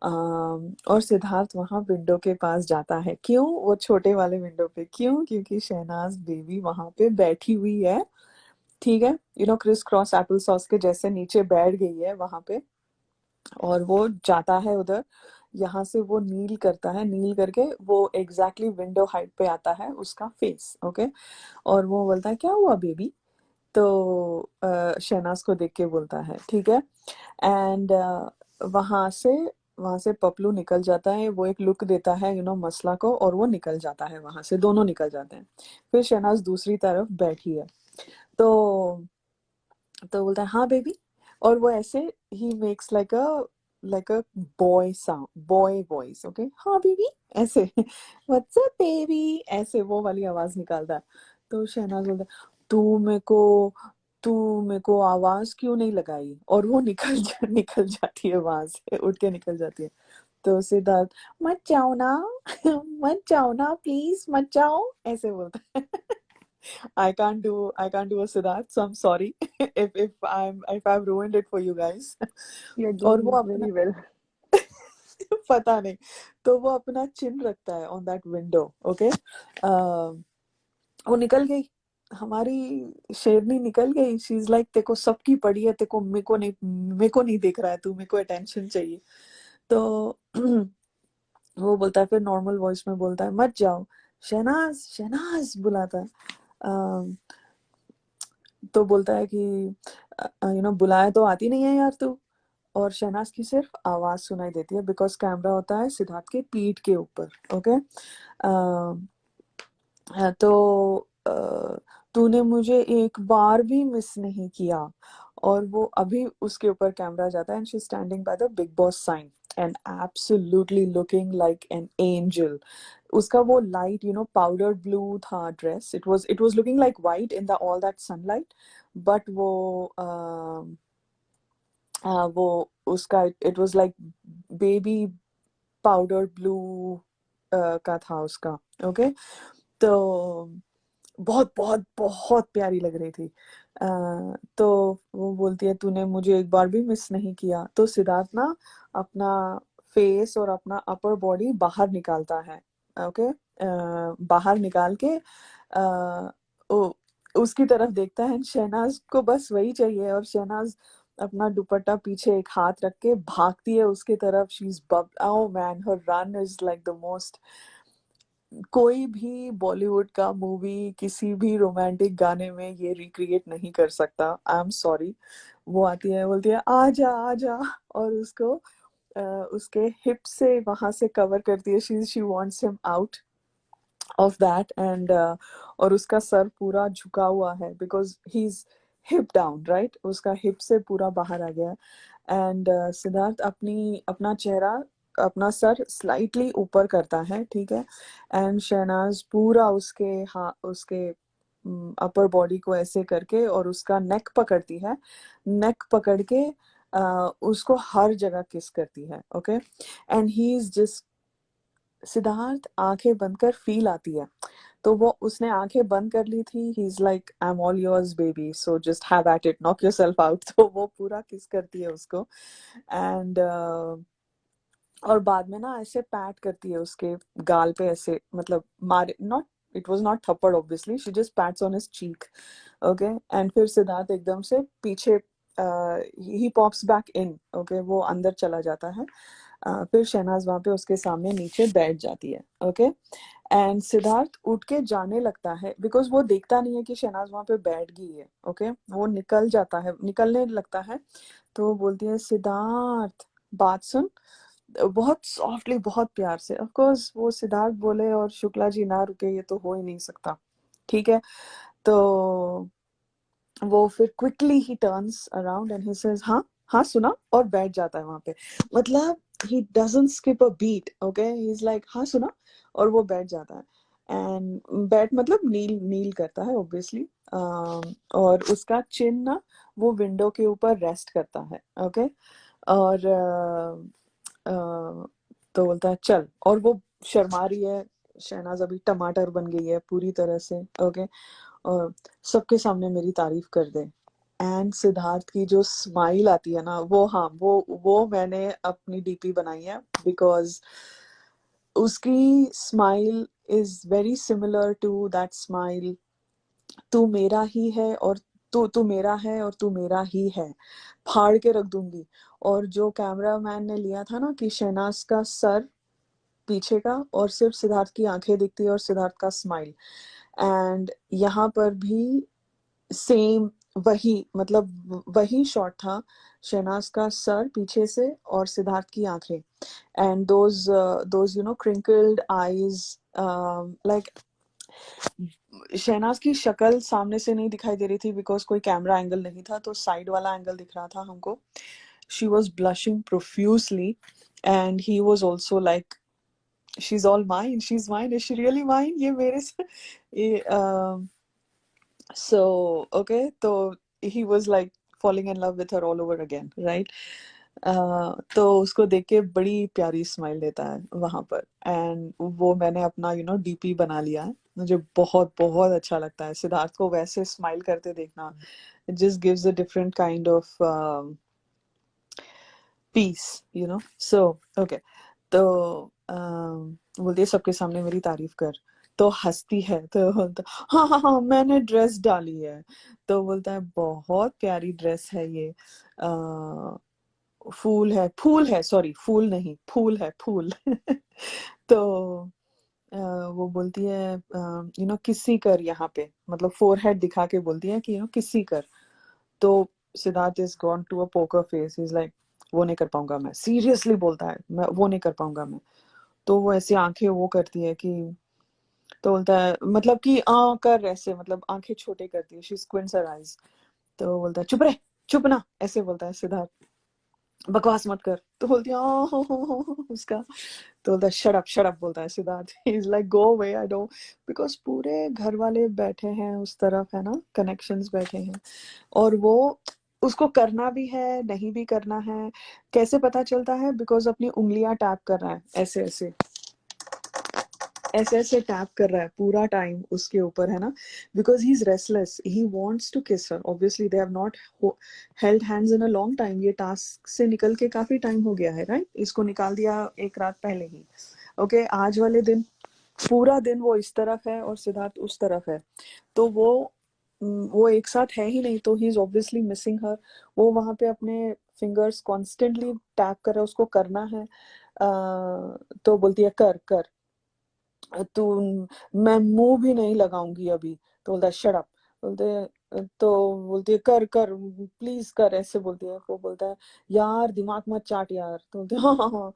[SPEAKER 1] और सिद्धार्थ वहां विंडो के पास जाता है। क्यों? वो छोटे वाले विंडो पे। क्यों? क्योंकि शहनाज बेबी वहां पे बैठी हुई है, ठीक है। क्रिस क्रॉस एप्पल सॉस के जैसे नीचे बैठ गई है वहां पे, और वो जाता है उधर। यहाँ से वो नील करता है, नील करके वो एग्जैक्टली विंडो हाइट पे आता है उसका फेस। ओके, और वो बोलता है क्या हुआ बेबी, तो शहनाज को देख के बोलता है, ठीक है। एंड वहां से वहां से पपलू निकल जाता है। वो एक लुक देता है मसला को, और वो निकल जाता है वहां से। दोनों निकल जाते हैं। फिर शहनाज दूसरी तरफ बैठी है, तो बोलता है हाँ बेबी, और वो ऐसे he makes like a boy sound, boy voice. Okay, हाँ बेबी, ऐसे व्हाट्स अप बेबी, ऐसे वो वाली आवाज निकालता है। तो शहनाज बोलता है तू मेरे को आवाज क्यों नहीं लगाई, और वो निकल जाती है वहां से, उठ के निकल जाती है। तो सिद्धार्थ, मत जाओ ना मत जाओ ना प्लीज, मत जाओ, ऐसे बोलता है। I can't do a Siddharth, so I'm sorry if I've ruined it for you guys.
[SPEAKER 2] You're
[SPEAKER 1] और
[SPEAKER 2] doing
[SPEAKER 1] वो
[SPEAKER 2] it
[SPEAKER 1] अपना
[SPEAKER 2] very well.
[SPEAKER 1] पता नहीं, तो वो अपना चिन्ह रखता है ऑन दैट विंडो। ओके, वो निकल गई, हमारी शेरनी निकल गई। शी इज लाइक, तेको सबकी पड़ी है, तेको मेरे को नहीं देख रहा है तू, मेरे को अटेंशन चाहिए। तो वो बोलता है, फिर नॉर्मल वॉइस में बोलता है मत जाओ, शहनाज शहनाज बुलाता है। अम, तो बोलता है कि बुलाए तो आती नहीं है यार तू। और शहनाज की सिर्फ आवाज सुनाई देती है, बिकॉज कैमरा होता है सिद्धार्थ के पीठ के ऊपर। ओके, तो तूने मुझे एक बार भी मिस नहीं किया, और वो अभी उसके ऊपर कैमरा जाता है and she standing by the Bigg Boss sign and absolutely looking like an angel. उसका वो लाइट पाउडर ब्लू था dress. It was looking like white in the all that sunlight. But वो उसका it was like baby powder blue का था उसका. Okay. तो बहुत बहुत बहुत प्यारी लग रही थी. तो वो बोलती है तूने मुझे एक बार भी मिस नहीं किया. तो सिद्धार्थ ना अपना फेस और अपना अपर बॉडी बाहर निकालता है. ओके. बाहर निकाल के उसकी तरफ देखता है. शहनाज को बस वही चाहिए और शहनाज अपना दुपट्टा पीछे एक हाथ रख के भागती है उसकी तरफ. She is oh man, her run is like the most. कोई भी बॉलीवुड का मूवी किसी भी रोमांटिक गाने में ये रिक्रिएट नहीं कर सकता. I am sorry. वो आती है बोलती है आजा आजा और उसको उसके हिप से वहां से कवर करती है. She wants him out of that and और उसका सर पूरा झुका हुआ है because he is hip down right. उसका हिप से पूरा बाहर आ गया. एंड सिद्धार्थ अपना चेहरा अपना सर स्लाइटली ऊपर करता है. ठीक है. एंड शहनाज पूरा उसके अपर बॉडी को ऐसे करके और उसका नेक पकड़ती है. नेक पकड़ के उसको हर जगह किस करती है. Okay. And he is just Siddharth आंखें बंद कर फील आती है. तो वो उसने आंखें बंद कर ली थी. ही is like I am all yours baby so just have at it, knock yourself out. तो वो पूरा किस करती है उसको. एंड और बाद में ना ऐसे पैट करती है उसके गाल पे ऐसे मतलब मारे नॉट. इट वाज नॉट थप्पड़ obviously. She just pets on his cheek. Okay. And फिर सिद्धार्थ एकदम से पीछे ही पॉप्स बैक इन. ओके. वो अंदर चला जाता है. फिर शहनाज वहां पे उसके सामने नीचे बैठ जाती है. ओके. एंड सिद्धार्थ उठ के जाने लगता है बिकॉज वो देखता नहीं है कि शहनाज वहां पे बैठ गई है. ओके. वो निकलने लगता है. तो वो बोलती है सिद्धार्थ बात सुन. बहुत सॉफ्टली बहुत प्यार से. ऑफ कोर्स वो सिद्धार्थ बोले और शुक्ला जी ना रुके ये तो हो ही नहीं सकता. ठीक है. तो वो फिर quickly he turns around and he says हाँ हाँ सुना और बैठ जाता है वहां पे. मतलब he doesn't skip a beat. Okay. He is like हाँ सुना और वो बैठ जाता है. एंड बैठ मतलब नील नील करता है ऑब्वियसली. और उसका चिन ना वो विंडो के ऊपर रेस्ट करता है. ओके. और तो बोलता है चल. और वो शर्मा रही है. शहनाज अभी टमाटर बन गई है पूरी तरह से. ओके. और सबके सामने मेरी तारीफ कर दे. एंड सिद्धार्थ की जो स्माइल आती है ना वो हाँ वो मैंने अपनी डीपी बनाई है बिकॉज उसकी smile is very similar to that smile. तू मेरा ही है और तू मेरा है और तू मेरा ही है. फाड़ के रख दूंगी. और जो कैमरामैन ने लिया था ना कि शहनाज का सर पीछे का और सिर्फ सिद्धार्थ की आंखें दिखती है और सिद्धार्थ का स्माइल. एंड यहाँ पर भी सेम वही मतलब वही शॉट था. शहनाज का सर पीछे से और सिद्धार्थ की आंखें. And those crinkled eyes like Shehnaaz की शक्ल सामने से नहीं दिखाई दे रही थी बिकॉज कोई कैमरा एंगल नहीं था. तो साइड वाला एंगल दिख रहा था हमको. She was blushing profusely and he was also like she's all mine, she's mine, is she really mine, ये मेरे से ये so okay. तो he was like falling in love with her all over again, right. तो उसको देख के बड़ी प्यारी स्माइल देता है वहां पर. एंड वो मैंने अपना डीपी बना लिया है. मुझे बहुत बहुत अच्छा लगता है सिद्धार्थ को वैसे स्माइल करते देखना. It just gives a different kind of peace so okay. तो बोलती है सबके सामने मेरी तारीफ कर. तो हंसती है. तो बोलता हाँ हाँ हाँ मैंने ड्रेस डाली है. तो बोलता है बहुत प्यारी ड्रेस है ये. फूल है सॉरी फूल नहीं फूल है फूल. तो वो बोलती है किसी कर यहाँ पे मतलब फोरहेड दिखा के बोलती है कि किसी कर. तो Siddharth is gone to a poker face. Is like वो नहीं कर पाऊंगा मैं. सीरियसली बोलता है मैं वो नहीं कर पाऊंगा मैं. तो वो ऐसी आंखें वो करती है कि तो बोलता है मतलब कि कर ऐसे मतलब आंखें छोटे करती है. She squints her eyes. तो बोलता है चुप रहे चुप ना, ऐसे बोलता है सिद्धार्थ, बकवास मत कर। तो बोलती है उसका, तो बोलता है शट अप बोलता है सिद्धार्थ। ही is like go away, I don't, because पूरे घर वाले बैठे हैं उस तरफ, है ना, कनेक्शंस बैठे हैं, और वो उसको करना भी है नहीं भी करना है। कैसे पता चलता है? बिकॉज अपनी उंगलियां टैप कर रहा है, ऐसे ऐसे ऐसे ऐसे टैप कर रहा है पूरा टाइम उसके ऊपर, है ना, because he is restless, he wants to kiss her. Obviously they have not held hands in a long time, ये टास्क से निकल के काफी टाइम हो गया है, राइट? इसको निकाल दिया एक रात पहले ही। ओके, आज वाले दिन पूरा दिन वो इस तरफ है और सिद्धार्थ उस तरफ है, तो वो एक साथ है ही नहीं, तो ही इज ऑब्वियसली मिसिंग हर। वो वहां पे अपने फिंगर्स कॉन्स्टेंटली टैप कर रहा है, उसको करना है। तो बोलती है कर कर, तू, मैं मुंह भी नहीं लगाऊंगी अभी। तो बोलता है शट अप, बोलते, तो बोलती है कर कर प्लीज कर, ऐसे बोलती है। वो बोलता है यार दिमाग मत चाट यार। तो बोलते हाँ हाँ हाँ।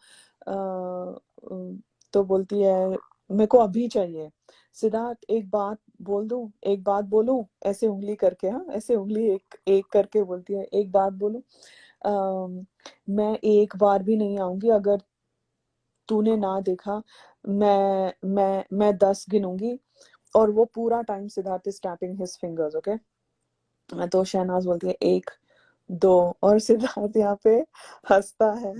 [SPEAKER 1] तो बोलती है मेरे को अभी चाहिए। सिद्धार्थ एक बात बोल दूं, एक बात बोलूं, ऐसे उंगली करके, हाँ ऐसे उंगली एक एक करके बोलती है एक बात बोलूं, मैं एक बार भी नहीं आऊंगी अगर तूने ना देखा। मैं 10 गिनूंगी, और वो पूरा time Siddharth is tapping his fingers, okay. तो शहनाज बोलती है 1 2, और सिद्धार्थ यहाँ पे हंसता है,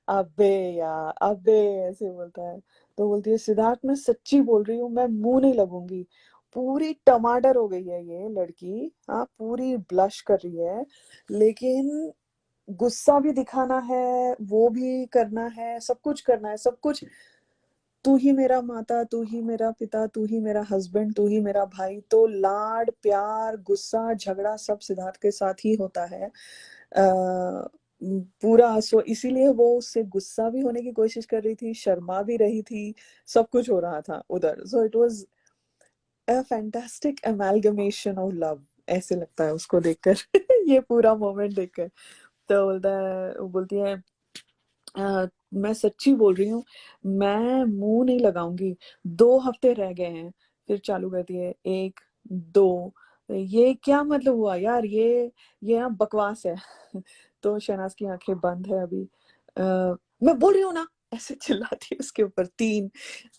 [SPEAKER 1] अबे यार अबे, ऐसे बोलता है। तो बोलती है सिद्धार्थ मैं सच्ची बोल रही हूँ, मैं मुंह नहीं लगूंगी। पूरी टमाटर हो गई है ये लड़की, हाँ पूरी ब्लश कर रही है, लेकिन गुस्सा भी दिखाना है, वो भी करना है, सब कुछ करना है, सब कुछ। तू ही मेरा माता, तू ही मेरा पिता, तू ही मेरा हस्बैंड, तू ही मेरा भाई, तो लाड प्यार गुस्सा झगड़ा सब सिद्धार्थ के साथ ही होता है। पूरा, सो इसीलिए वो उससे गुस्सा भी होने की कोशिश कर रही थी, शर्मा भी रही थी, सब कुछ हो रहा था उधर। So it was a fantastic amalgamation of love, ऐसे लगता है उसको देखकर ये पूरा मोमेंट देखकर। तो वो बोलती है मैं सच्ची बोल रही हूँ, मैं मुंह नहीं लगाऊंगी, 2 हफ्ते रह गए हैं। फिर चालू करती है 1 2, ये क्या मतलब हुआ यार, ये ना बकवास है। तो शहनाज की आंखें बंद है अभी। मैं बोल रही हूँ ना, ऐसे चिल्लाती है उसके ऊपर 3।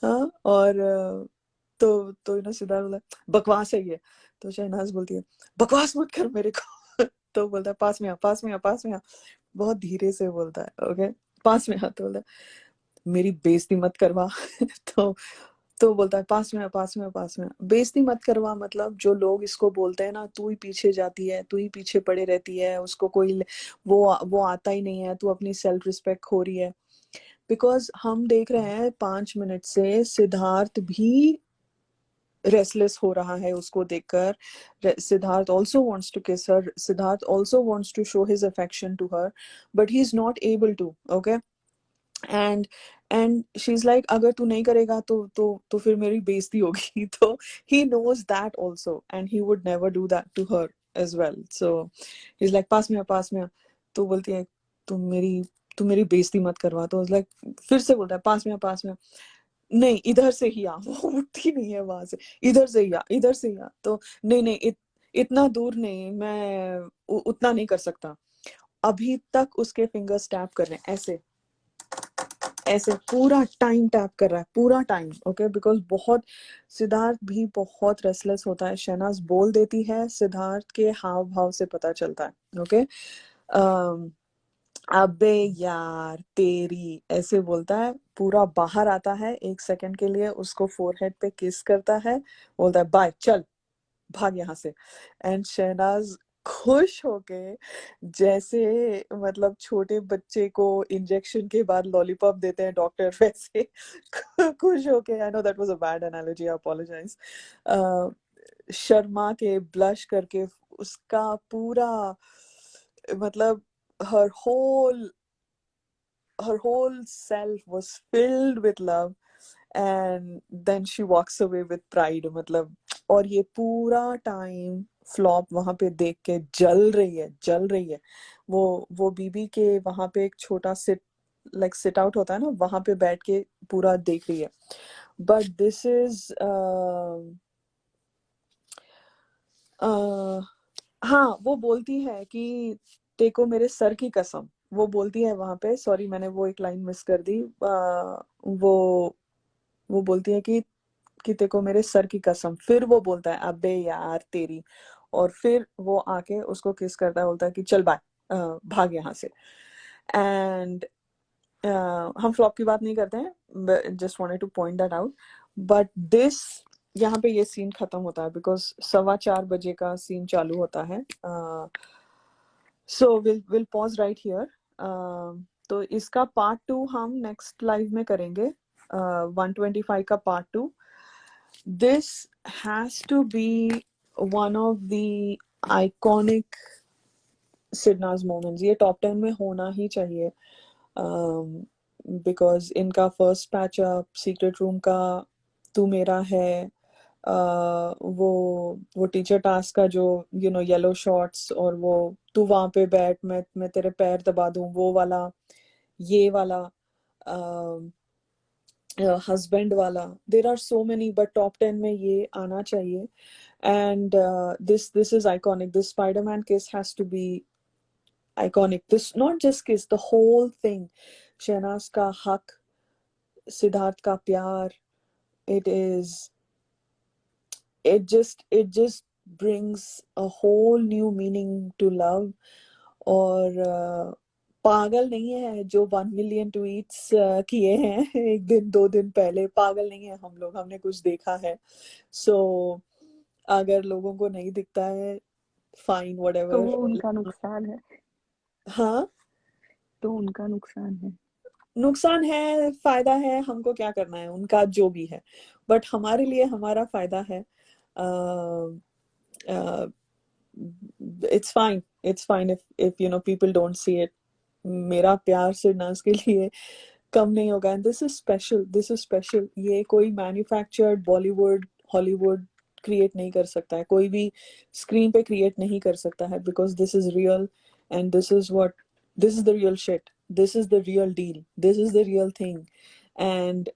[SPEAKER 1] हाँ, और तो ना सिद्धार्थ बोला बकवास है ये। तो शहनाज बोलती है बकवास मत कर मेरे को। तो बोलता है पास में आ, पास में आ, पास में आ, बहुत धीरे से बोलता है, ओके, पास में हाथ बोलता है मेरी बेइज्जती मत करवा। तो तो बोलता है पास में आ, पास में आ, पास में आ। बेइज्जती मत करवा मतलब जो लोग इसको बोलते हैं ना, तू ही पीछे जाती है, तू ही पीछे पड़े रहती है, उसको कोई वो आता ही नहीं है, तू अपनी सेल्फ रिस्पेक्ट खो रही है। बिकॉज हम देख रहे हैं 5 मिनट से सिद्धार्थ भी रेस्टलेस हो रहा है उसको देखकर। Siddharth also wants to kiss her, Siddharth also wants to show his affection to her, but he is not able to, okay. And and she is like अगर तू नहीं करेगा तो फिर मेरी बेइज्जती होगी। तो he knows that also, and he would never do that to her as well. So he is like पास में आ, पास में आ। तो बोलती है तू मेरी बेइज्जती मत करवा। तो लाइक फिर से बोलता है पास में आ, पास में आ। नहीं इधर से ही आ। वो उठती नहीं है वहां से, इधर से ही आ, इधर से ही आ। तो नहीं नहीं इतना दूर नहीं, मैं उतना नहीं कर सकता। अभी तक उसके फिंगर्स टैप कर रहे हैं, ऐसे ऐसे पूरा टाइम टैप कर रहा है, पूरा टाइम, ओके। बिकॉज बहुत, सिद्धार्थ भी बहुत रेस्टलेस होता है, शहनाज बोल देती है, सिद्धार्थ के हाव भाव से पता चलता है, ओके। अबे यार तेरी, ऐसे बोलता है, पूरा बाहर आता है 1 सेकंड के लिए, उसको फोरहेड पे किस करता है, बोलता है बाय चल भाग यहाँ से। एंड शहनाज खुश होके, जैसे मतलब छोटे बच्चे को इंजेक्शन के बाद लॉलीपॉप देते हैं डॉक्टर, वैसे खुश होके, I know that was a bad analogy, I apologize, शर्मा के ब्लश करके, उसका पूरा मतलब her whole her whole self was filled with love, and then she walks away with pride, मतलब। और ये पूरा टाइम फ्लॉप वहां पे देख के जल रही है, जल रही है। वो बीबी के वहां पे एक छोटा सिट आउट होता है ना, वहां पे बैठ के पूरा देख रही है। बट दिस इज हाँ वो बोलती है कि तेको मेरे सर की कसम, वो बोलती है वहां पे, सॉरी मैंने वो एक लाइन मिस कर दी। वो बोलती है कि तेको मेरे सर की कसम, फिर वो बोलता है अबे यार तेरी, और फिर वो आके उसको किस करता है, बोलता है कि चल बाय, भाग यहाँ से। एंड हम फ्लॉप की बात नहीं करते हैं, just wanted two point that out. But this, यहाँ पे ये सीन खत्म होता है बिकॉज 4:15 का सीन चालू होता है। So will pause right here. तो इसका पार्ट 2 हम नेक्स्ट लाइव में करेंगे, 125 का part 2। This has to be one of the iconic SidNaaz moments, ये टॉप 10 में होना ही चाहिए। बिकॉज इनका फर्स्ट पैचअप सीक्रेट रूम का तू मेरा है, वो टीचर टास्क का जो येलो शॉर्ट्स, और वो तू वहां पे बैठ, मैं तेरे पैर दबा दूं, वो वाला, ये वाला, हस्बैंड वाला, there are so many, but top 10 में ये आना चाहिए। And this is iconic, this Spiderman kiss has to be iconic. This not just kiss, the whole thing. Shehnaaz का हक, सिद्धार्थ का प्यार, it is, it just brings a whole new meaning to love. और पागल नहीं है जो 1 मिलियन ट्वीट्स किए हैं एक दिन 2 दिन पहले, पागल नहीं है हम लोग, हमने कुछ देखा है। सो अगर लोगों को नहीं दिखता है, फाइन,
[SPEAKER 2] तो
[SPEAKER 1] व्हाटएवर।
[SPEAKER 2] वो उनका नुकसान है,
[SPEAKER 1] हाँ,
[SPEAKER 2] तो उनका नुकसान है।
[SPEAKER 1] नुकसान है, फायदा है, हमको क्या करना है, उनका जो भी है, बट हमारे लिए हमारा फायदा है। It's fine if people don't see it. मेरा प्यार सिरनाज के लिए कम नहीं होगा, and this is special, this is special. ये कोई मैन्युफैक्चर्ड बॉलीवुड हॉलीवुड क्रिएट नहीं कर सकता है, कोई भी स्क्रीन पे क्रिएट नहीं कर सकता है, because this is real, and this is the real shit, this is the real deal, this is the real thing. And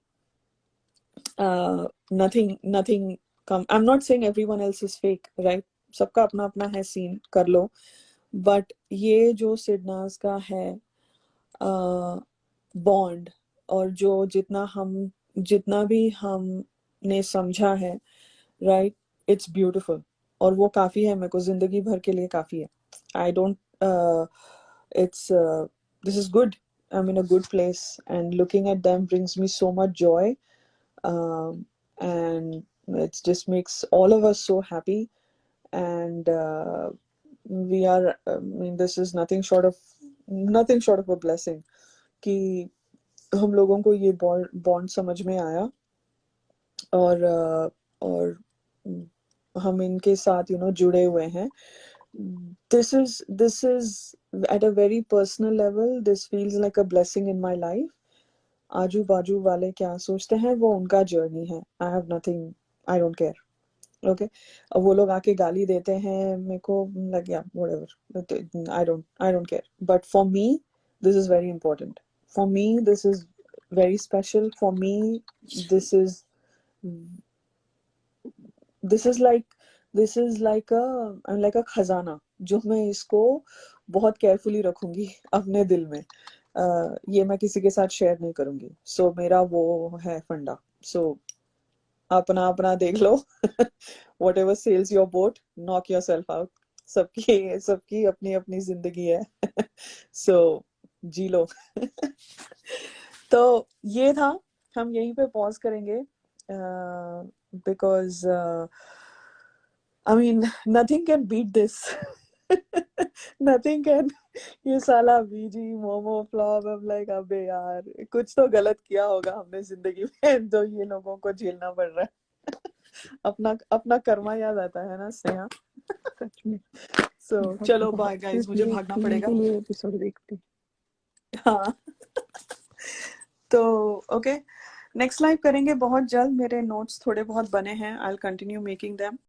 [SPEAKER 1] nothing come, I'm not saying everyone else is fake, right? सबका अपना अपना है scene, कर लो, but ये जो सिडनाज का है bond, और जो जितना भी हमने समझा है, राइट, इट्स ब्यूटिफुल, और वो काफी है, मेरे को जिंदगी भर के लिए काफी है। I don't, it's this is good, I'm in a good place, and looking at them brings me so much joy, and it just makes all of us so happy. And we are, I mean, this is nothing short of a blessing कि हम लोगों को ये bond समझ में आया, और हम इनके साथ जुड़े हुए हैं। This is at a very personal level, this feels like a blessing in my life. आजू बाजू वाले क्या सोचते हैं वो उनका जर्नी है, I have nothing, I don't care. Okay, अब वो लोग आके गाली देते हैं मेरे को, लग गया whatever, I don't care, but for me this is very important, for me this is very special, for me this is this is like like a खजाना, जो मैं इसको बहुत केयरफुली रखूंगी अपने दिल में। ये मैं किसी के साथ शेयर नहीं करूंगी, सो मेरा वो है फंडा। सो अपना अपना देख लो whatever sails your boat, knock yourself out। सबकी अपनी अपनी जिंदगी है सो जी लो तो ये था, हम यहीं पे पॉज करेंगे, because I mean, nothing can beat this. Nothing can. ये साला बीजी मोमो फ्लॉप, अब लाइक अबे यार कुछ तो गलत किया होगा हमने जिंदगी में जो ये लोगों को झेलना पड़ रहा है अपना अपना कर्मा याद आता है ना स्नेहा।
[SPEAKER 2] सच में
[SPEAKER 1] सो चलो बाय गाइस, मुझे भागना पड़ेगा।
[SPEAKER 2] के लिए एपिसोड देखते।
[SPEAKER 1] हाँ तो ओके, नेक्स्ट लाइव करेंगे बहुत जल्द, मेरे नोट्स थोड़े बहुत बने हैं, I will continue making them.